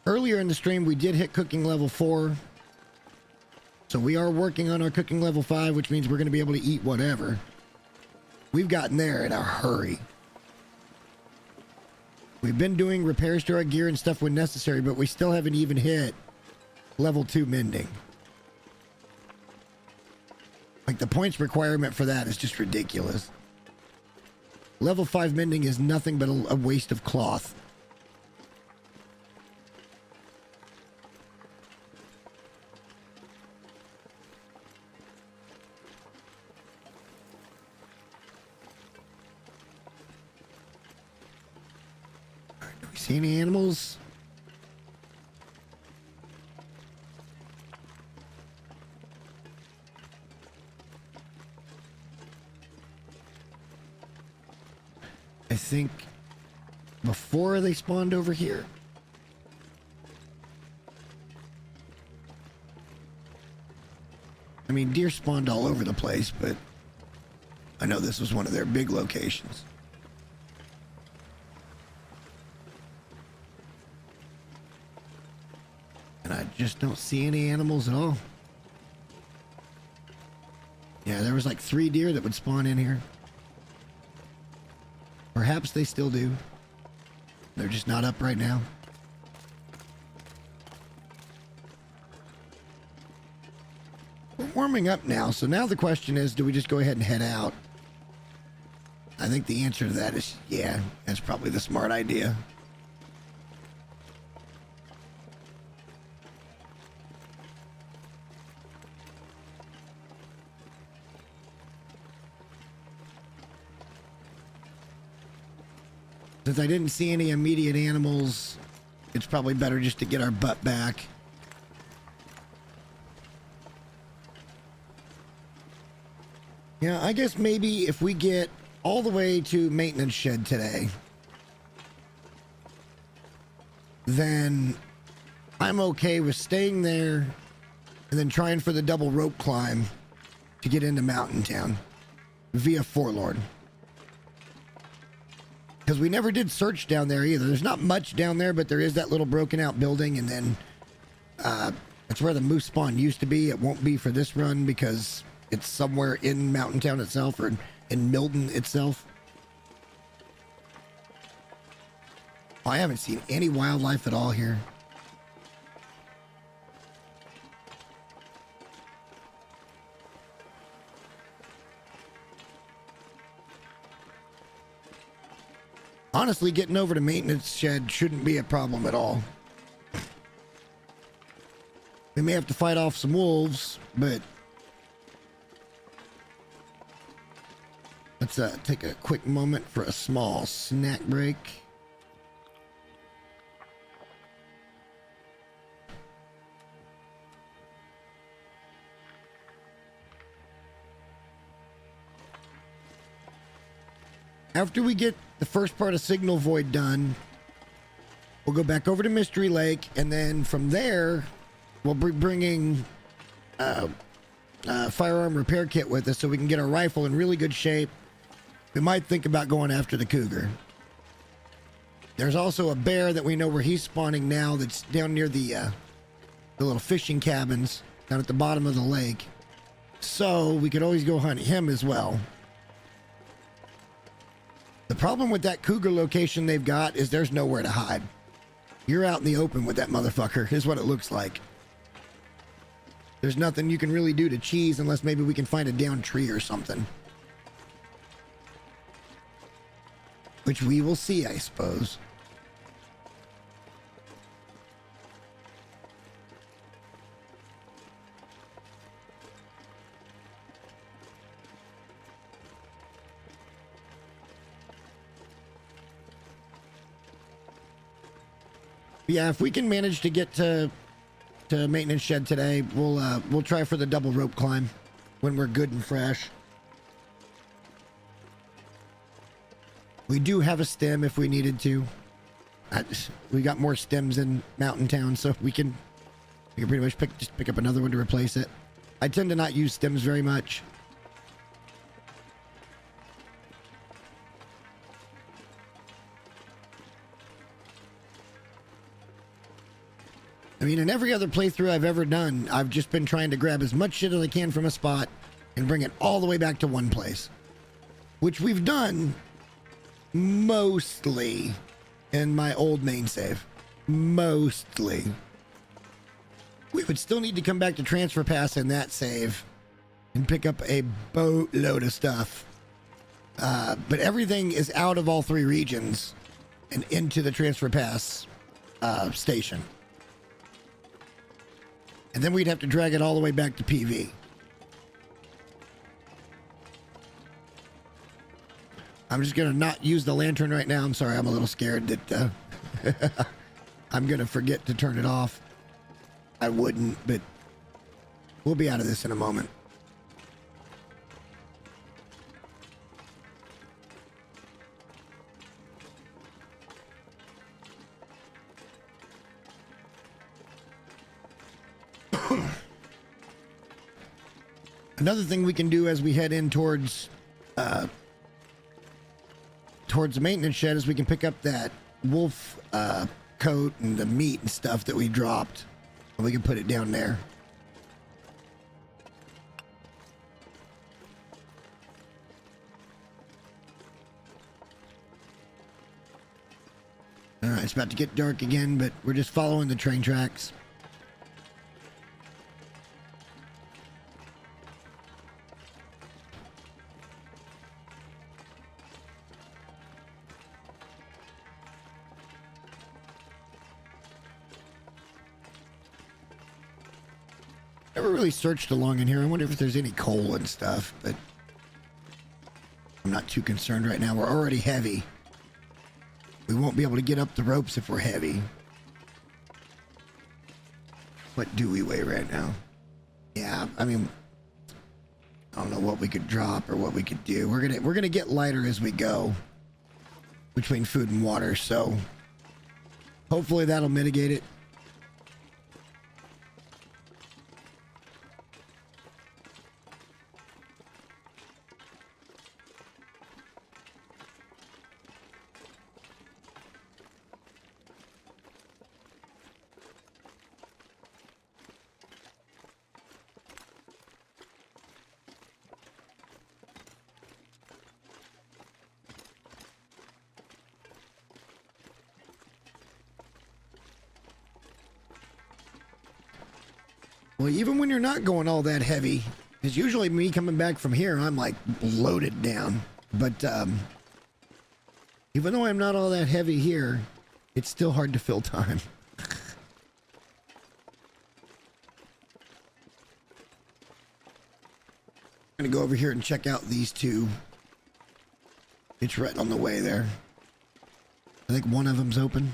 Earlier in the stream, we did hit cooking level 4. So we are working on our cooking level 5, which means we're going to be able to eat whatever. We've gotten there in a hurry. We've been doing repairs to our gear and stuff when necessary, but we still haven't even hit level 2 mending. Like, the points requirement for that is just ridiculous. Level 5 mending is nothing but a waste of cloth. Do we see any animals? I think before they spawned over here. I mean, deer spawned all over the place, but I know this was one of their big locations. And I just don't see any animals at all. Yeah, there was like 3 deer that would spawn in here. Perhaps they still do. They're just not up right now. We're warming up now, so now the question is, do we just go ahead and head out? I think the answer to that is, yeah, that's probably the smart idea. Since I didn't see any immediate animals, it's probably better just to get our butt back. Yeah, I guess maybe if we get all the way to maintenance shed today, then I'm okay with staying there and then trying for the double rope climb to get into Mountain Town via Forlorn. Because we never did search down there either. There's not much down there, but there is that little broken out building, and then that's where the moose spawn used to be. It won't be for this run because it's somewhere in Mountain Town itself or in Milton itself. Oh, I haven't seen any wildlife at all here. Honestly, getting over to maintenance shed shouldn't be a problem at all. We may have to fight off some wolves, but let's take a quick moment for a small snack break. After we get the first part of Signal Void done, we'll go back over to Mystery Lake, and then from there, we'll be bringing firearm repair kit with us so we can get our rifle in really good shape. We might think about going after the cougar. There's also a bear that we know where he's spawning now that's down near the little fishing cabins down at the bottom of the lake. So we could always go hunt him as well. The problem with that cougar location they've got is there's nowhere to hide. You're out in the open with that motherfucker, is what it looks like. There's nothing you can really do to cheese unless maybe we can find a downed tree or something. Which we will see, I suppose. Yeah, if we can manage to get to maintenance shed today, we'll try for the double rope climb when we're good and fresh. We do have a stem if we needed to. We got more stems in Mountain Town, so we can pretty much just pick up another one to replace it. I tend to not use stems very much. I mean, in every other playthrough I've ever done, I've just been trying to grab as much shit as I can from a spot and bring it all the way back to one place. Which we've done mostly in my old main save. Mostly. We would still need to come back to Transfer Pass in that save and pick up a boatload of stuff. But everything is out of all three regions and into the Transfer Pass station. And then we'd have to drag it all the way back to PV. I'm just going to not use the lantern right now. I'm sorry, I'm a little scared that I'm going to forget to turn it off. I wouldn't, but we'll be out of this in a moment. Another thing we can do as we head in towards the maintenance shed is we can pick up that wolf coat and the meat and stuff that we dropped, and we can put it down there. All right, it's about to get dark again, but we're just following the train tracks. Never really searched along in here. I wonder if there's any coal and stuff, but I'm not too concerned right now. We're already heavy. We won't be able to get up the ropes if we're heavy. What do we weigh right now? Yeah, I mean, I don't know what we could drop or what we could do. We're gonna get lighter as we go between food and water, so hopefully that'll mitigate it. Well, even when you're not going all that heavy, because usually me coming back from here, I'm like loaded down. But even though I'm not all that heavy here, it's still hard to fill time. I'm going to go over here and check out these two. It's right on the way there. I think one of them's open.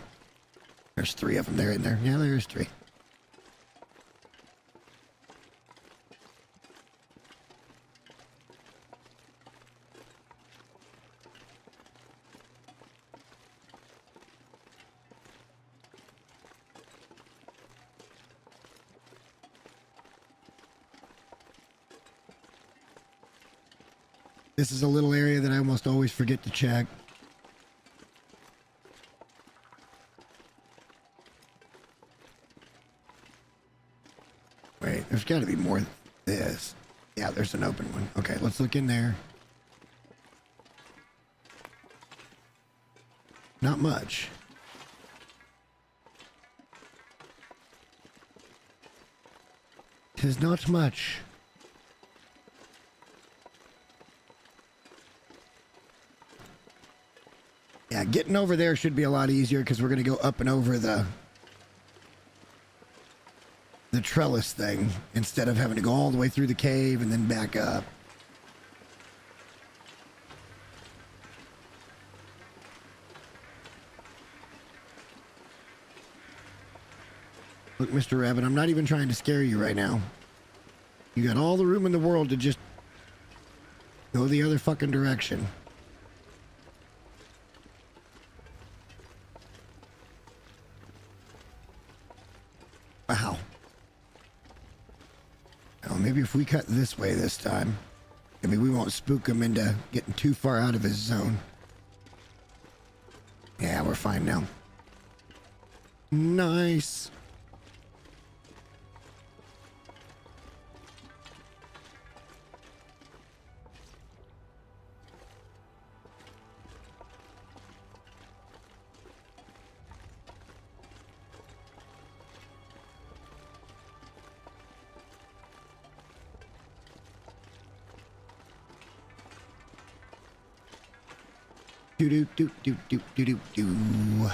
There's three of them there in there. Yeah, there's three. This is a little area that I almost always forget to check. Wait, there's got to be more than this. Yeah, there's an open one. Okay, let's look in there. Not much. Tis not much. Yeah, getting over there should be a lot easier because we're going to go up and over the trellis thing instead of having to go all the way through the cave and then back up. Look, Mr. Rabbit, I'm not even trying to scare you right now. You got all the room in the world to just go the other fucking direction. Wow. Well, maybe if we cut this way this time, maybe we won't spook him into getting too far out of his zone. Yeah, we're fine now. Nice. Do do do do do do do do.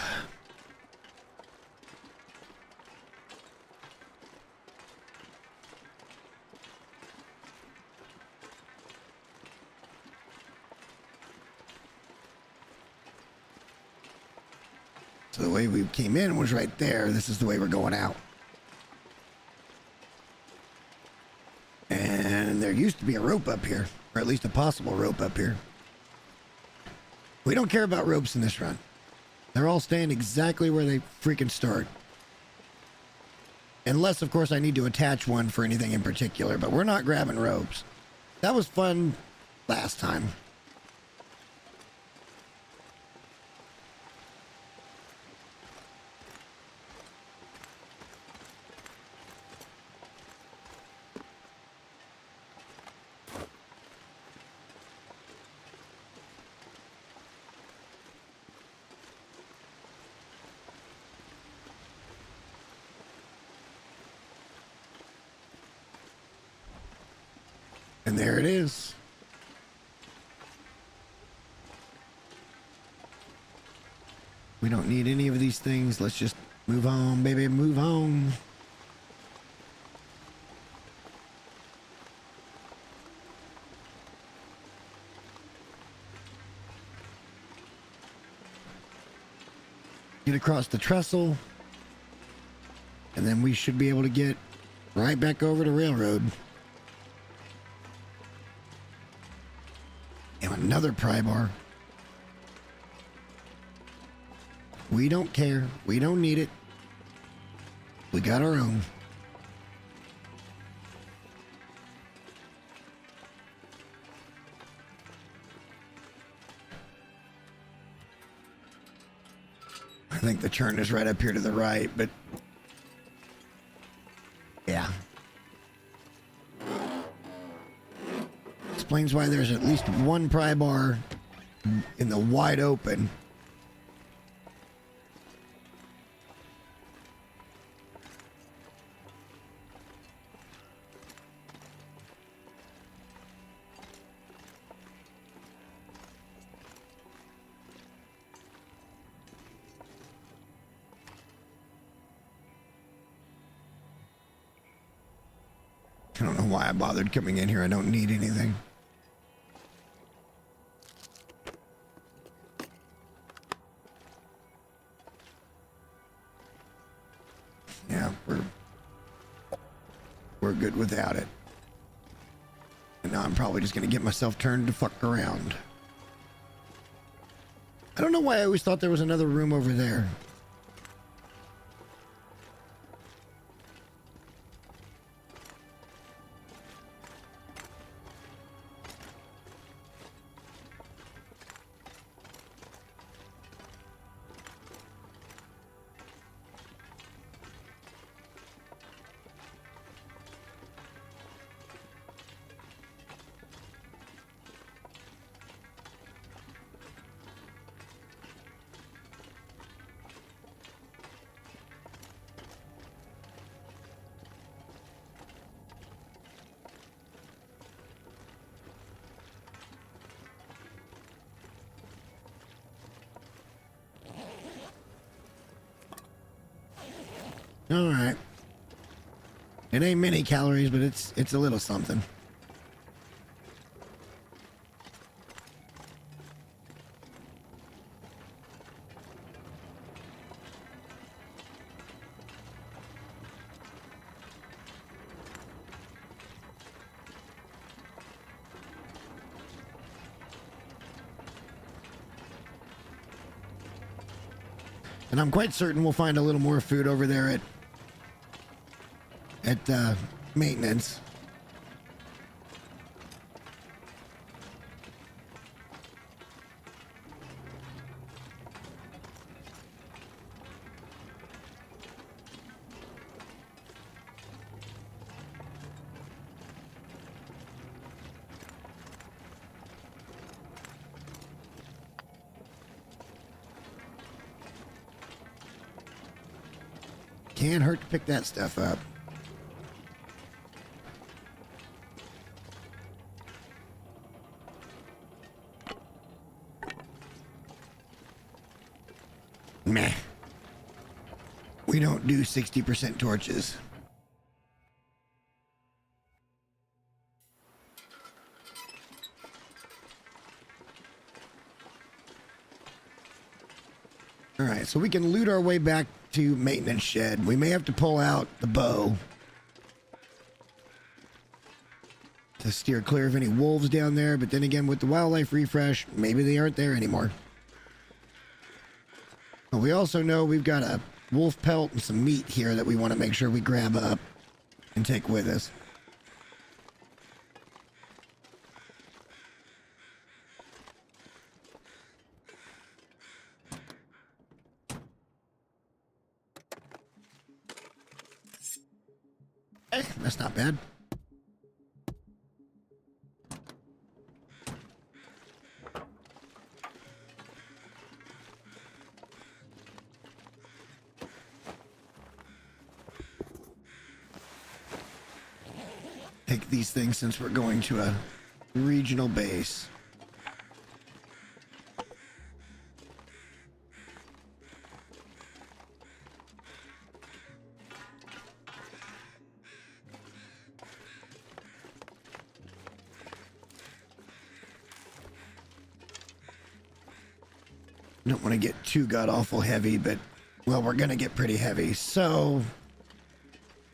So the way we came in was right there. This is the way we're going out. And there used to be a rope up here, or at least a possible rope up here. We don't care about ropes in this run. They're all staying exactly where they freaking start. Unless, of course, I need to attach one for anything in particular, but we're not grabbing ropes. That was fun last time. And there it is. We don't need any of these things. Let's just move on, baby, move on. Get across the trestle. And then we should be able to get right back over to railroad. And another pry bar. We don't care. We don't need it. We got our own. I think the churn is right up here to the right, but yeah. Explains why there's at least one pry bar in the wide open. I don't know why I bothered coming in here. I don't need anything. Yeah, we're good without it. And now I'm probably just going to get myself turned to fuck around. I don't know why I always thought there was another room over there. All right. It ain't many calories, but it's a little something. And I'm quite certain we'll find a little more food over there at maintenance. Can't hurt to pick that stuff up. Meh. We don't do 60% torches. All right, so we can loot our way back to maintenance shed. We may have to pull out the bow to steer clear of any wolves down there, but then again, with the wildlife refresh, maybe they aren't there anymore. But we also know we've got a wolf pelt and some meat here that we want to make sure we grab up and take with us. That's not bad. Take these things since we're going to a regional base. Don't want to get too god-awful heavy, but, well, we're going to get pretty heavy. So,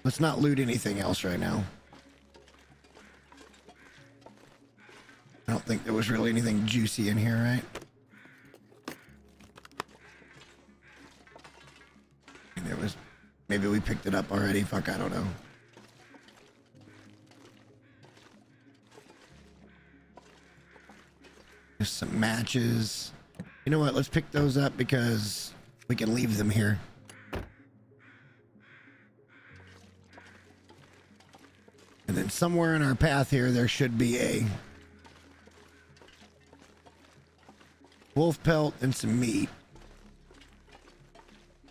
let's not loot anything else right now. I don't think there was really anything juicy in here, right? There was... Maybe we picked it up already. Fuck, I don't know. There's some matches. You know what? Let's pick those up because we can leave them here. And then somewhere in our path here, there should be a wolf pelt and some meat.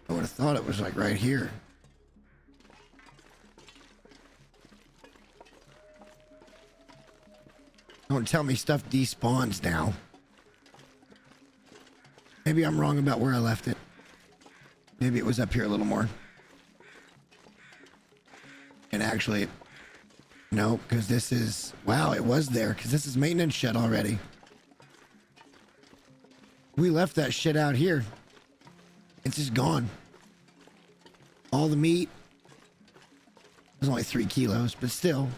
I would have thought it was like right here. Don't tell me stuff despawns now. Maybe I'm wrong about where I left it. Maybe it was up here a little more. And actually, no, because this is... Wow, it was there, because this is maintenance shed already. We left that shit out here. It's just gone. All the meat. It was only 3 kilos, but still.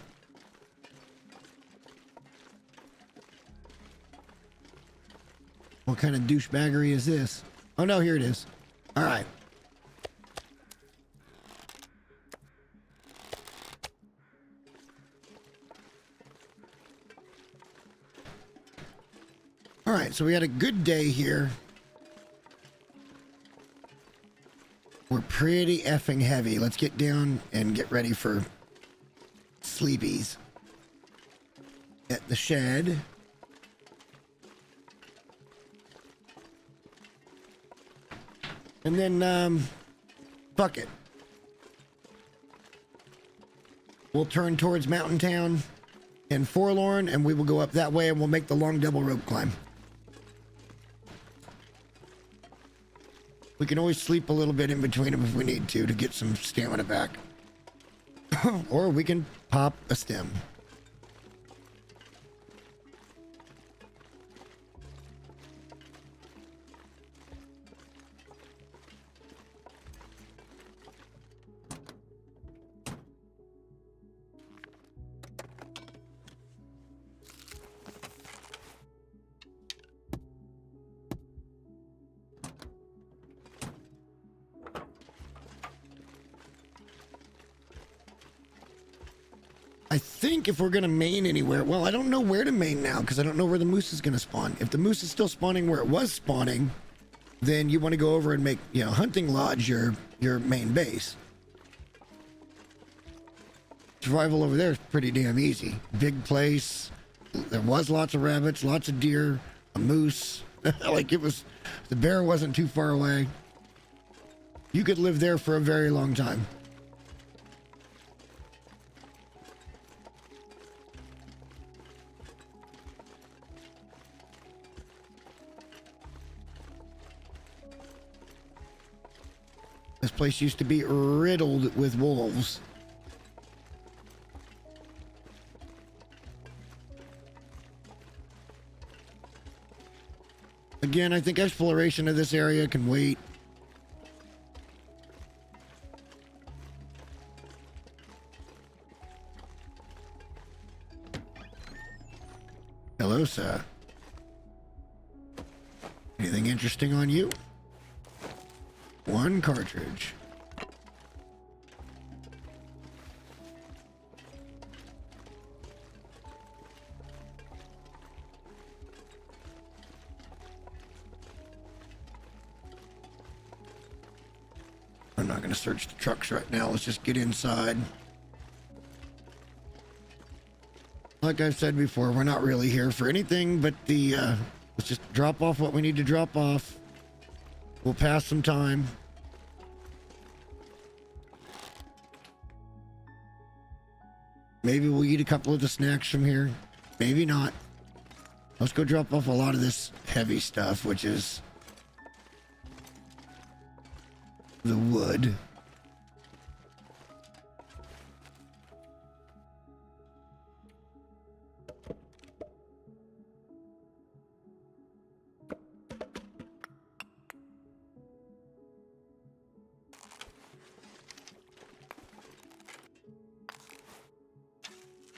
What kind of douchebaggery is this? Oh no, here it is. All right. All right, so we had a good day here. We're pretty effing heavy. Let's get down and get ready for sleepies at the shed. And then, fuck it. We'll turn towards Mountain Town and Forlorn, and we will go up that way, and we'll make the long double rope climb. We can always sleep a little bit in between them if we need to get some stamina back. Or we can pop a stem. I think if we're going to main anywhere, well, I don't know where to main now because I don't know where the moose is going to spawn. If the moose is still spawning where it was spawning, then you want to go over and make, you know, Hunting Lodge your main base. Survival over there is pretty damn easy. Big place. There was lots of rabbits, lots of deer, a moose. Like it was, the bear wasn't too far away. You could live there for a very long time. This place used to be riddled with wolves. Again, I think exploration of this area can wait. Hello, sir. Anything interesting on you? One cartridge. I'm not going to search the trucks right now. Let's just get inside. Like I've said before, we're not really here for anything but the, let's just drop off what we need to drop off. We'll pass some time. Maybe we'll eat a couple of the snacks from here. Maybe not. Let's go drop off a lot of this heavy stuff, which is the wood.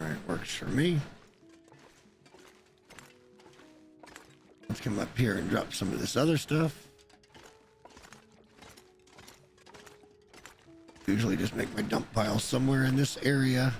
All right, works for me. Let's come up here and drop some of this other stuff. Usually just make my dump pile somewhere in this area.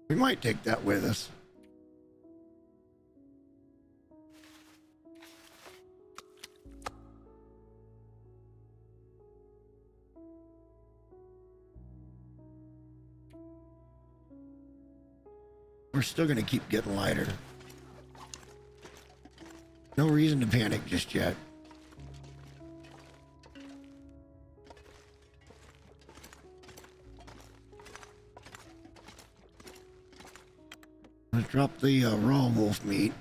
We might take that with us. We're still going to keep getting lighter. No reason to panic just yet. Let's drop the raw wolf meat.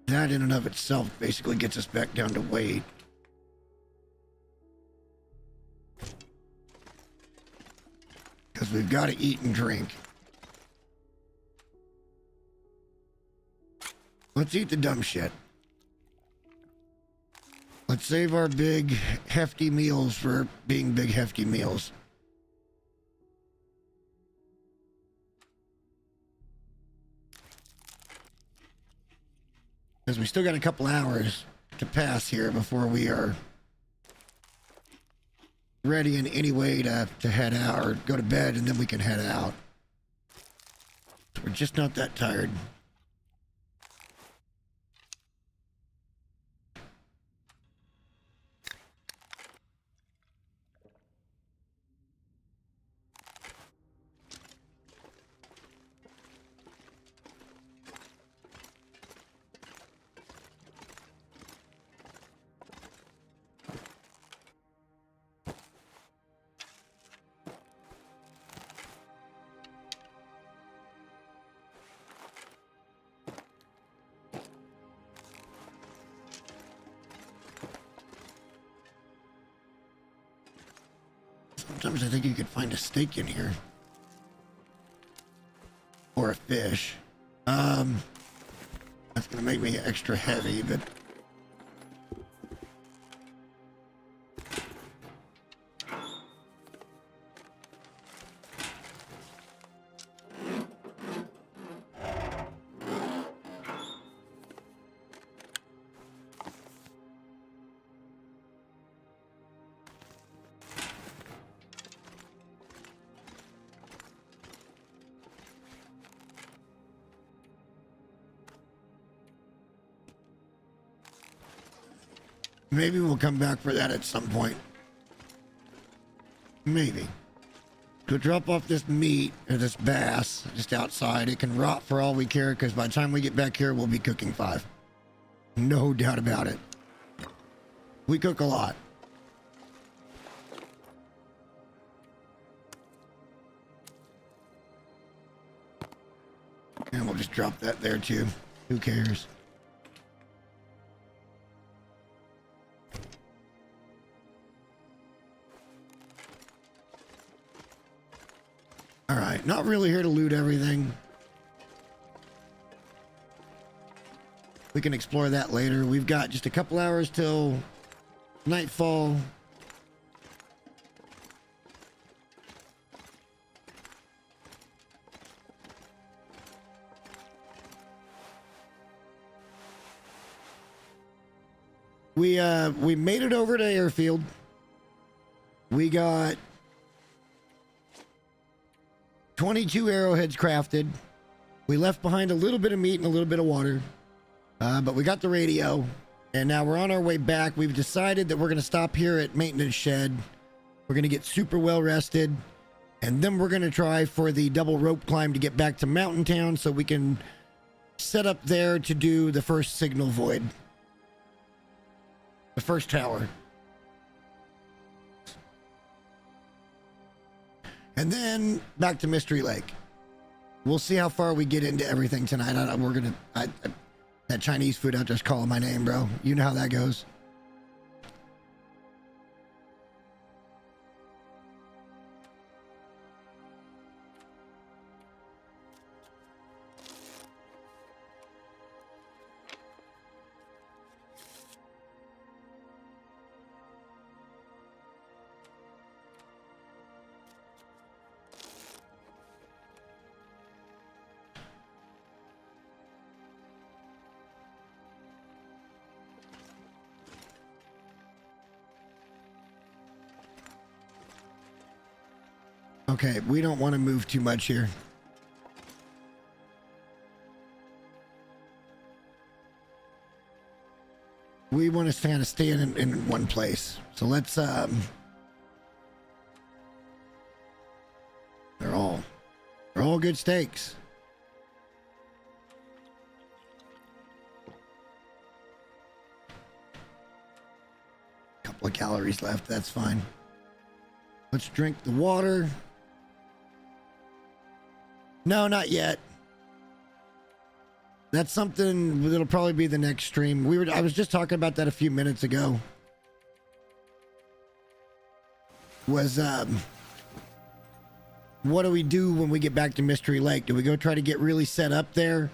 That in and of itself basically gets us back down to weight. Because we've got to eat and drink. Let's eat the dumb shit. Let's save our big, hefty meals for being big, hefty meals. Because we still got a couple hours to pass here before we are ready in any way to head out or go to bed, and then we can head out. We're just not that tired. Sometimes I think you could find a steak in here. Or a fish. That's gonna make me extra heavy, but maybe we'll come back for that at some point. Maybe. to drop off this meat or this bass just outside. It can rot for all we care because by the time we get back here, we'll be cooking 5. No doubt about it. We cook a lot. And we'll just drop that there too. Who cares? All right, not really here to loot everything. We can explore that later. We've got just a couple hours till nightfall. We made it over to Airfield. We got 22 arrowheads crafted. We left behind a little bit of meat and a little bit of water. But we got the radio, and now we're on our way back. We've decided that we're going to stop here at Maintenance Shed. We're going to get super well rested, and then we're going to try for the double rope climb to get back to Mountain Town so we can set up there to do the first signal void. The first tower. And then back to Mystery Lake. We'll see how far we get into everything tonight. That Chinese food out there's calling my name, bro. You know how that goes. Okay, we don't want to move too much here. We want to kind of stay in one place. So let's they're all good steaks. Couple of calories left, that's fine. Let's drink the water. No, not yet. That's something that'll probably be the next stream. I was just talking about that a few minutes ago. Was what do we do when we get back to Mystery Lake? Do we go try to get really set up there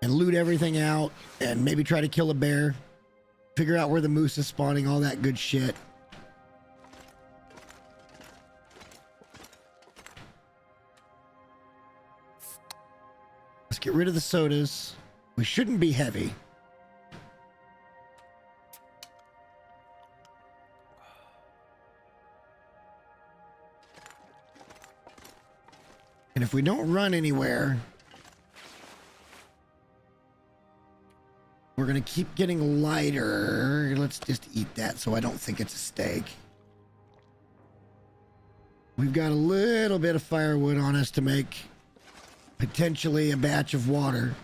and loot everything out and maybe try to kill a bear? Figure out where the moose is spawning, all that good shit. Let's get rid of the sodas. We shouldn't be heavy. And if we don't run anywhere, we're going to keep getting lighter. Let's just eat that so I don't think it's a steak. We've got a little bit of firewood on us to make potentially a batch of water.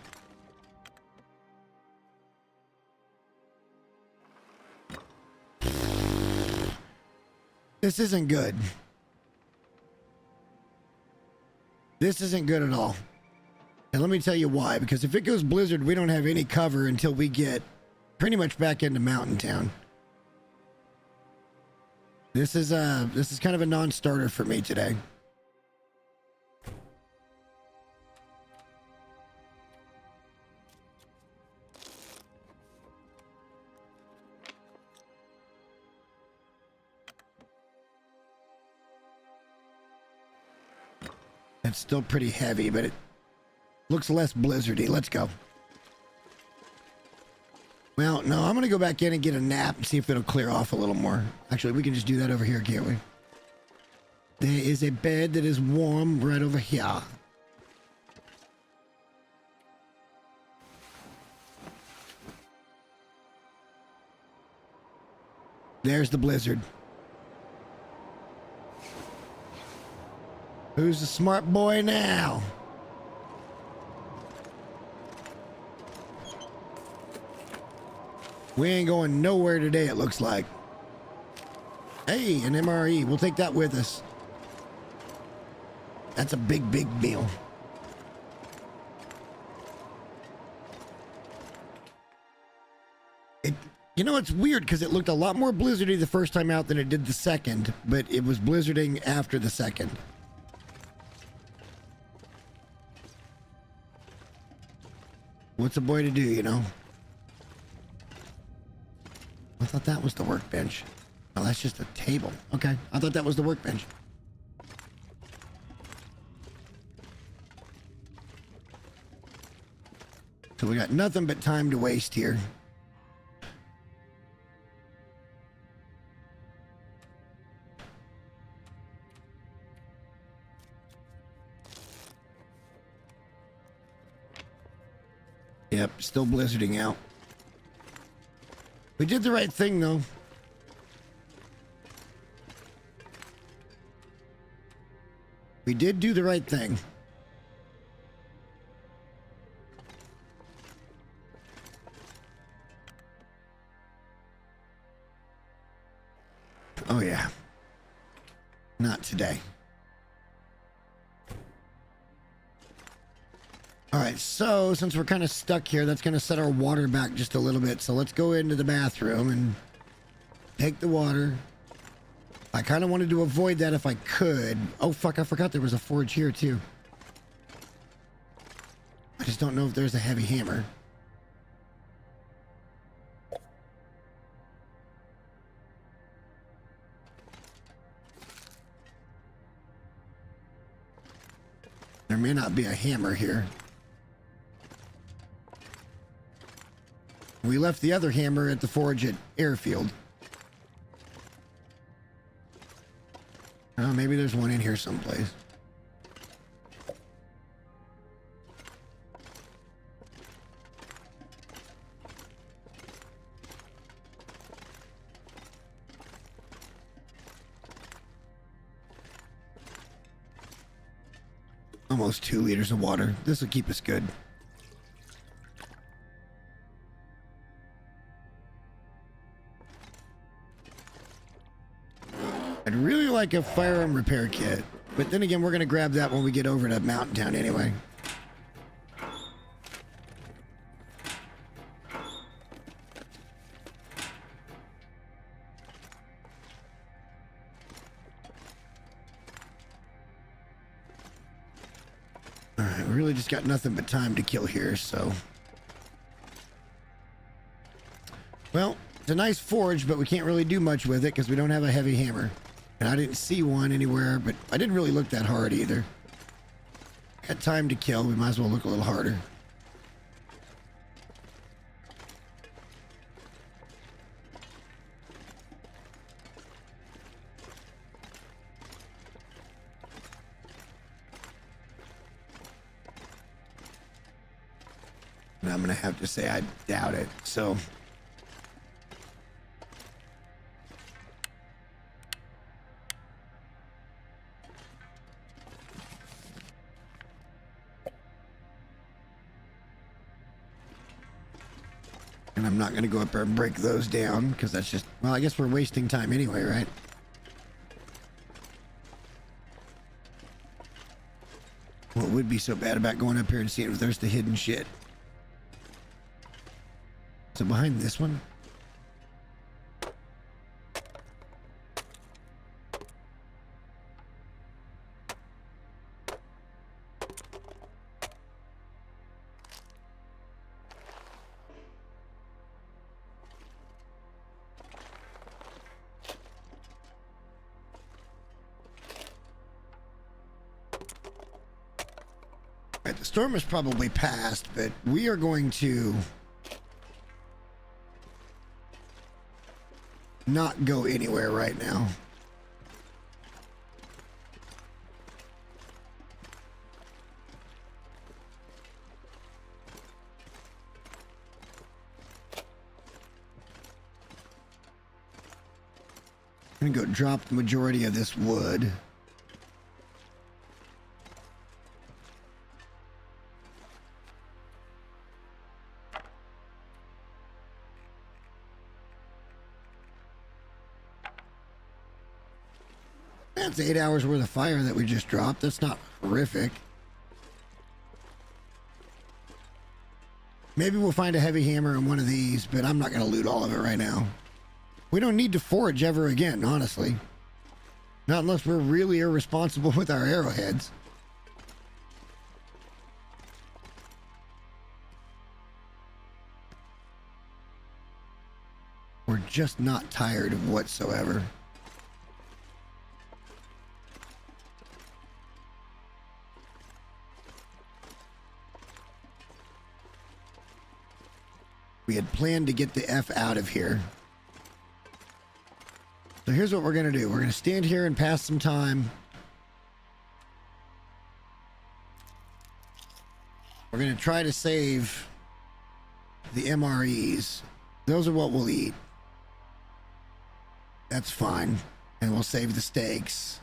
This isn't good. This isn't good at all. And let me tell you why. Because if it goes blizzard, we don't have any cover until we get pretty much back into Mountain Town. This is kind of a non-starter for me today. It's still pretty heavy, but it looks less blizzardy. Let's go. Well, no, I'm going to go back in and get a nap and see if it'll clear off a little more. Actually, we can just do that over here, can't we? There is a bed that is warm right over here. There's the blizzard. Who's the smart boy now? We ain't going nowhere today, it looks like. Hey, an MRE. We'll take that with us. That's a big, big meal. You know, it's weird because it looked a lot more blizzardy the first time out than it did the second, but it was blizzarding after the second. What's a boy to do, you know? I thought that was the workbench. Oh, that's just a table. Okay, I thought that was the workbench. So we got nothing but time to waste here. Yep, still blizzarding out. We did the right thing, though. We did do the right thing. Oh, yeah. Not today. All right, so since we're kind of stuck here, that's going to set our water back just a little bit. So let's go into the bathroom and take the water. I kind of wanted to avoid that if I could. Oh, fuck, I forgot there was a forge here, too. I just don't know if there's a heavy hammer. There may not be a hammer here. We left the other hammer at the forge at Airfield. Oh, maybe there's one in here someplace. Almost 2 liters of water. This will keep us good. I'd really like a firearm repair kit, but then again, we're going to grab that when we get over to Mountain Town anyway. Alright, we really just got nothing but time to kill here, so... Well, it's a nice forge, but we can't really do much with it because we don't have a heavy hammer. And I didn't see one anywhere, but I didn't really look that hard either. Got time to kill, we might as well look a little harder. And I'm gonna have to say I doubt it, so... And I'm not going to go up there and break those down because that's just, well, I guess we're wasting time anyway, right? What would be so bad about going up here and seeing if there's the hidden shit? Is it behind this one? Right, the storm is probably past, but we are going to not go anywhere right now. I'm gonna go drop the majority of this wood. That's 8 hours worth of fire that we just dropped. That's not horrific. Maybe we'll find a heavy hammer in one of these, but I'm not going to loot all of it right now. We don't need to forage ever again, honestly. Not unless we're really irresponsible with our arrowheads. We're just not tired whatsoever. We had planned to get the F out of here. So here's what we're going to do. We're going to stand here and pass some time. We're going to try to save the MREs. Those are what we'll eat. That's fine. And we'll save the steaks.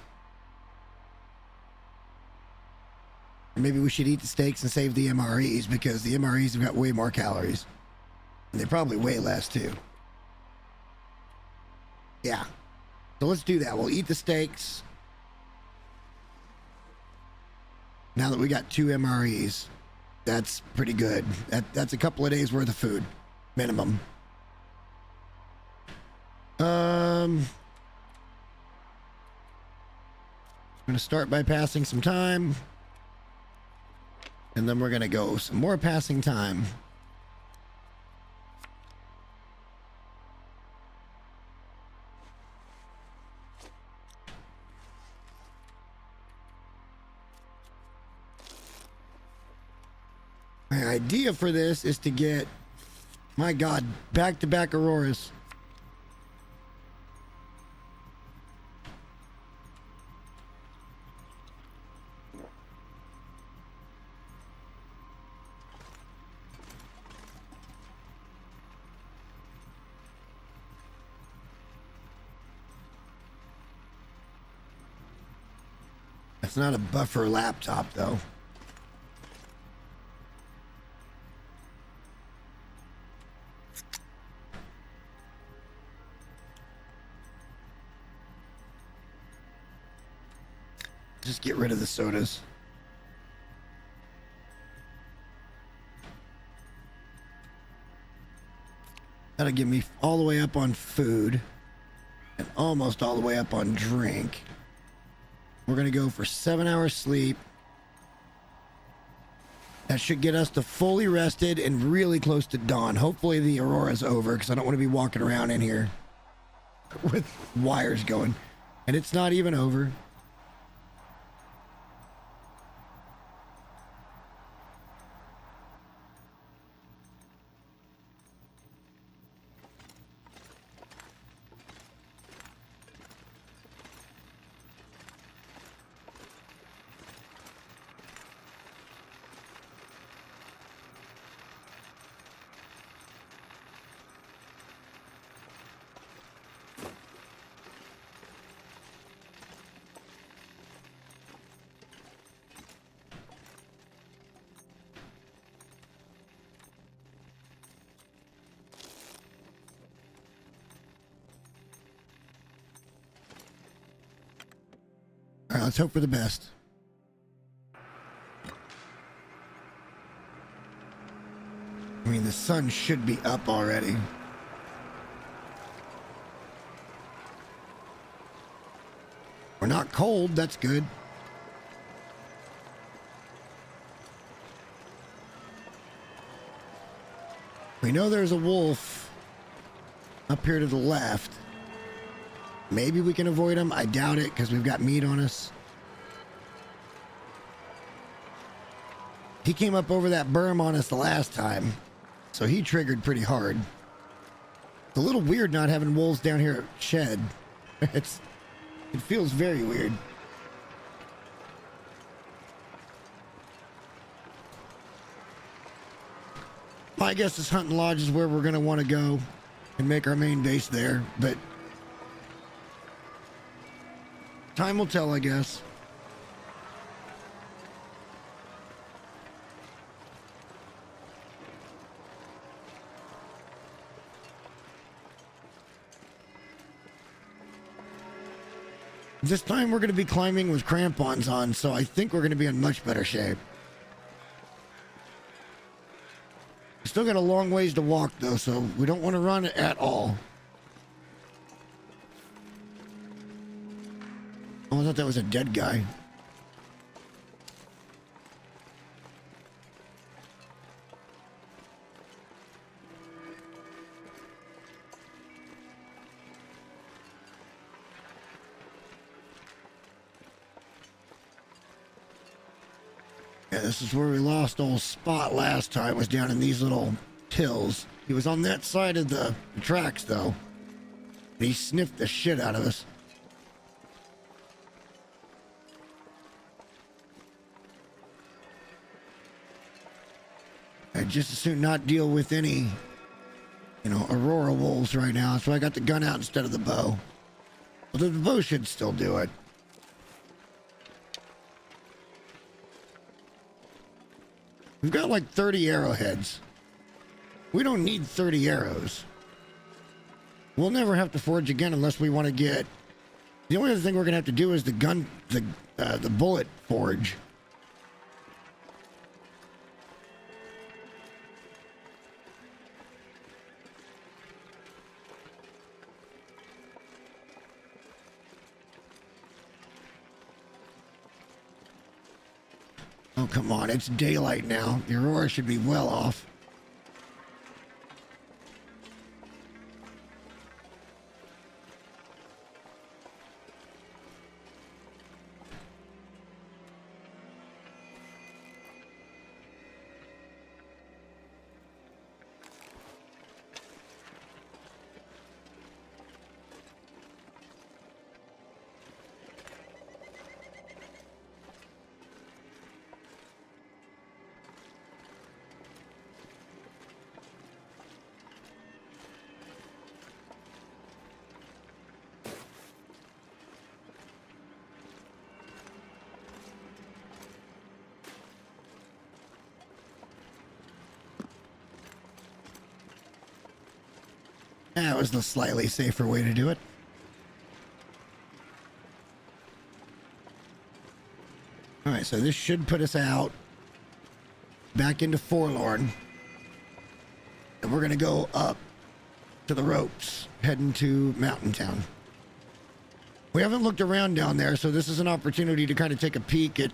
Or maybe we should eat the steaks and save the MREs, because the MREs have got way more calories. And they probably weigh less too. Yeah. So let's do that. We'll eat the steaks. Now that we got 2 MREs, that's pretty good. That's a couple of days worth of food, minimum. I'm going to start by passing some time. And then we're going to go some more passing time. My idea for this is to get, my God, back-to-back auroras. It's not a buffer laptop, though. Just get rid of the sodas. That'll get me all the way up on food and almost all the way up on drink. We're going to go for 7 hours sleep. That should get us to fully rested and really close to dawn. Hopefully the aurora's over, because I don't want to be walking around in here with wires going. And it's not even over. All right, let's hope for the best. I mean, the sun should be up already. We're not cold, that's good. We know there's a wolf up here to the left. Maybe we can avoid him. I doubt it, because we've got meat on us. He came up over that berm on us the last time, so he triggered pretty hard. It's a little weird not having wolves down here at Shed. It feels very weird. My guess is Hunting Lodge is where we're going to want to go and make our main base there, but time will tell, I guess. This time we're going to be climbing with crampons on, so I think we're going to be in much better shape. Still got a long ways to walk, though, so we don't want to run at all. Oh, I thought that was a dead guy. Yeah, this is where we lost old Spot last time, was down in these little hills. He was on that side of the tracks, though. And he sniffed the shit out of us. I'd just as soon not deal with any, Aurora wolves right now, so I got the gun out instead of the bow. Although the bow should still do it. We've got like 30 arrowheads. We don't need 30 arrows. We'll never have to forge again unless we want to get... The only other thing we're going to have to do is the bullet forge. Oh, come on. It's daylight now. The Aurora should be well off. That was the slightly safer way to do it. Alright, so this should put us out back into Forlorn. And we're going to go up to the ropes, heading to Mountain Town. We haven't looked around down there, so this is an opportunity to kind of take a peek at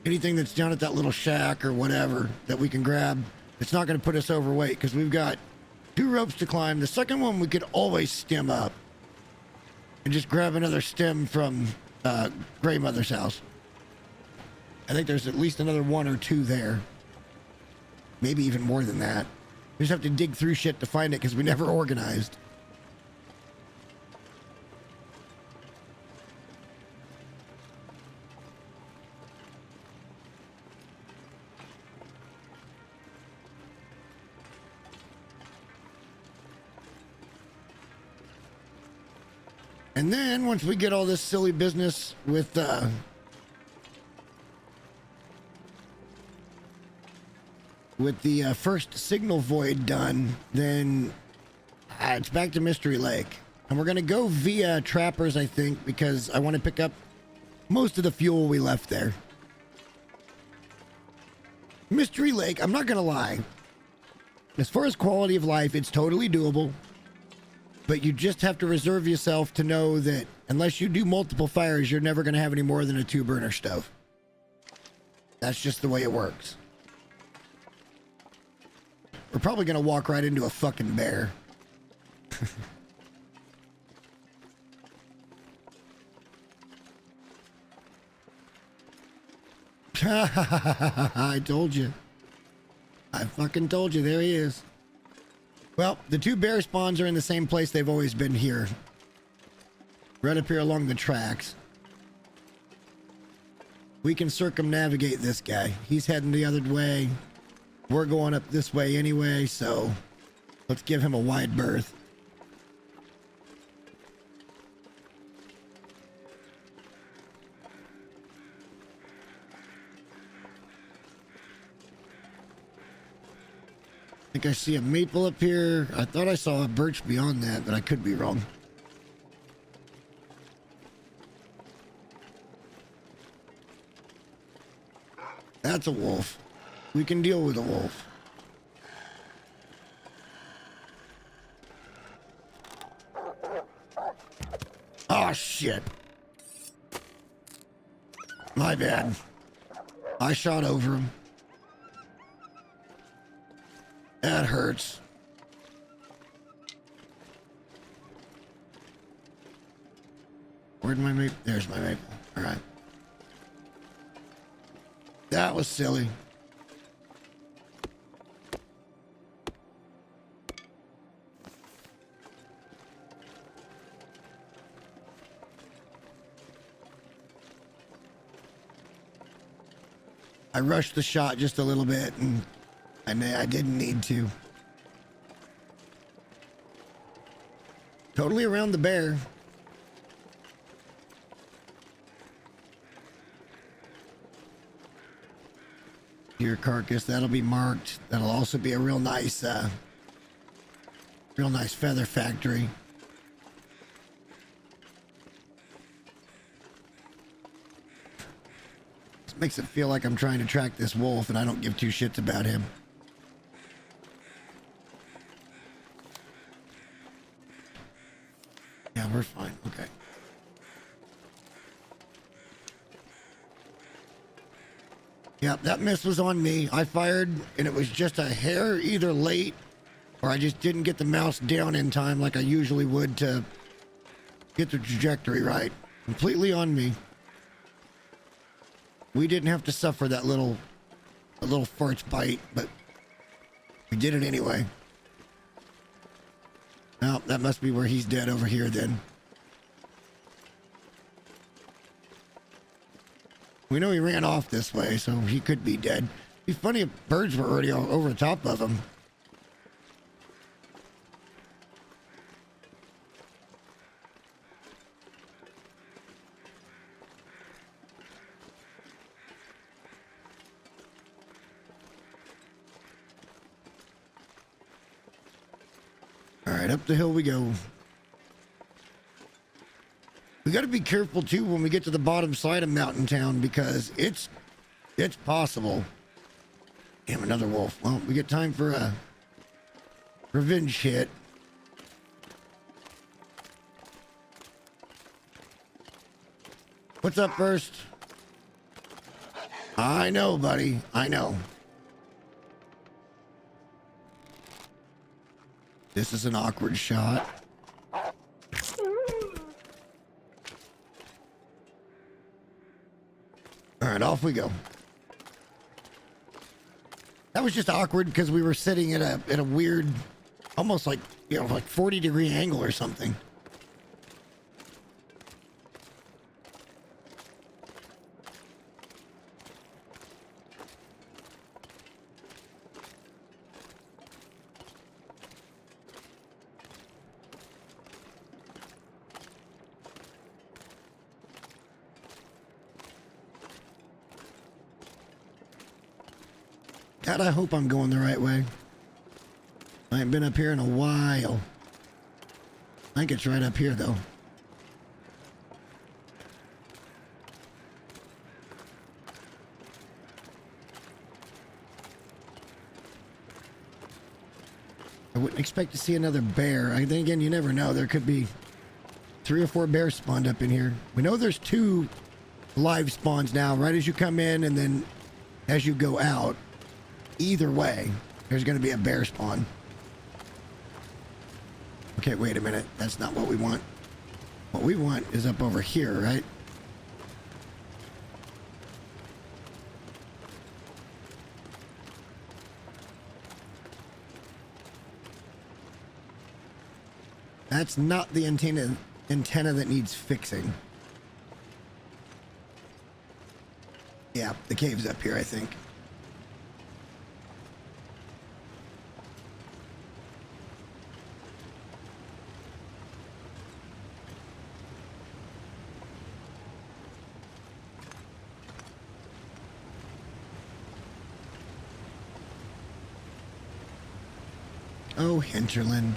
anything that's down at that little shack or whatever that we can grab. It's not going to put us overweight because we've got 2 ropes to climb. The second one we could always stem up and just grab another stem from Grey Mother's house. I think there's at least another 1 or 2 there. Maybe even more than that. We just have to dig through shit to find it because we never organized. And then once we get all this silly business with the first signal void done, then it's back to Mystery Lake. And we're going to go via Trappers, I think, because I want to pick up most of the fuel we left there. Mystery Lake, I'm not going to lie. As far as quality of life, it's totally doable. But you just have to reserve yourself to know that unless you do multiple fires, you're never going to have any more than a 2-burner stove. That's just the way it works. We're probably going to walk right into a fucking bear. I told you. I fucking told you. There he is. Well, the 2 bear spawns are in the same place they've always been here. Right up here along the tracks. We can circumnavigate this guy. He's heading the other way. We're going up this way anyway, so let's give him a wide berth. I think I see a maple up here. I thought I saw a birch beyond that, but I could be wrong. That's a wolf. We can deal with a wolf. Oh, shit. My bad. I shot over him. That hurts. Where'd my maple? There's my maple. All right. That was silly. I rushed the shot just a little bit, and I didn't need to. Totally around the bear. Deer carcass, that'll be marked. That'll also be a real nice feather factory. This makes it feel like I'm trying to track this wolf and I don't give two shits about him. Yeah, we're fine. Okay. Yep, that miss was on me. I fired and it was just a hair either late or I just didn't get the mouse down in time like I usually would to get the trajectory right. Completely on me. We didn't have to suffer that little farts bite, but we did it anyway. Now, that must be where he's dead over here then. We know he ran off this way, so he could be dead. It'd be funny if birds were already over the top of him. All right, up the hill we go. We got to be careful too when we get to the bottom side of Mountain Town because it's possible. Damn, another wolf. Well, we get time for a revenge hit. What's up first? I know, buddy. I know. This is an awkward shot. All right, off we go. That was just awkward because we were sitting at a weird, almost like, you know, like 40-degree angle or something. God, I hope I'm going the right way. I ain't been up here in a while. I think it's right up here, though. I wouldn't expect to see another bear. I think, again, you never know. There could be 3 or 4 bears spawned up in here. We know there's 2 live spawns now, right as you come in and then as you go out. Either way, there's going to be a bear spawn. Okay, wait a minute. That's not what we want. What we want is up over here, right? That's not the antenna that needs fixing. Yeah, the cave's up here, I think. Oh, hinterland.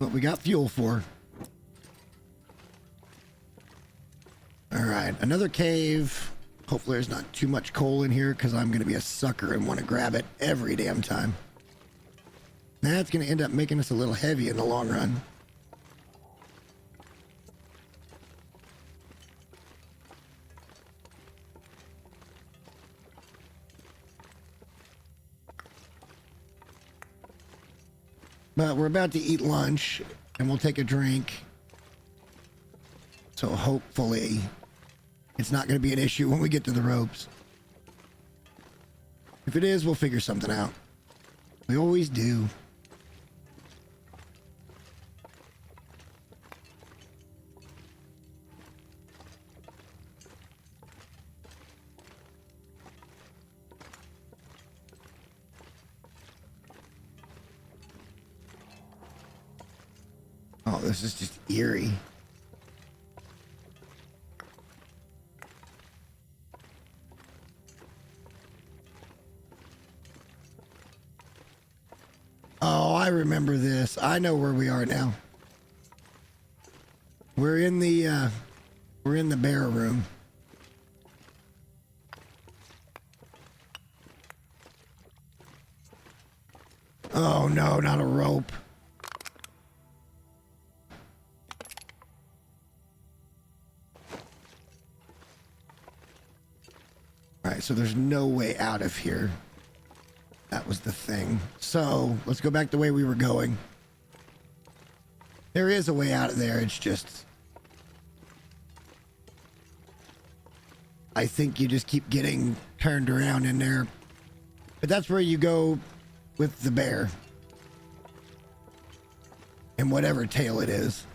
what we got fuel for. All right, another cave. Hopefully there's not too much coal in here because I'm going to be a sucker and want to grab it every damn time. That's going to end up making us a little heavy in the long run. But we're about to eat lunch and we'll take a drink. So hopefully it's not going to be an issue when we get to the ropes. If it is, we'll figure something out. We always do. Oh, this is just eerie. Oh, I remember this. I know where we are now. We're in the bear room. Oh no, not a rope. All right, so there's no way out of here. That was the thing. So let's go back the way we were going. There is a way out of there. It's just, I think you just keep getting turned around in there. But that's where you go with the bear. And whatever tail it is.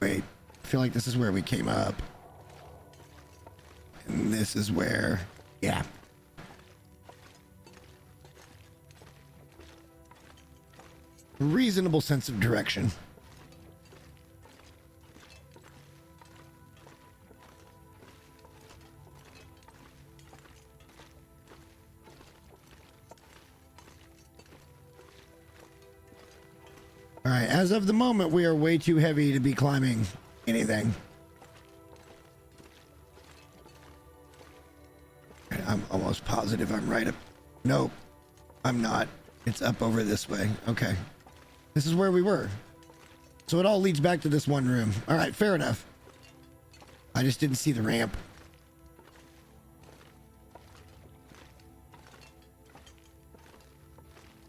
Wait, I feel like this is where we came up. And this is where, yeah. Reasonable sense of direction. All right, as of the moment, we are way too heavy to be climbing anything. I'm almost positive I'm right up. Nope, I'm not. It's up over this way. Okay. This is where we were. So it all leads back to this one room. All right, fair enough. I just didn't see the ramp.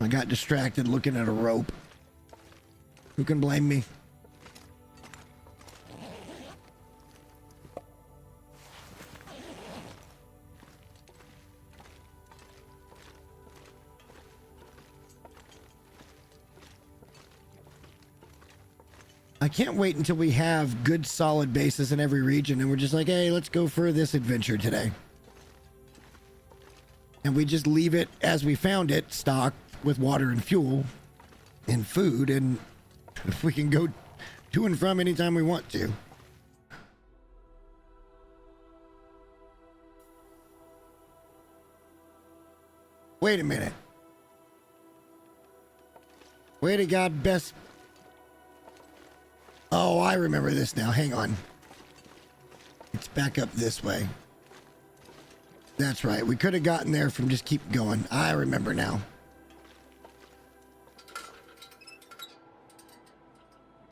I got distracted looking at a rope. Who can blame me? I can't wait until we have good solid bases in every region and we're just like, hey, let's go for this adventure today. And we just leave it as we found it, stocked with water and fuel and food, and we can go to and from anytime we want to. Wait a minute. Way to God, best. Oh, I remember this now. Hang on. It's back up this way. That's right. We could have gotten there from just keep going. I remember now.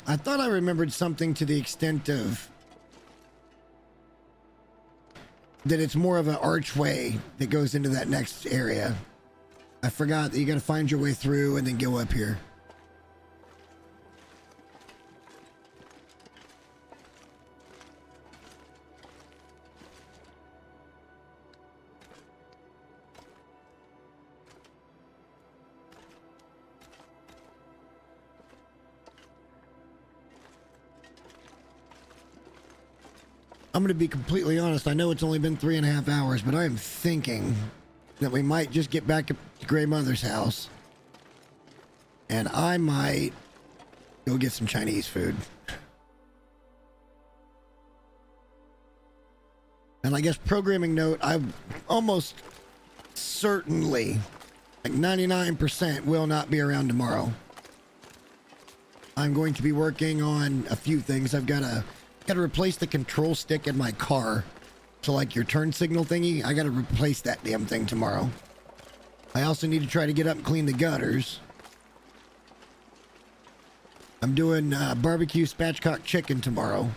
I thought I remembered something to the extent of that it's more of an archway that goes into that next area. I forgot that you got to find your way through and then go up here. I'm going to be completely honest. I know it's only been 3.5 hours, but I am thinking that we might just get back to Grey Mother's house. And I might go get some Chinese food. And I guess programming note, I almost certainly like 99% will not be around tomorrow. I'm going to be working on a few things. I've got to replace the control stick in my car. So like your turn signal thingy, I got to replace that damn thing tomorrow. I also need to try to get up and clean the gutters. I'm doing barbecue spatchcock chicken tomorrow.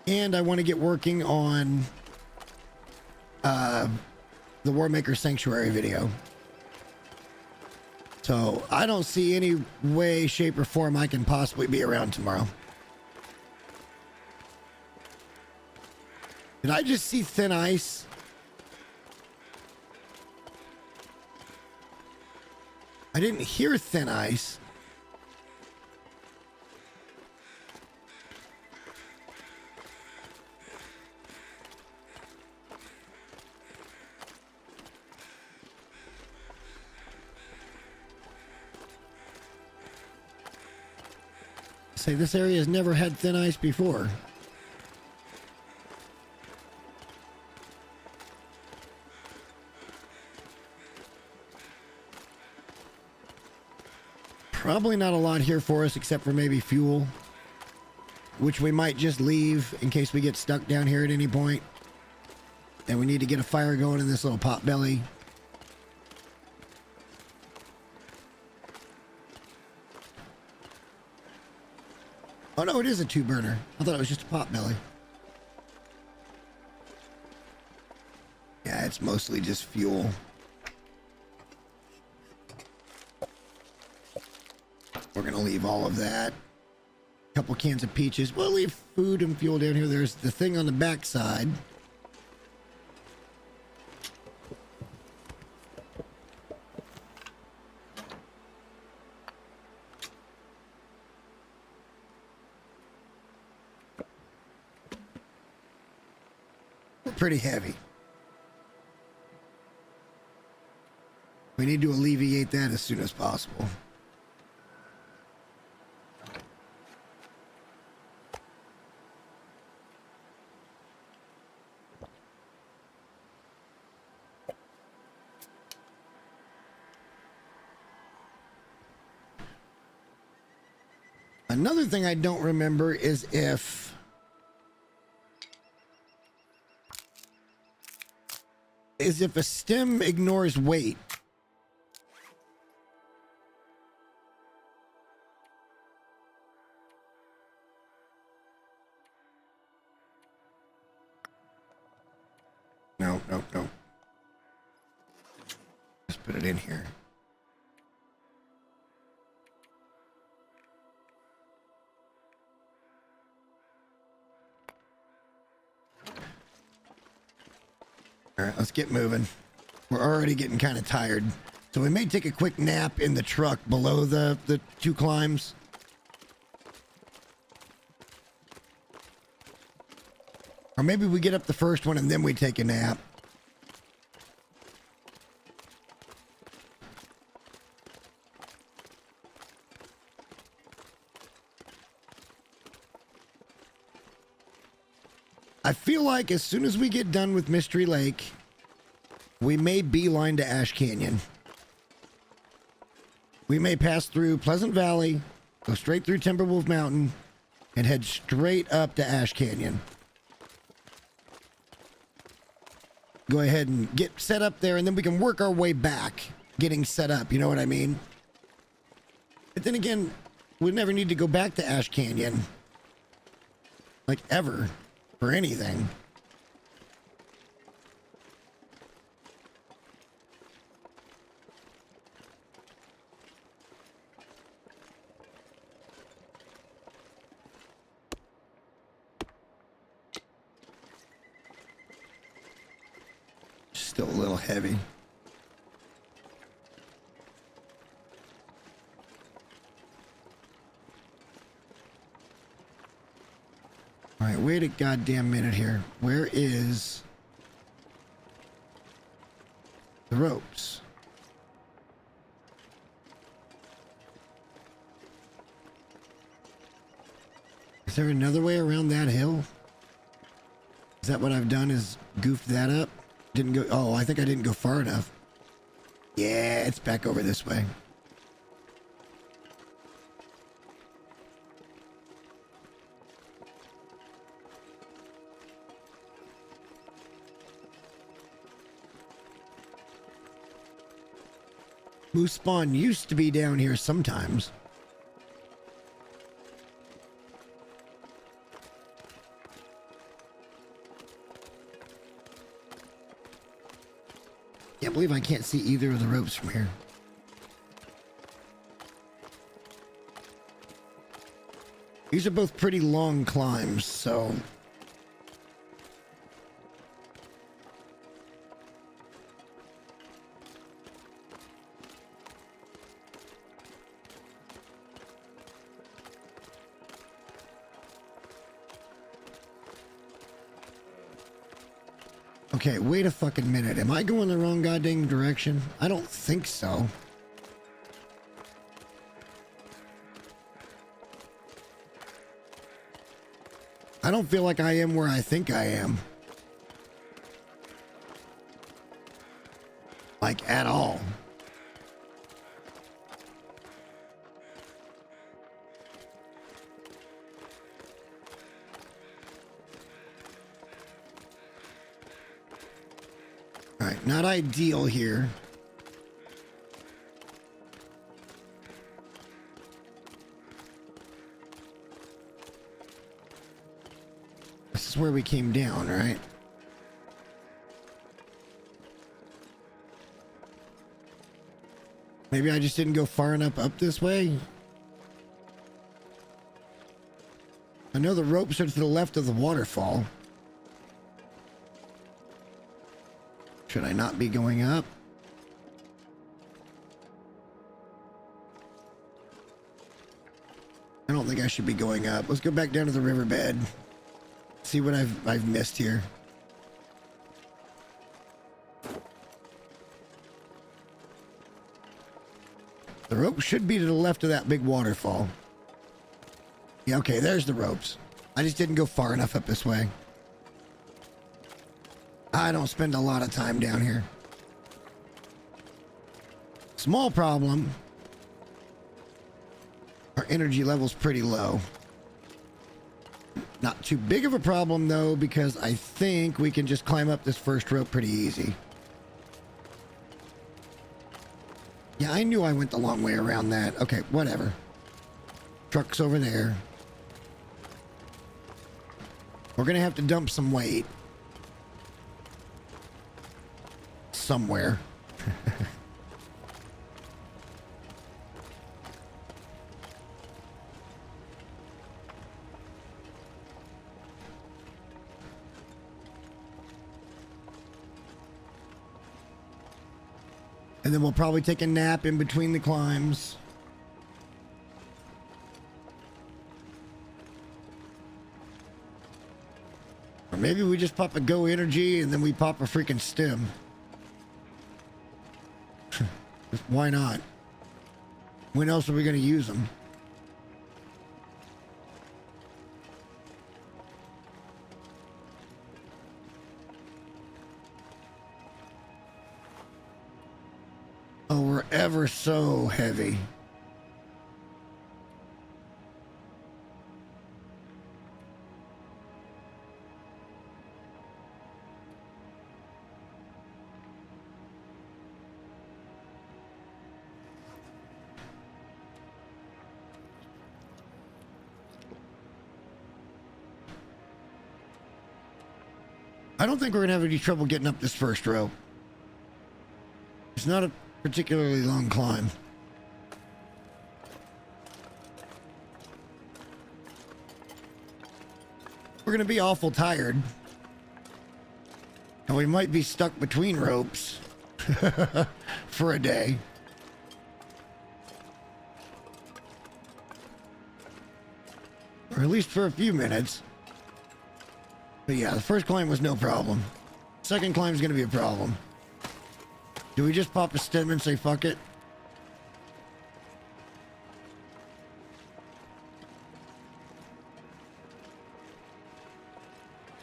And I want to get working on the Warmaker Sanctuary video. So I don't see any way, shape, or form I can possibly be around tomorrow. Did I just see thin ice? I didn't hear thin ice. Say this area has never had thin ice before. Probably not a lot here for us except for maybe fuel, which we might just leave in case we get stuck down here at any point. And we need to get a fire going in this little pot belly. Oh no, it is a 2-burner. I thought it was just a pot belly. Yeah, it's mostly just fuel. We're gonna leave all of that. A couple cans of peaches. We'll leave food and fuel down here. There's the thing on the back side. Pretty heavy. We need to alleviate that as soon as possible. Another thing I don't remember is if a stem ignores weight. No. Just put it in here. All right, let's get moving. We're already getting kind of tired. So we may take a quick nap in the truck below the 2 climbs. Or maybe we get up the first one and then we take a nap. I feel like as soon as we get done with Mystery Lake, we may beeline to Ash Canyon. We may pass through Pleasant Valley, go straight through Timberwolf Mountain, and head straight up to Ash Canyon. Go ahead and get set up there, and then we can work our way back, getting set up, you know what I mean? But then again, we never need to go back to Ash Canyon. Like, ever. For anything. Still a little heavy. All right, wait a goddamn minute here. Where is the ropes? Is there another way around that hill? Is that what I've done, is goofed that up? Didn't go. Oh, I think I didn't go far enough. Yeah, it's back over this way. Moose spawn used to be down here sometimes. Can't believe I can't see either of the ropes from here. These are both pretty long climbs, so... Okay, wait a fucking minute. Am I going the wrong goddamn direction? I don't think so. I don't feel like I am where I think I am. Like, at all. Alright, not ideal here. This is where we came down, right? Maybe I just didn't go far enough up this way? I know the ropes are to the left of the waterfall. Should I not be going up? I don't think I should be going up. Let's go back down to the riverbed. See what I've missed here. The rope should be to the left of that big waterfall. Yeah, okay, there's the ropes. I just didn't go far enough up this way. I don't spend a lot of time down here. Small problem. Our energy level's pretty low. Not too big of a problem though, because I think we can just climb up this first rope pretty easy. Yeah, I knew I went the long way around that. Okay, whatever. Truck's over there. We're gonna have to dump some weight. Somewhere. And then we'll probably take a nap in between the climbs. Or maybe we just pop a go energy and then we pop a freaking stem. Why not? When else are we going to use them? Oh, we're ever so heavy. I don't think we're going to have any trouble getting up this first row. It's not a particularly long climb. We're going to be awful tired. And we might be stuck between ropes for a day. Or at least for a few minutes. But yeah, the first climb was no problem. Second climb is going to be a problem. Do we just pop a stem and say fuck it?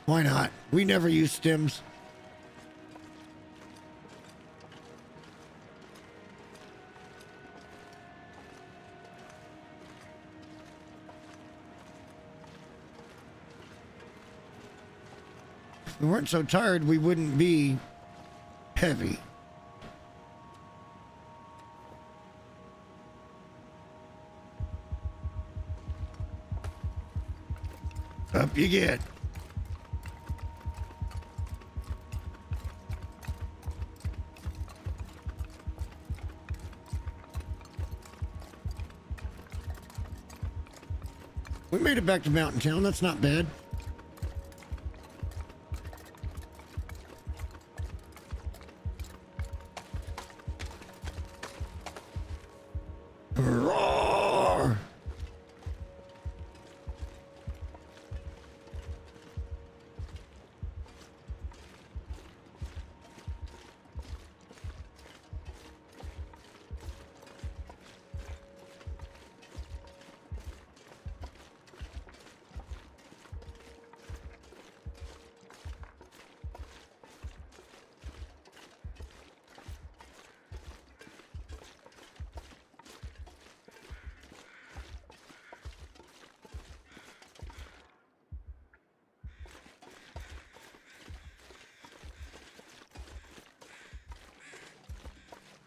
Why not? We never use stems. we weren't so tired, we wouldn't be heavy. Up you get. We made it back to Mountain Town. That's not bad. Roar!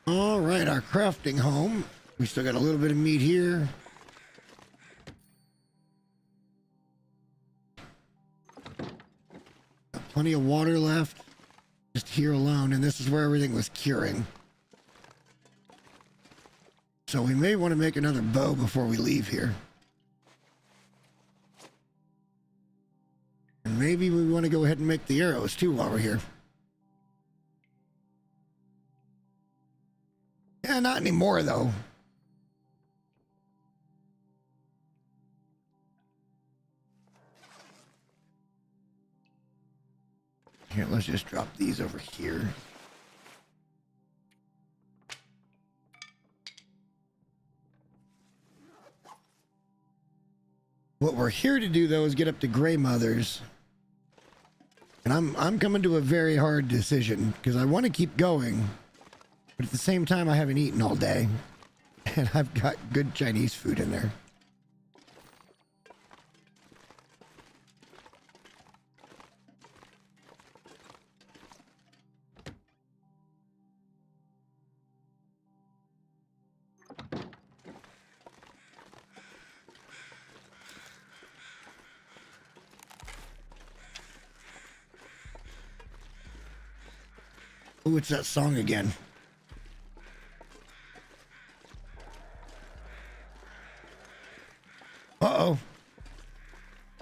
All right, our crafting home. We still got a little bit of meat here. Got plenty of water left. Just here alone, and this is where everything was curing. So we may want to make another bow before we leave here. And maybe we want to go ahead and make the arrows too while we're here. Yeah, not anymore though. Here, let's just drop these over here. What we're here to do though is get up to Gray Mother's. And I'm coming to a very hard decision because I want to keep going. But at the same time, I haven't eaten all day. And I've got good Chinese food in there. Oh, it's that song again. Uh-oh.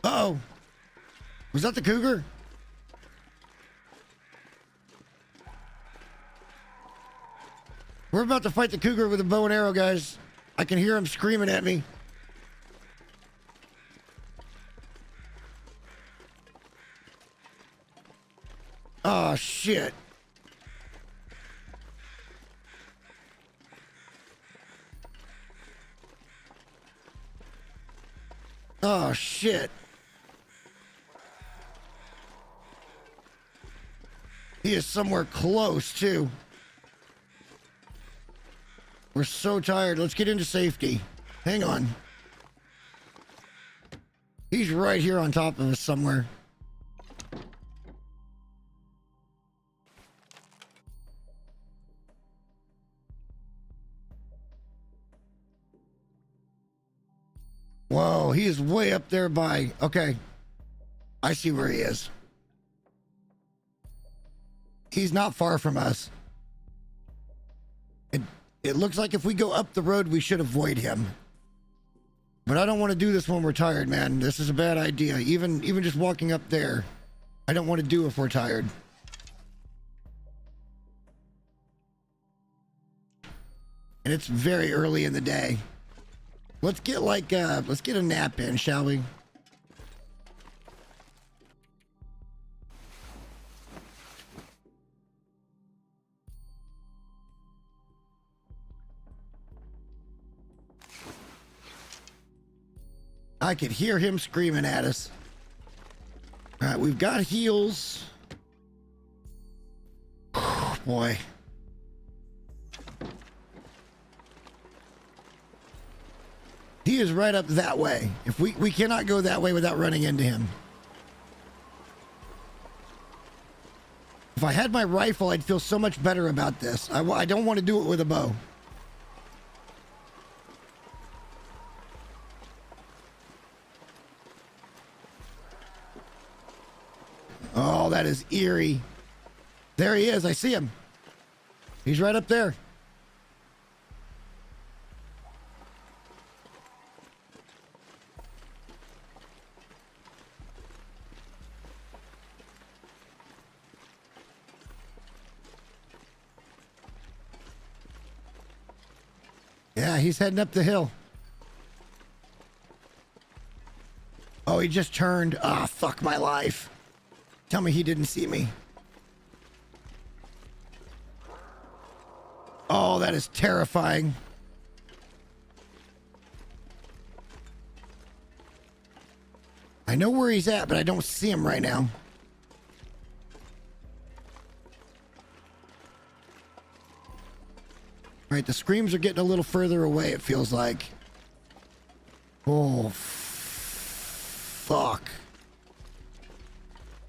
Uh-oh. Was that the cougar? We're about to fight the cougar with a bow and arrow, guys. I can hear him screaming at me. Oh, shit. Oh, shit. He is somewhere close, too. We're so tired. Let's get into safety. Hang on. He's right here on top of us somewhere. Whoa, he is way up there by... Okay. I see where he is. He's not far from us. It looks like if we go up the road, we should avoid him. But I don't want to do this when we're tired, man. This is a bad idea. Even just walking up there, I don't want to do if we're tired. And it's very early in the day. Let's get let's get a nap in, shall we? I could hear him screaming at us. All right, we've got heals. Oh, boy. He is right up that way. If we cannot go that way without running into him. If I had my rifle, I'd feel so much better about this. I don't want to do it with a bow. Oh, that is eerie. There he is. I see him. He's right up there. Yeah, he's heading up the hill. Oh, he just turned. Ah, fuck my life. Tell me he didn't see me. Oh, that is terrifying. I know where he's at, but I don't see him right now. All right, the screams are getting a little further away, it feels like. Oh, fuck.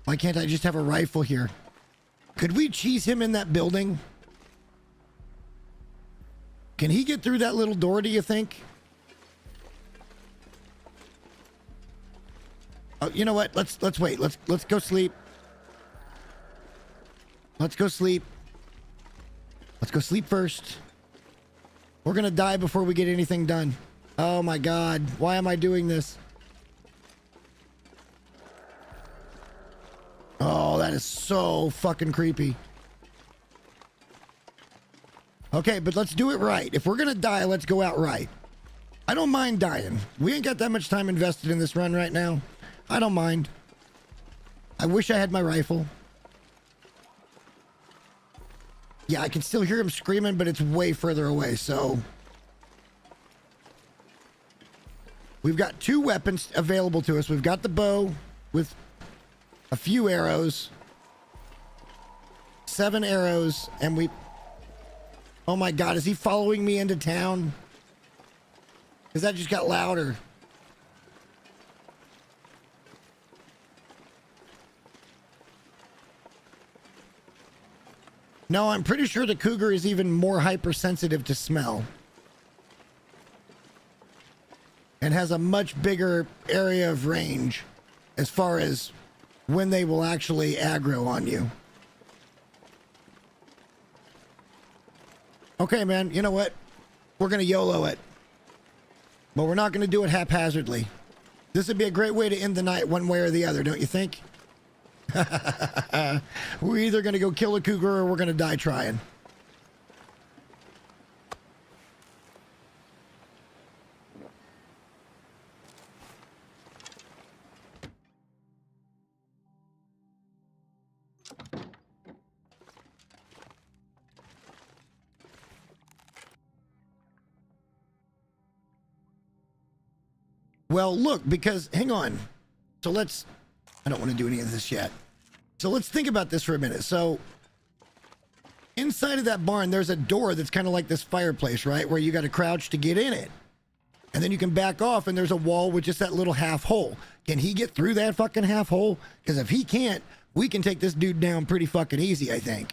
Why can't I just have a rifle here? Could we cheese him in that building? Can he get through that little door, do you think? Oh, you know what? Let's wait. Let's go sleep. Let's go sleep. Let's go sleep first. We're gonna die before we get anything done. Oh my God. Why am I doing this? Oh, that is so fucking creepy. Okay, but let's do it right. If we're gonna die, let's go out right. I don't mind dying. We ain't got that much time invested in this run right now. I don't mind. I wish I had my rifle. Yeah, I can still hear him screaming, but it's way further away, so... We've got 2 weapons available to us. We've got the bow with a few arrows. 7 arrows, and we... Oh my God, is he following me into town? Because that just got louder. No, I'm pretty sure the cougar is even more hypersensitive to smell. And has a much bigger area of range as far as when they will actually aggro on you. Okay, man, you know what? We're going to YOLO it. But we're not going to do it haphazardly. This would be a great way to end the night one way or the other, don't you think? We're either going to go kill a cougar or we're going to die trying. Well, look, because, hang on. So I don't want to do any of this yet. So let's think about this for a minute. So inside of that barn, there's a door that's kind of like this fireplace, right? Where you got to crouch to get in it. And then you can back off and there's a wall with just that little half hole. Can he get through that fucking half hole? Because if he can't, we can take this dude down pretty fucking easy, I think.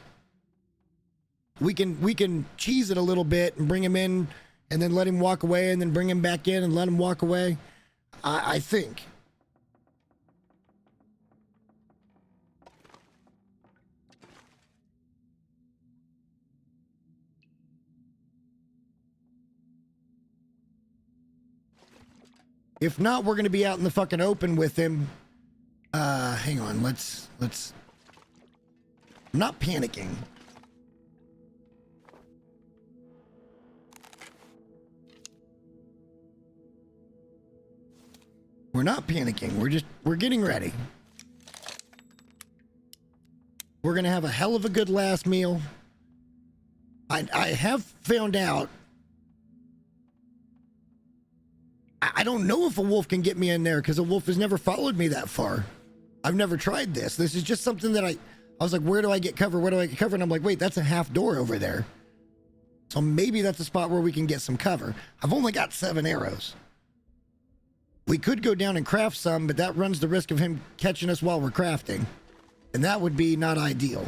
We can cheese it a little bit and bring him in and then let him walk away and then bring him back in and let him walk away. I think. If not, we're going to be out in the fucking open with him. Hang on. Let's... I'm not panicking. We're not panicking. We're getting ready. We're going to have a hell of a good last meal. I have found out. I don't know if a wolf can get me in there because a wolf has never followed me that far. I've never tried this. This is just something that I was like, where do I get cover? Where do I get cover? And I'm like, wait, that's a half door over there. So maybe that's a spot where we can get some cover. I've only got 7 arrows. We could go down and craft some, but that runs the risk of him catching us while we're crafting. And that would be not ideal.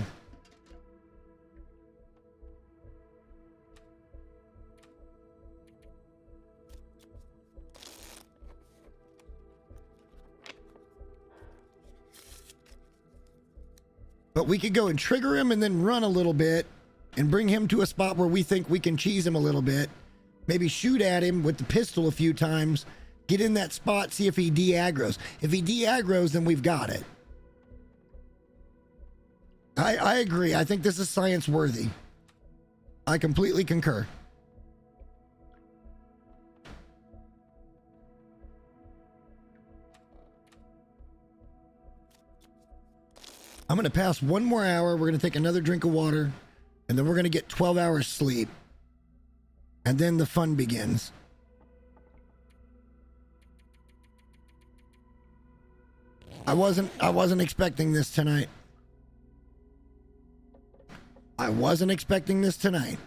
But we could go and trigger him and then run a little bit and bring him to a spot where we think we can cheese him a little bit. Maybe shoot at him with the pistol a few times. Get in that spot, see if he de-aggroes. If he de-aggroes, then we've got it. I agree. I think this is science worthy. I completely concur. I'm going to pass one more hour. We're going to take another drink of water. And then we're going to get 12 hours sleep. And then the fun begins. I wasn't expecting this tonight. I wasn't expecting this tonight.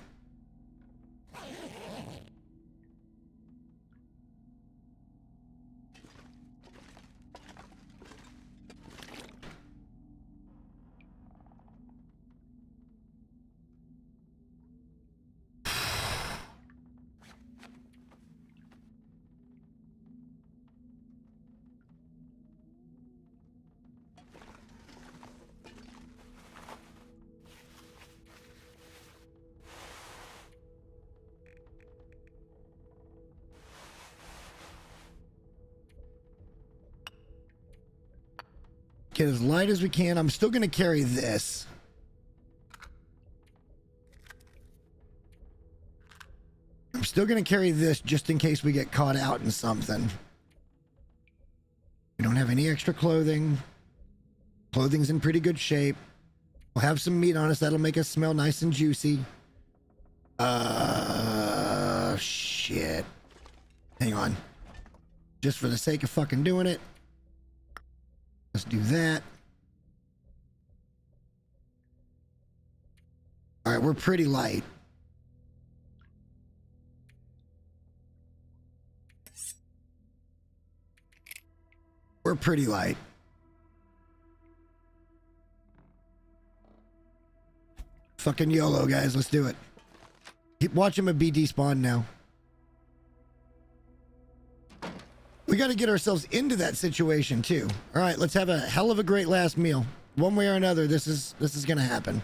Get as light as we can. I'm still going to carry this. I'm still going to carry this just in case we get caught out in something. We don't have any extra clothing. Clothing's in pretty good shape. We'll have some meat on us. That'll make us smell nice and juicy. Shit. Hang on. Just for the sake of fucking doing it. Let's do that. All right, we're pretty light. We're pretty light. Fucking YOLO, guys. Let's do it. Keep watching my BD spawn now. We got to get ourselves into that situation too. All right, let's have a hell of a great last meal. One way or another, this is going to happen.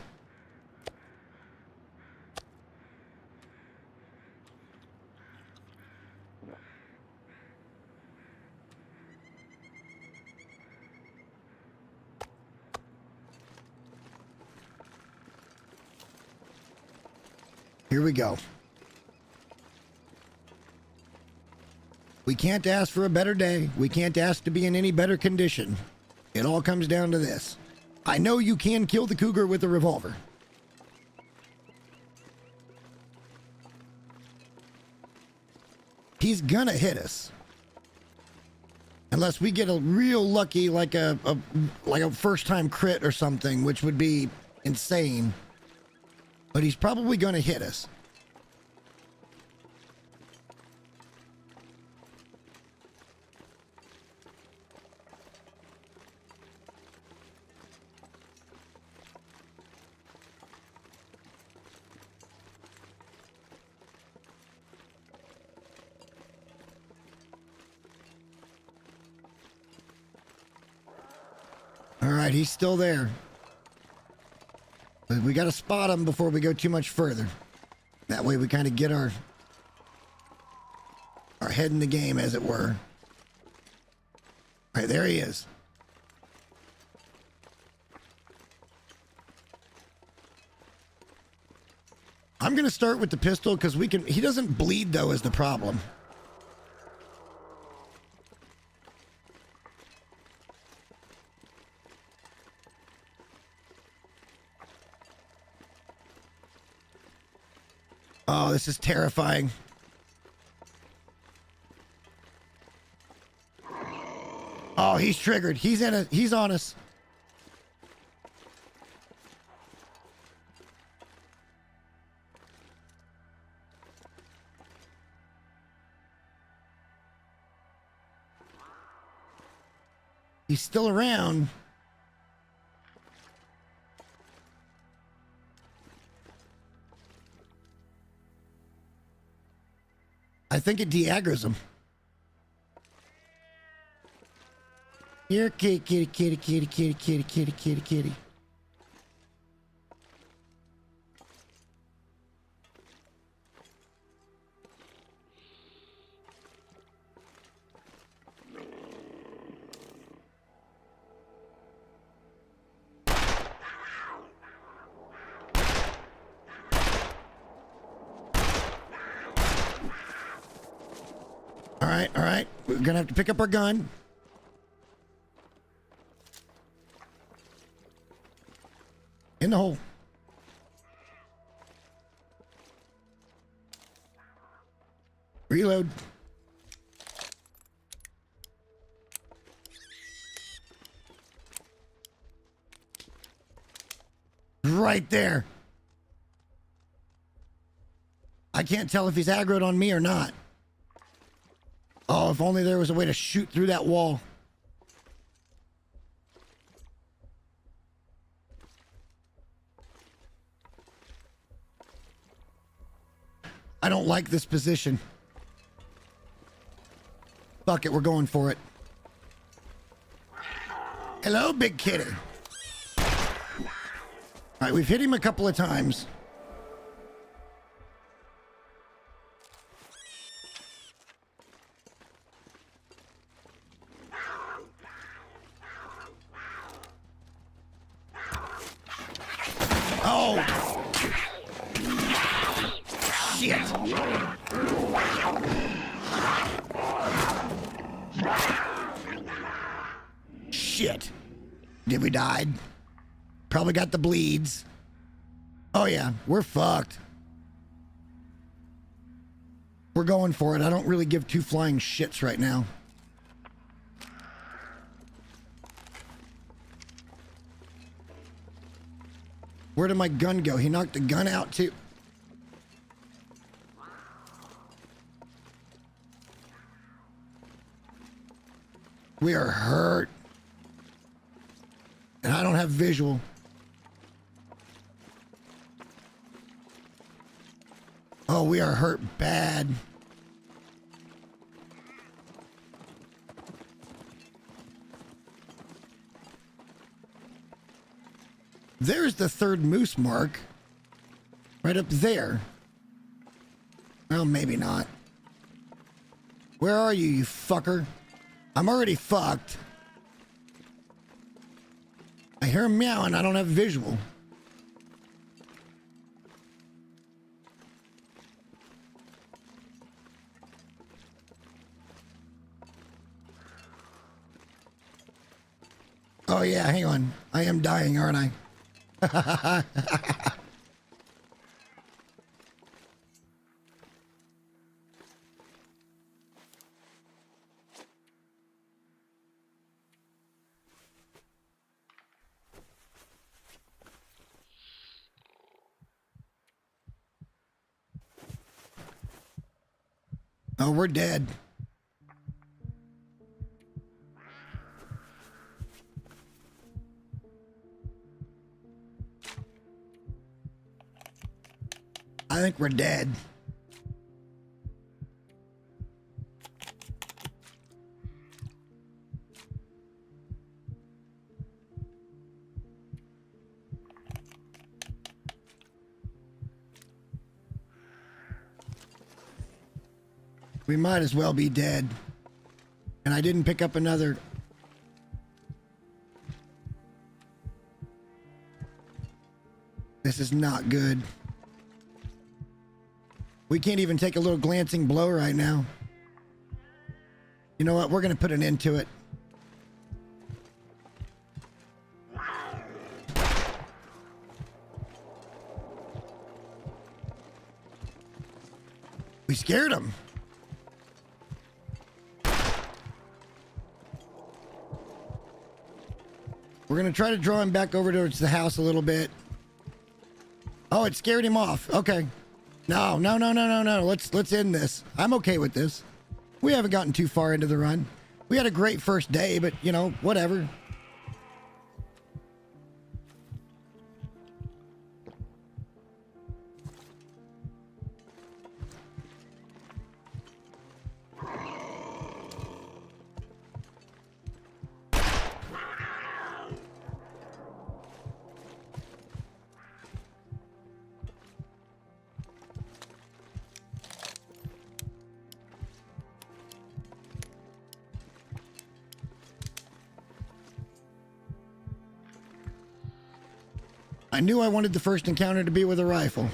Here we go. We can't ask for a better day. We can't ask to be in any better condition. It all comes down to this. I know you can kill the cougar with a revolver. He's gonna hit us. Unless we get a real lucky, like a first time crit or something, which would be insane. But he's probably gonna hit us. All right, he's still there. But we got to spot him before we go too much further. That way we kind of get our head in the game, as it were. All right, there he is. I'm going to start with the pistol because he doesn't bleed though is the problem. Oh, this is terrifying. Oh, he's triggered. He's on us. He's still around. I think it de-aggroes him. Here, kitty, kitty, kitty, kitty, kitty, kitty, kitty, kitty, kitty. right, all right. We're gonna have to pick up our gun. In the hole. Reload. Right there. I can't tell if he's aggroed on me or not. Oh, if only there was a way to shoot through that wall. I don't like this position. Fuck it, we're going for it. Hello, big kitty. All right, we've hit him a couple of times. Oh! Shit! Shit. Did we die? Probably got the bleeds. Oh yeah, we're fucked. We're going for it. I don't really give two flying shits right now. Where did my gun go? He knocked the gun out too. We are hurt. And I don't have visual. Oh, we are hurt bad. There's the third moose mark. Right up there. Well, maybe not. Where are you, you fucker? I'm already fucked. I hear him meowing. I don't have visual. Oh yeah, hang on. I am dying, aren't I? Oh, we're dead. I think we're dead. We might as well be dead. And I didn't pick up another. This is not good. We can't even take a little glancing blow right now. You know what? We're going to put an end to it. We scared him. We're going to try to draw him back over towards the house a little bit. Oh, it scared him off. Okay. No. Let's end this. I'm okay with this. We haven't gotten too far into the run. We had a great first day, but, you know, whatever. I knew I wanted the first encounter to be with a rifle.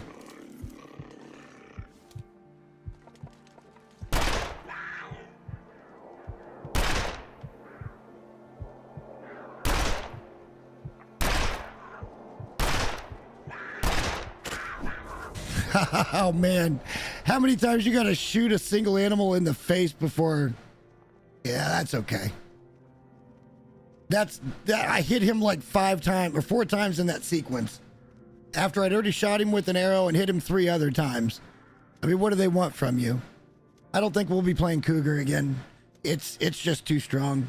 Oh man, how many times you gotta shoot a single animal in the face before? Yeah, that's okay. That I hit him like 5 times or 4 times in that sequence. After I'd already shot him with an arrow and hit him 3 other times. I mean, what do they want from you? I don't think we'll be playing Cougar again. It's just too strong.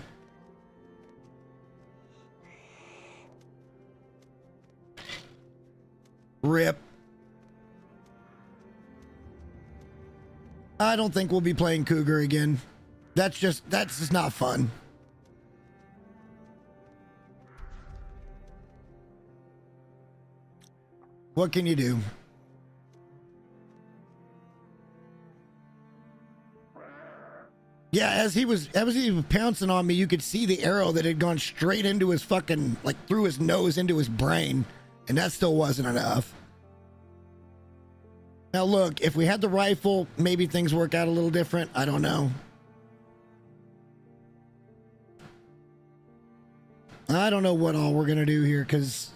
Rip. I don't think we'll be playing Cougar again. That's just not fun. What can you do? Yeah, as he was pouncing on me, you could see the arrow that had gone straight into his fucking, like through his nose into his brain, and that still wasn't enough. Now look, if we had the rifle, maybe things work out a little different. I don't know. I don't know what all we're gonna do here, because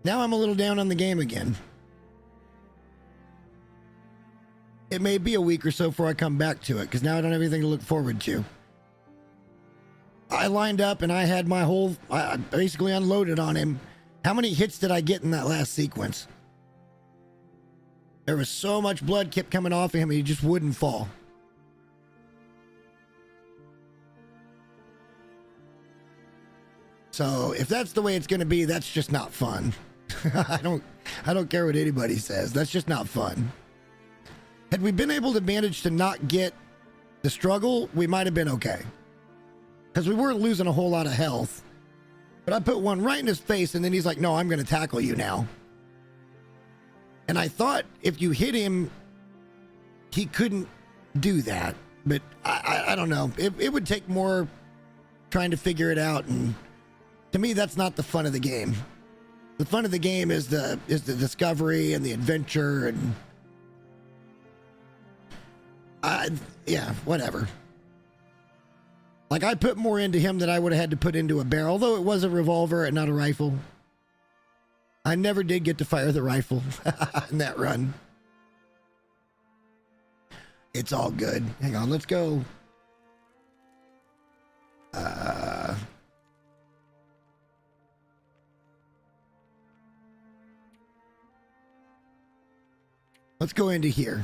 now I'm a little down on the game again. It may be a week or so before I come back to it, because now I don't have anything to look forward to. I lined up and I had my whole, I basically unloaded on him. How many hits did I get in that last sequence? There was so much blood kept coming off of him, he just wouldn't fall. So if that's the way it's going to be, that's just not fun. I don't care what anybody says. That's just not fun. Had we been able to manage to not get the struggle, we might have been okay. Because we weren't losing a whole lot of health. But I put one right in his face, and then he's like, no, I'm going to tackle you now. And I thought if you hit him, he couldn't do that. But I don't know. It would take more trying to figure it out. And to me, that's not the fun of the game. The fun of the game is the discovery and the adventure and... yeah, whatever. Like, I put more into him than I would have had to put into a barrel, although it was a revolver and not a rifle. I never did get to fire the rifle in that run. It's all good. Hang on, let's go. Let's go into here.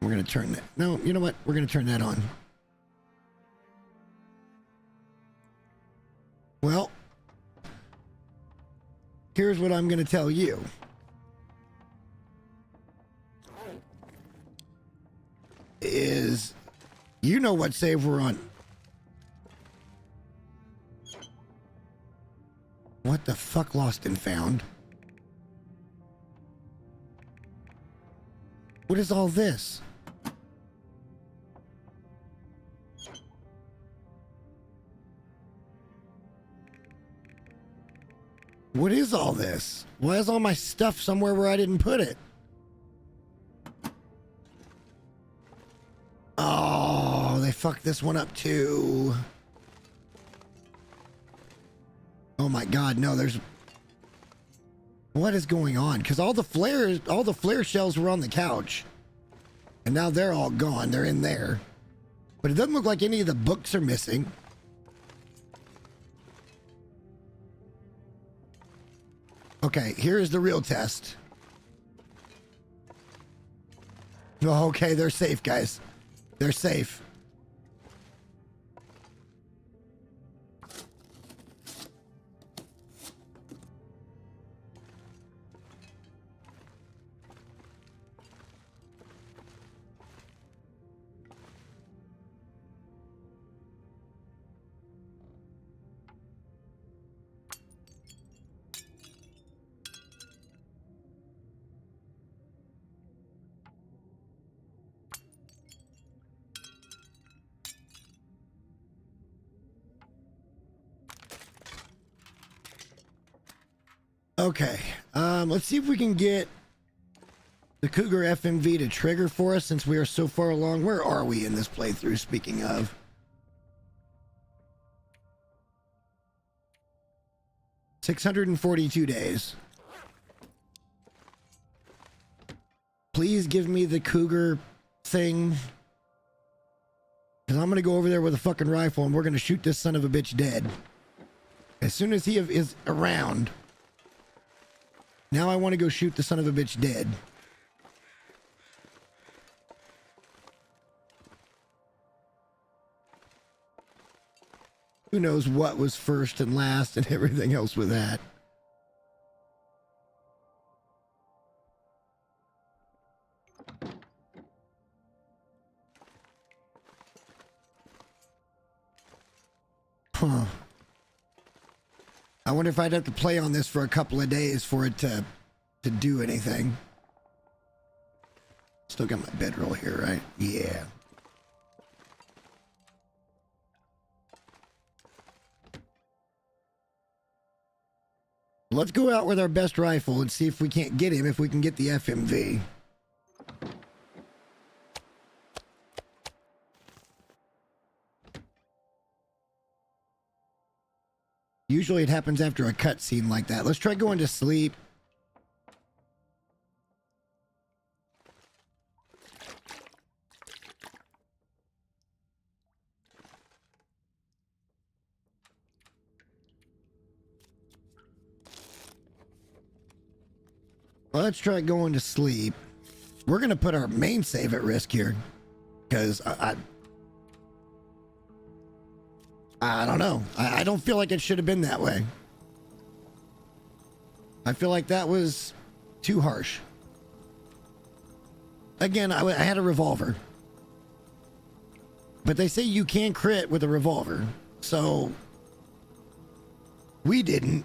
We're going to turn that. No, you know what? We're going to turn that on. Well, here's what I'm going to tell you. Is you know what save we're on. What the fuck, lost and found? What is all this? What is all this? Why is all my stuff somewhere where I didn't put it? Oh, they fucked this one up too. Oh my God, no, there's... What is going on? Because all the flare shells were on the couch. And now they're all gone. They're in there. But it doesn't look like any of the books are missing. Okay, here is the real test. Oh, okay, they're safe, guys. They're safe. Okay, let's see if we can get the Cougar FMV to trigger for us since we are so far along. Where are we in this playthrough, speaking of? 642 days. Please give me the cougar thing. Because I'm going to go over there with a fucking rifle and we're going to shoot this son of a bitch dead. As soon as he is around. Now I want to go shoot the son of a bitch dead. Who knows what was first and last and everything else with that. Huh. I wonder if I'd have to play on this for a couple of days for it to do anything. Still got my bedroll here, right? Yeah. Let's go out with our best rifle and see if we can't get him, if we can get the FMV. Usually it happens after a cutscene like that. Let's try going to sleep. Let's try going to sleep. We're going to put our main save at risk here. Because I don't know. I don't feel like it should have been that way. I feel like that was too harsh. Again, I had a revolver. But they say you can crit with a revolver. So we didn't.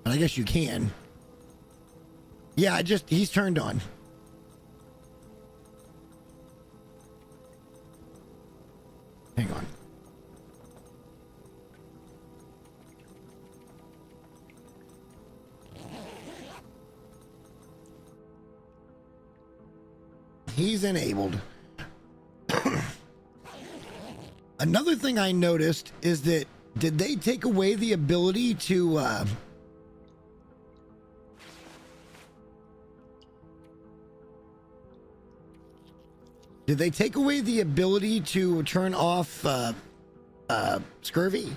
But I guess you can. Yeah, he's turned on. Hang on. He's enabled. Another thing I noticed is that, did they take away the ability to, did they take away the ability to turn off, scurvy?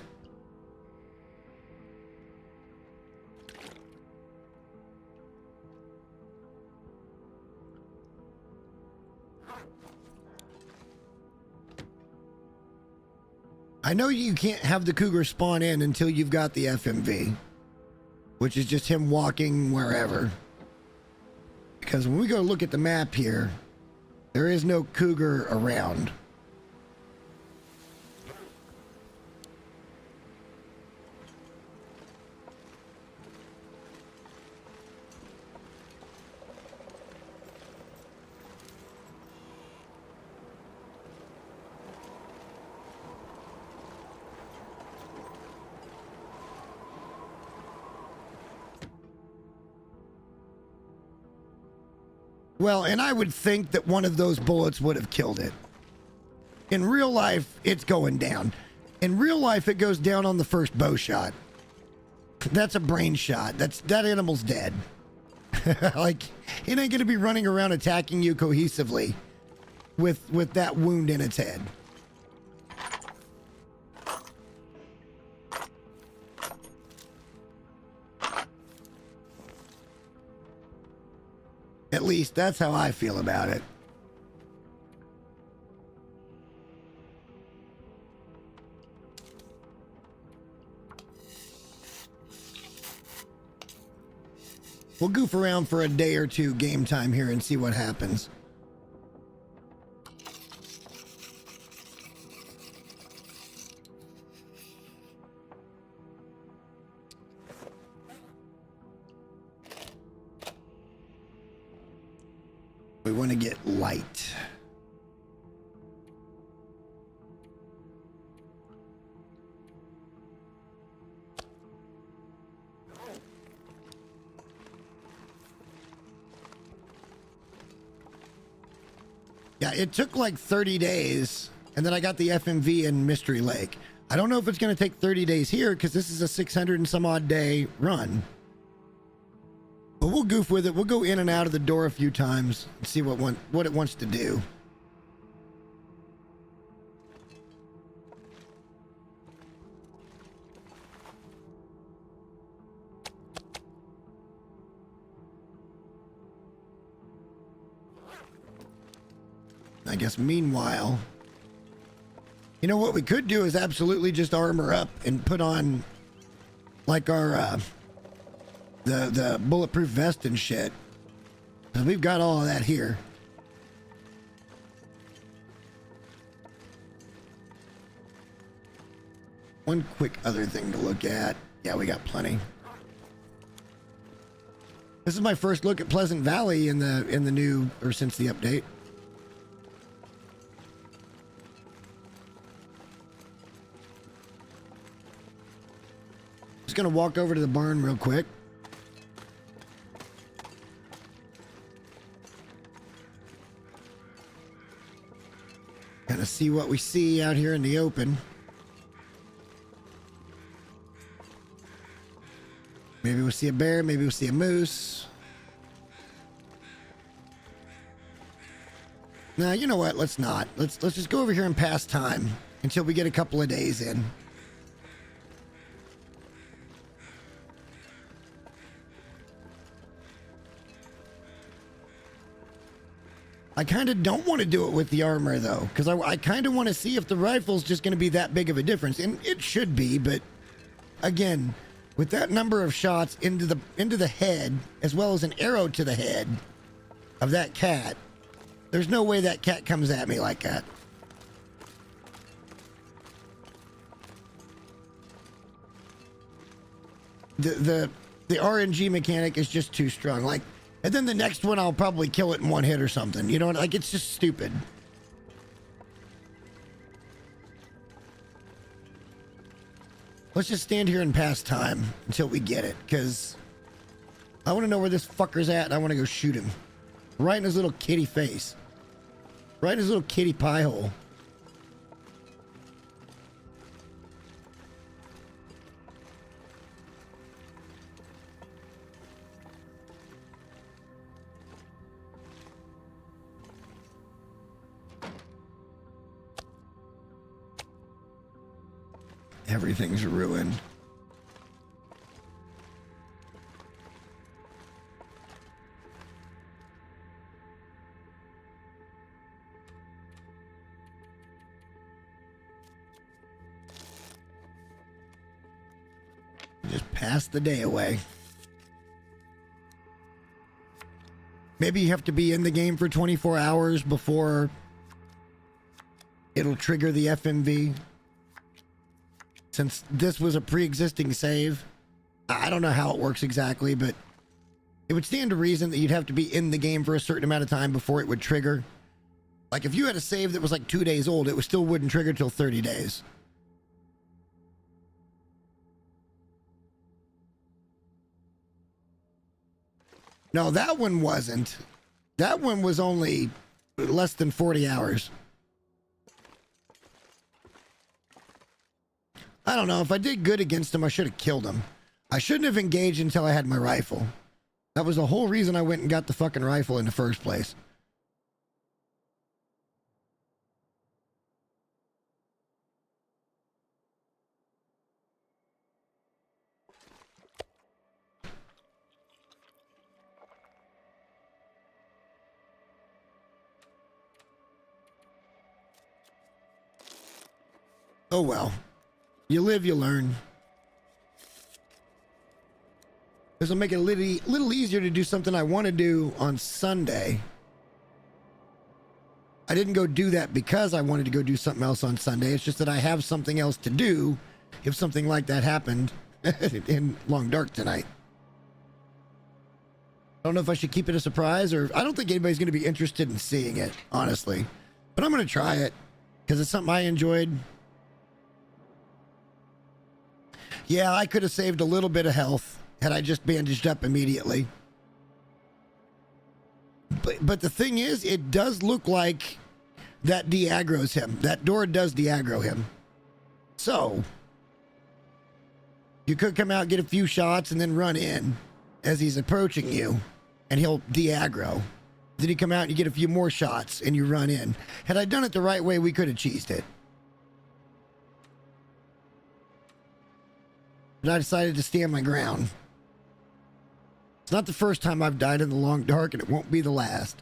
I know you can't have the cougar spawn in until you've got the FMV, which is just him walking wherever. Because when we go look at the map here, there is no cougar around. Well, and I would think that one of those bullets would have killed it. In real life, it's going down. In real life, it goes down on the first bow shot. That's a brain shot. That animal's dead. Like, it ain't gonna be running around attacking you cohesively with that wound in its head. At least that's how I feel about it. We'll goof around for a day or two game time here and see what happens. We want to get light. Yeah, it took like 30 days, and then I got the FMV in Mystery Lake. I don't know if it's going to take 30 days here because this is a 600 and some odd day run. But we'll goof with it. We'll go in and out of the door a few times and see what it wants to do. I guess meanwhile, you know what we could do is absolutely just armor up and put on like our the bulletproof vest and shit. So we've got all of that here. One quick other thing to look at. Yeah, we got plenty. This is my first look at Pleasant Valley in the new, or since the update. Just gonna walk over to the barn real quick. Kind of see what we see out here in the open. Maybe we'll see a bear, maybe we'll see a moose. Nah, you know what? Let's not. Let's just go over here and pass time until we get a couple of days in. I kind of don't want to do it with the armor though, because I kind of want to see if the rifle's just going to be that big of a difference, and it should be. But again, with that number of shots into the head, as well as an arrow to the head of that cat, there's no way that cat comes at me like that. The RNG mechanic is just too strong. Like, and then the next one I'll probably kill it in one hit or something. You know what? Like, it's just stupid. Let's just stand here and pass time until we get it, because I want to know where this fucker's at, and I want to go shoot him. Right in his little kitty face. Right in his little kitty pie hole. Everything's ruined. Just pass the day away. Maybe you have to be in the game for 24 hours before it'll trigger the FMV. Since this was a pre-existing save, I don't know how it works exactly, but it would stand to reason that you'd have to be in the game for a certain amount of time before it would trigger. Like if you had a save that was like 2 days old, it still wouldn't trigger till 30 days. No, that one wasn't. That one was only less than 40 hours. I don't know. If I did good against him, I should have killed him. I shouldn't have engaged until I had my rifle. That was the whole reason I went and got the fucking rifle in the first place. Oh well. You live, you learn. This will make it a little easier to do something I want to do on Sunday. I didn't go do that because I wanted to go do something else on Sunday. It's just that I have something else to do if something like that happened in Long Dark tonight. I don't know if I should keep it a surprise, or I don't think anybody's going to be interested in seeing it, honestly. But I'm going to try it because it's something I enjoyed. Yeah, I could have saved a little bit of health had I just bandaged up immediately. But the thing is, it does look like that de-aggroes him. That door does de-aggro him. So you could come out, get a few shots, and then run in as he's approaching you, and he'll de-aggro. Then you come out and you get a few more shots, and you run in. Had I done it the right way, we could have cheesed it. But I decided to stand my ground. It's not the first time I've died in the long dark, and it won't be the last.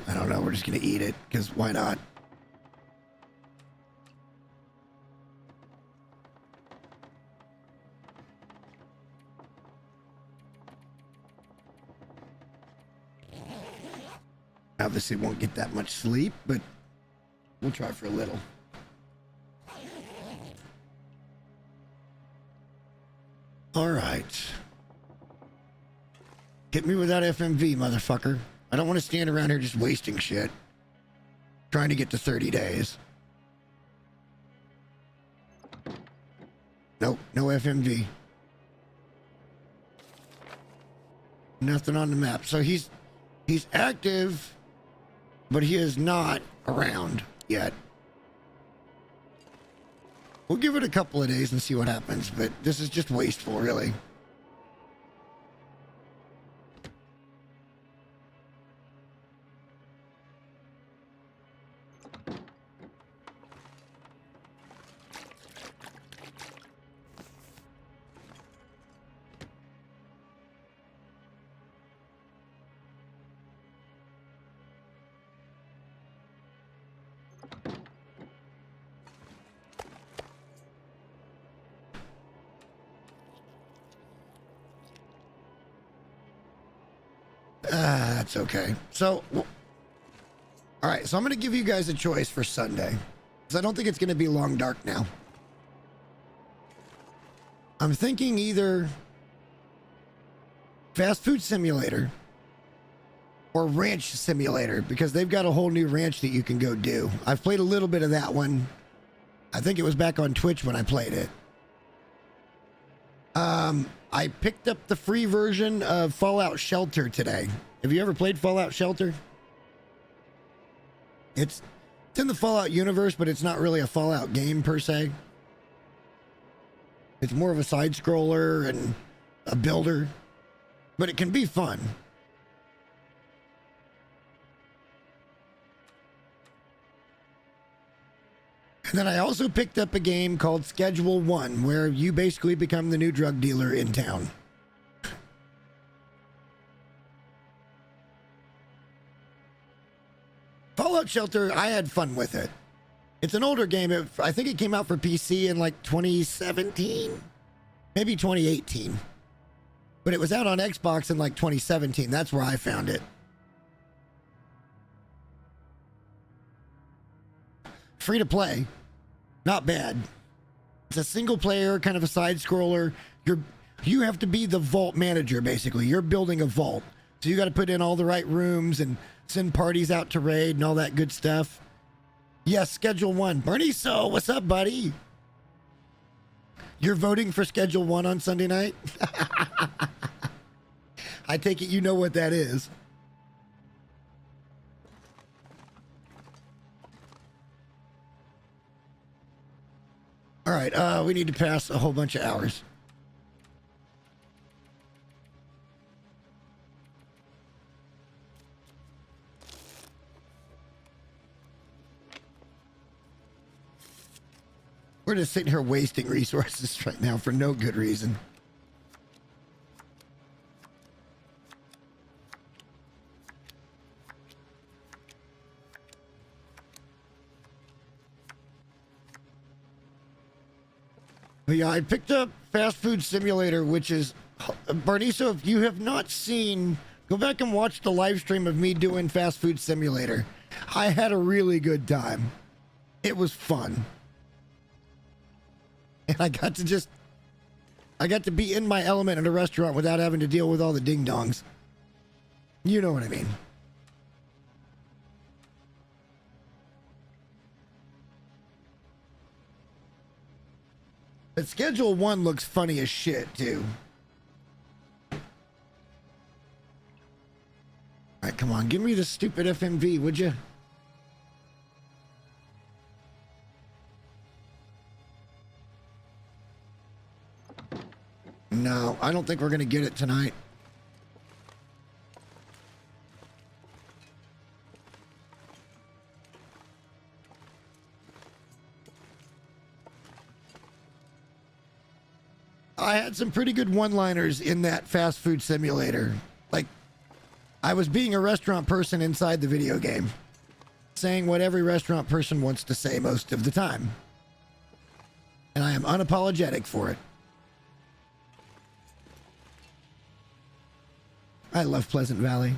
I don't know, we're just gonna eat it, because why not? Obviously won't get that much sleep, but we'll try for a little. All right. Hit me with that FMV, motherfucker. I don't want to stand around here just wasting shit. Trying to get to 30 days. Nope, no FMV. Nothing on the map. So he's active, but he is not around yet. We'll give it a couple of days and see what happens, but this is just wasteful, really. That's okay. So, all right. So I'm going to give you guys a choice for Sunday, because I don't think it's going to be long dark now. I'm thinking either fast food simulator or ranch simulator, because they've got a whole new ranch that you can go do. I've played a little bit of that one. I think it was back on Twitch when I played it. I picked up the free version of Fallout Shelter today. Have you ever played Fallout Shelter? It's in the Fallout universe, but it's not really a Fallout game per se. It's more of a side scroller and a builder, but it can be fun. And then I also picked up a game called Schedule 1, where you basically become the new drug dealer in town. Fallout Shelter, I had fun with it. It's an older game. I think it came out for PC in like 2017, maybe 2018. But it was out on Xbox in like 2017. That's where I found it. Free to play. Not bad. It's a single player, kind of a side scroller. You have to be the vault manager, basically. You're building a vault. So you got to put in all the right rooms and send parties out to raid and all that good stuff. Yes, Schedule 1. Bernie, so what's up, buddy? You're voting for Schedule 1 on Sunday night? I take it you know what that is. All right, we need to pass a whole bunch of hours. We're just sitting here wasting resources right now for no good reason. But yeah, I picked up Fast Food Simulator, which is Barniso. If you have not seen, go back and watch the live stream of me doing Fast Food Simulator. I had a really good time. It was fun. And I got to be in my element in a restaurant without having to deal with all the ding dongs. You know what I mean. But Schedule 1 looks funny as shit, too. Alright, come on. Give me the stupid FMV, would you? No, I don't think we're going to get it tonight. I had some pretty good one-liners in that Fast Food Simulator. Like, I was being a restaurant person inside the video game, saying what every restaurant person wants to say most of the time. And I am unapologetic for it. I love Pleasant Valley.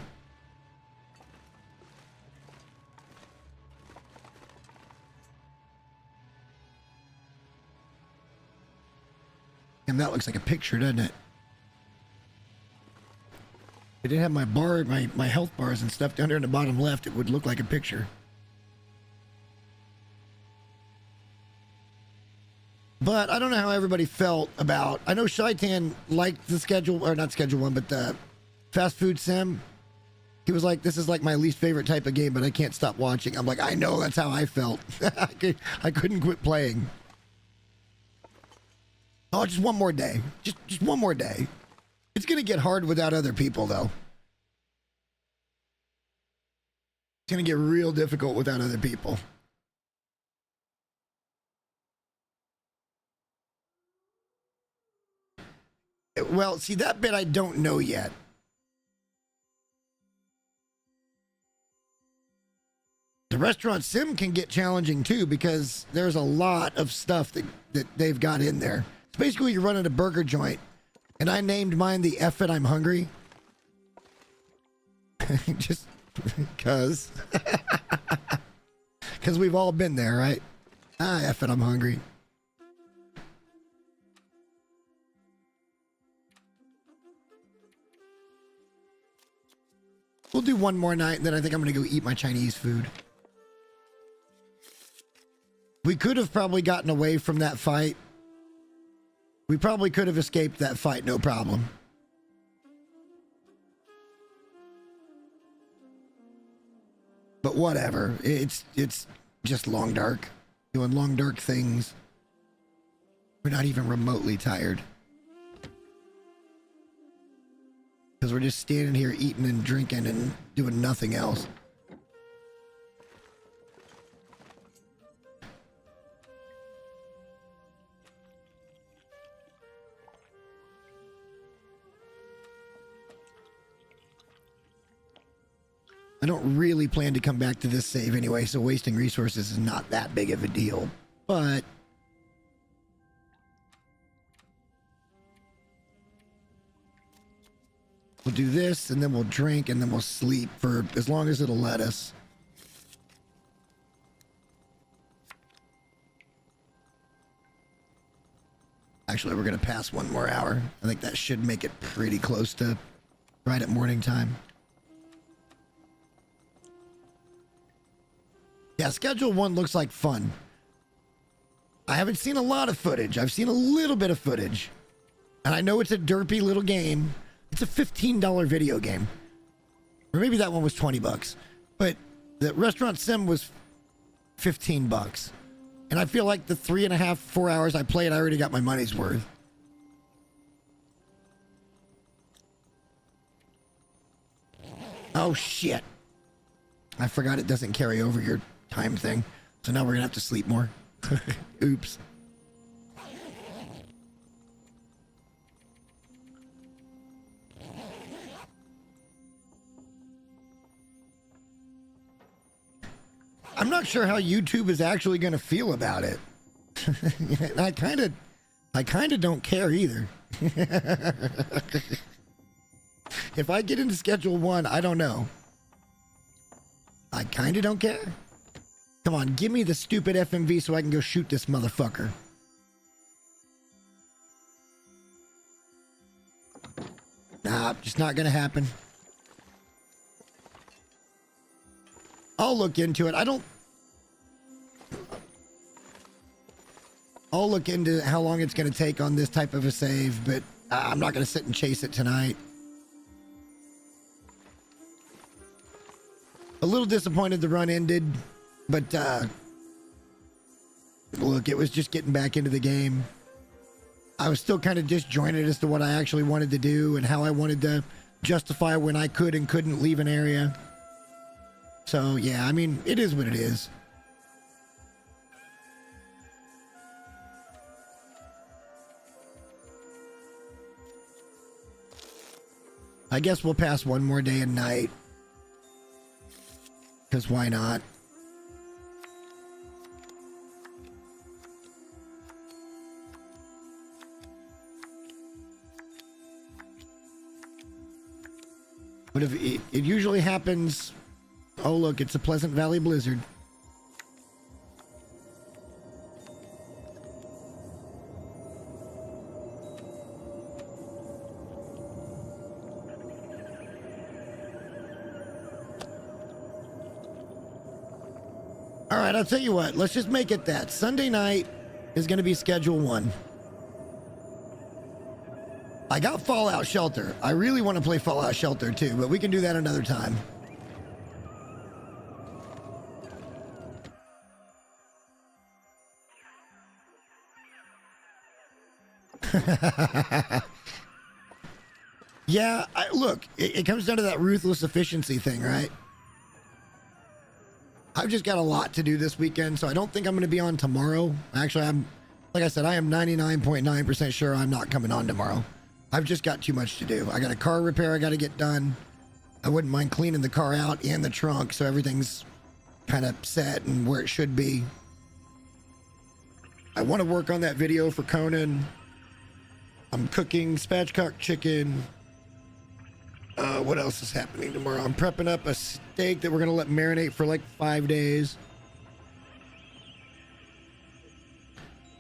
And that looks like a picture, doesn't it? If it didn't have my bar, my health bars and stuff down there in the bottom left, it would look like a picture. But I don't know how everybody felt about... I know Shaitan liked the schedule, or not Schedule 1, but the Fast Food Sim. He was like, this is like my least favorite type of game, but I can't stop watching. I'm like, I know, that's how I felt. I couldn't quit playing. Oh, just one more day. Just one more day. It's going to get hard without other people, though. It's going to get real difficult without other people. Well, see, that bit I don't know yet. The restaurant sim can get challenging, too, because there's a lot of stuff that they've got in there. It's basically you're running a burger joint, and I named mine the F it, I'm hungry. Just because. Because we've all been there, right? Ah, F it, I'm hungry. We'll do one more night, and then I think I'm going to go eat my Chinese food. We could have probably gotten away from that fight. We probably could have escaped that fight, no problem. But whatever. It's just long dark. Doing long dark things. We're not even remotely tired. Because we're just standing here eating and drinking and doing nothing else. I don't really plan to come back to this save anyway, so wasting resources is not that big of a deal. But we'll do this, and then we'll drink, and then we'll sleep for as long as it'll let us. Actually, we're going to pass one more hour. I think that should make it pretty close to right at morning time. Yeah, Schedule 1 looks like fun. I haven't seen a lot of footage. I've seen a little bit of footage. And I know it's a derpy little game. It's a $15 video game. Or maybe that one was 20 bucks. But the restaurant sim was 15 bucks. And I feel like the 3.5, 4 hours I played, I already got my money's worth. Oh, shit. I forgot it doesn't carry over your time thing. So now we're going to have to sleep more. Oops. I'm not sure how YouTube is actually going to feel about it. I kind of I kind of don't care either. If I get into schedule 1, I don't know. I kind of don't care. Come on, give me the stupid FMV so I can go shoot this motherfucker. Nah, just not gonna happen. I'll look into it. I'll look into how long it's gonna take on this type of a save, but I'm not gonna sit and chase it tonight. A little disappointed the run ended, but look, it was just getting back into the game. I was still kind of disjointed as to what I actually wanted to do and how I wanted to justify when I could and couldn't leave an area. So yeah, I mean, it is what it is. I guess we'll pass one more day and night. Because why not? But if it usually happens... Oh, look, it's a Pleasant Valley blizzard. All right, I'll tell you what. Let's just make it that. Sunday night is going to be schedule 1. I got Fallout Shelter. I really want to play Fallout Shelter too, but we can do that another time. Yeah, look, it comes down to that ruthless efficiency thing, right? I've just got a lot to do this weekend, so I don't think I'm going to be on tomorrow. Actually, like I said, I am 99.9% sure I'm not coming on tomorrow. I've just got too much to do. I got a car repair I got to get done. I wouldn't mind cleaning the car out and the trunk so everything's kind of set and where it should be. I want to work on that video for Conan. I'm cooking spatchcock chicken. What else is happening tomorrow? I'm prepping up a steak that we're going to let marinate for like 5 days.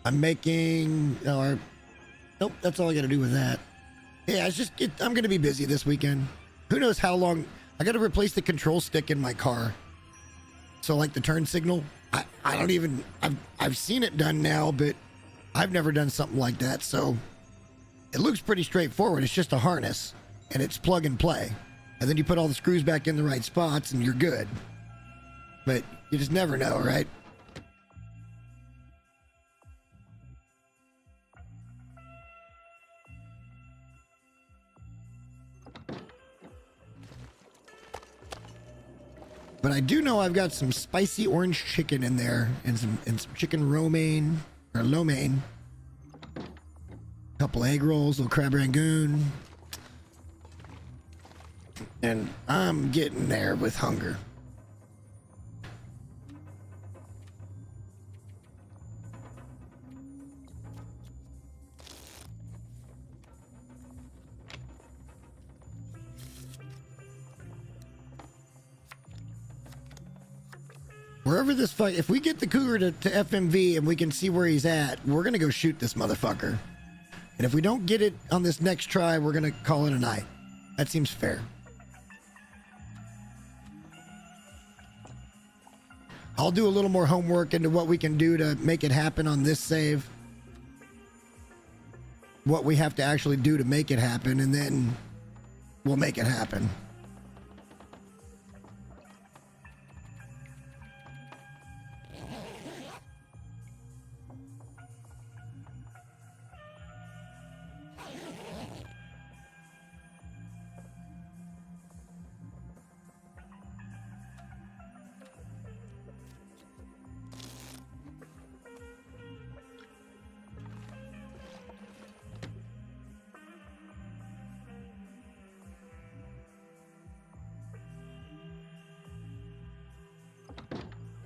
I'm making... nope, that's all I got to do with that. Yeah, I'm going to be busy this weekend. Who knows how long... I got to replace the control stick in my car. So like the turn signal, I don't even... I've seen it done now, but I've never done something like that, so... It looks pretty straightforward. It's just a harness. And it's plug and play. And then you put all the screws back in the right spots and you're good. But you just never know, right? But I do know I've got some spicy orange chicken in there and some chicken romaine or lo mein. Couple egg rolls, little crab rangoon. And I'm getting there with hunger. Wherever this fight, if we get the cougar to FMV and we can see where he's at, we're going to go shoot this motherfucker. And if we don't get it on this next try, we're going to call it a night. That seems fair. I'll do a little more homework into what we can do to make it happen on this save. What we have to actually do to make it happen, and then we'll make it happen.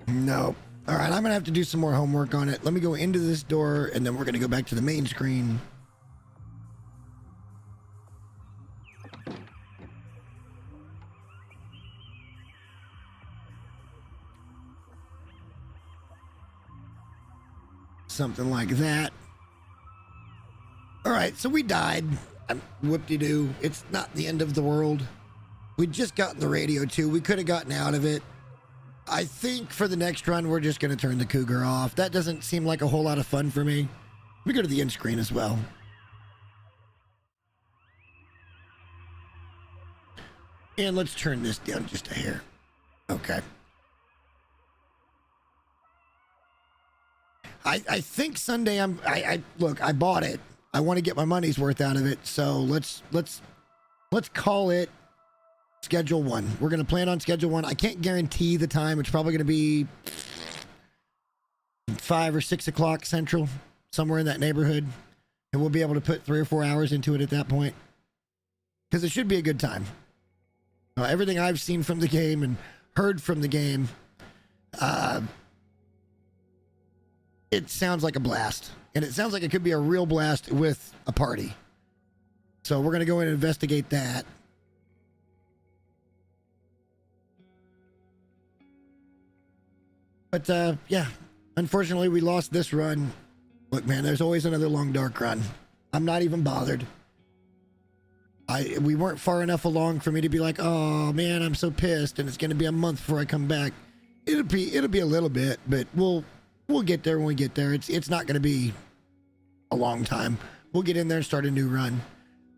No, All right, I'm gonna have to do some more homework on it. Let me go into this door, and then we're gonna go back to the main screen. Something like that. All right, so we died. Whoop-de-doo. It's not the end of the world. We just got in the radio too. We could have gotten out of it. I think for the next run, we're just going to turn the Cougar off. That doesn't seem like a whole lot of fun for me. Let me go to the end screen as well. And let's turn this down just a hair. Okay. I think Sunday look, I bought it. I want to get my money's worth out of it. So let's call it Schedule 1. We're going to plan on Schedule 1. I can't guarantee the time. It's probably going to be 5 or 6 o'clock Central, somewhere in that neighborhood. And we'll be able to put 3 or 4 hours into it at that point. Because it should be a good time. Everything I've seen from the game and heard from the game, it sounds like a blast. And it sounds like it could be a real blast with a party. So we're going to go in and investigate that. But, yeah, unfortunately, we lost this run. Look, man, there's always another long, dark run. I'm not even bothered. We weren't far enough along for me to be like, oh, man, I'm so pissed, and it's going to be a month before I come back. It'll be a little bit, but we'll get there when we get there. It's not going to be a long time. We'll get in there and start a new run.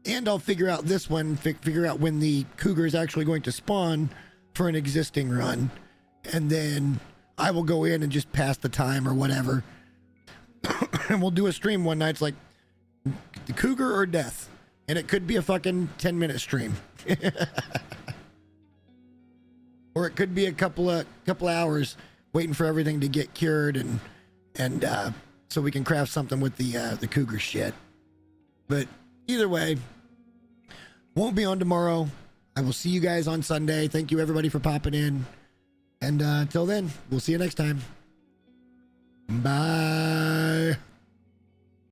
And I'll figure out this one, figure out when the Cougar is actually going to spawn for an existing run. And then I will go in and just pass the time or whatever. And we'll do a stream one night. It's like the Cougar or death. And it could be a fucking 10-minute stream. Or it could be a couple hours waiting for everything to get cured and so we can craft something with the Cougar shit. But either way, won't be on tomorrow. I will see you guys on Sunday. Thank you everybody for popping in. And until then, we'll see you next time. Bye.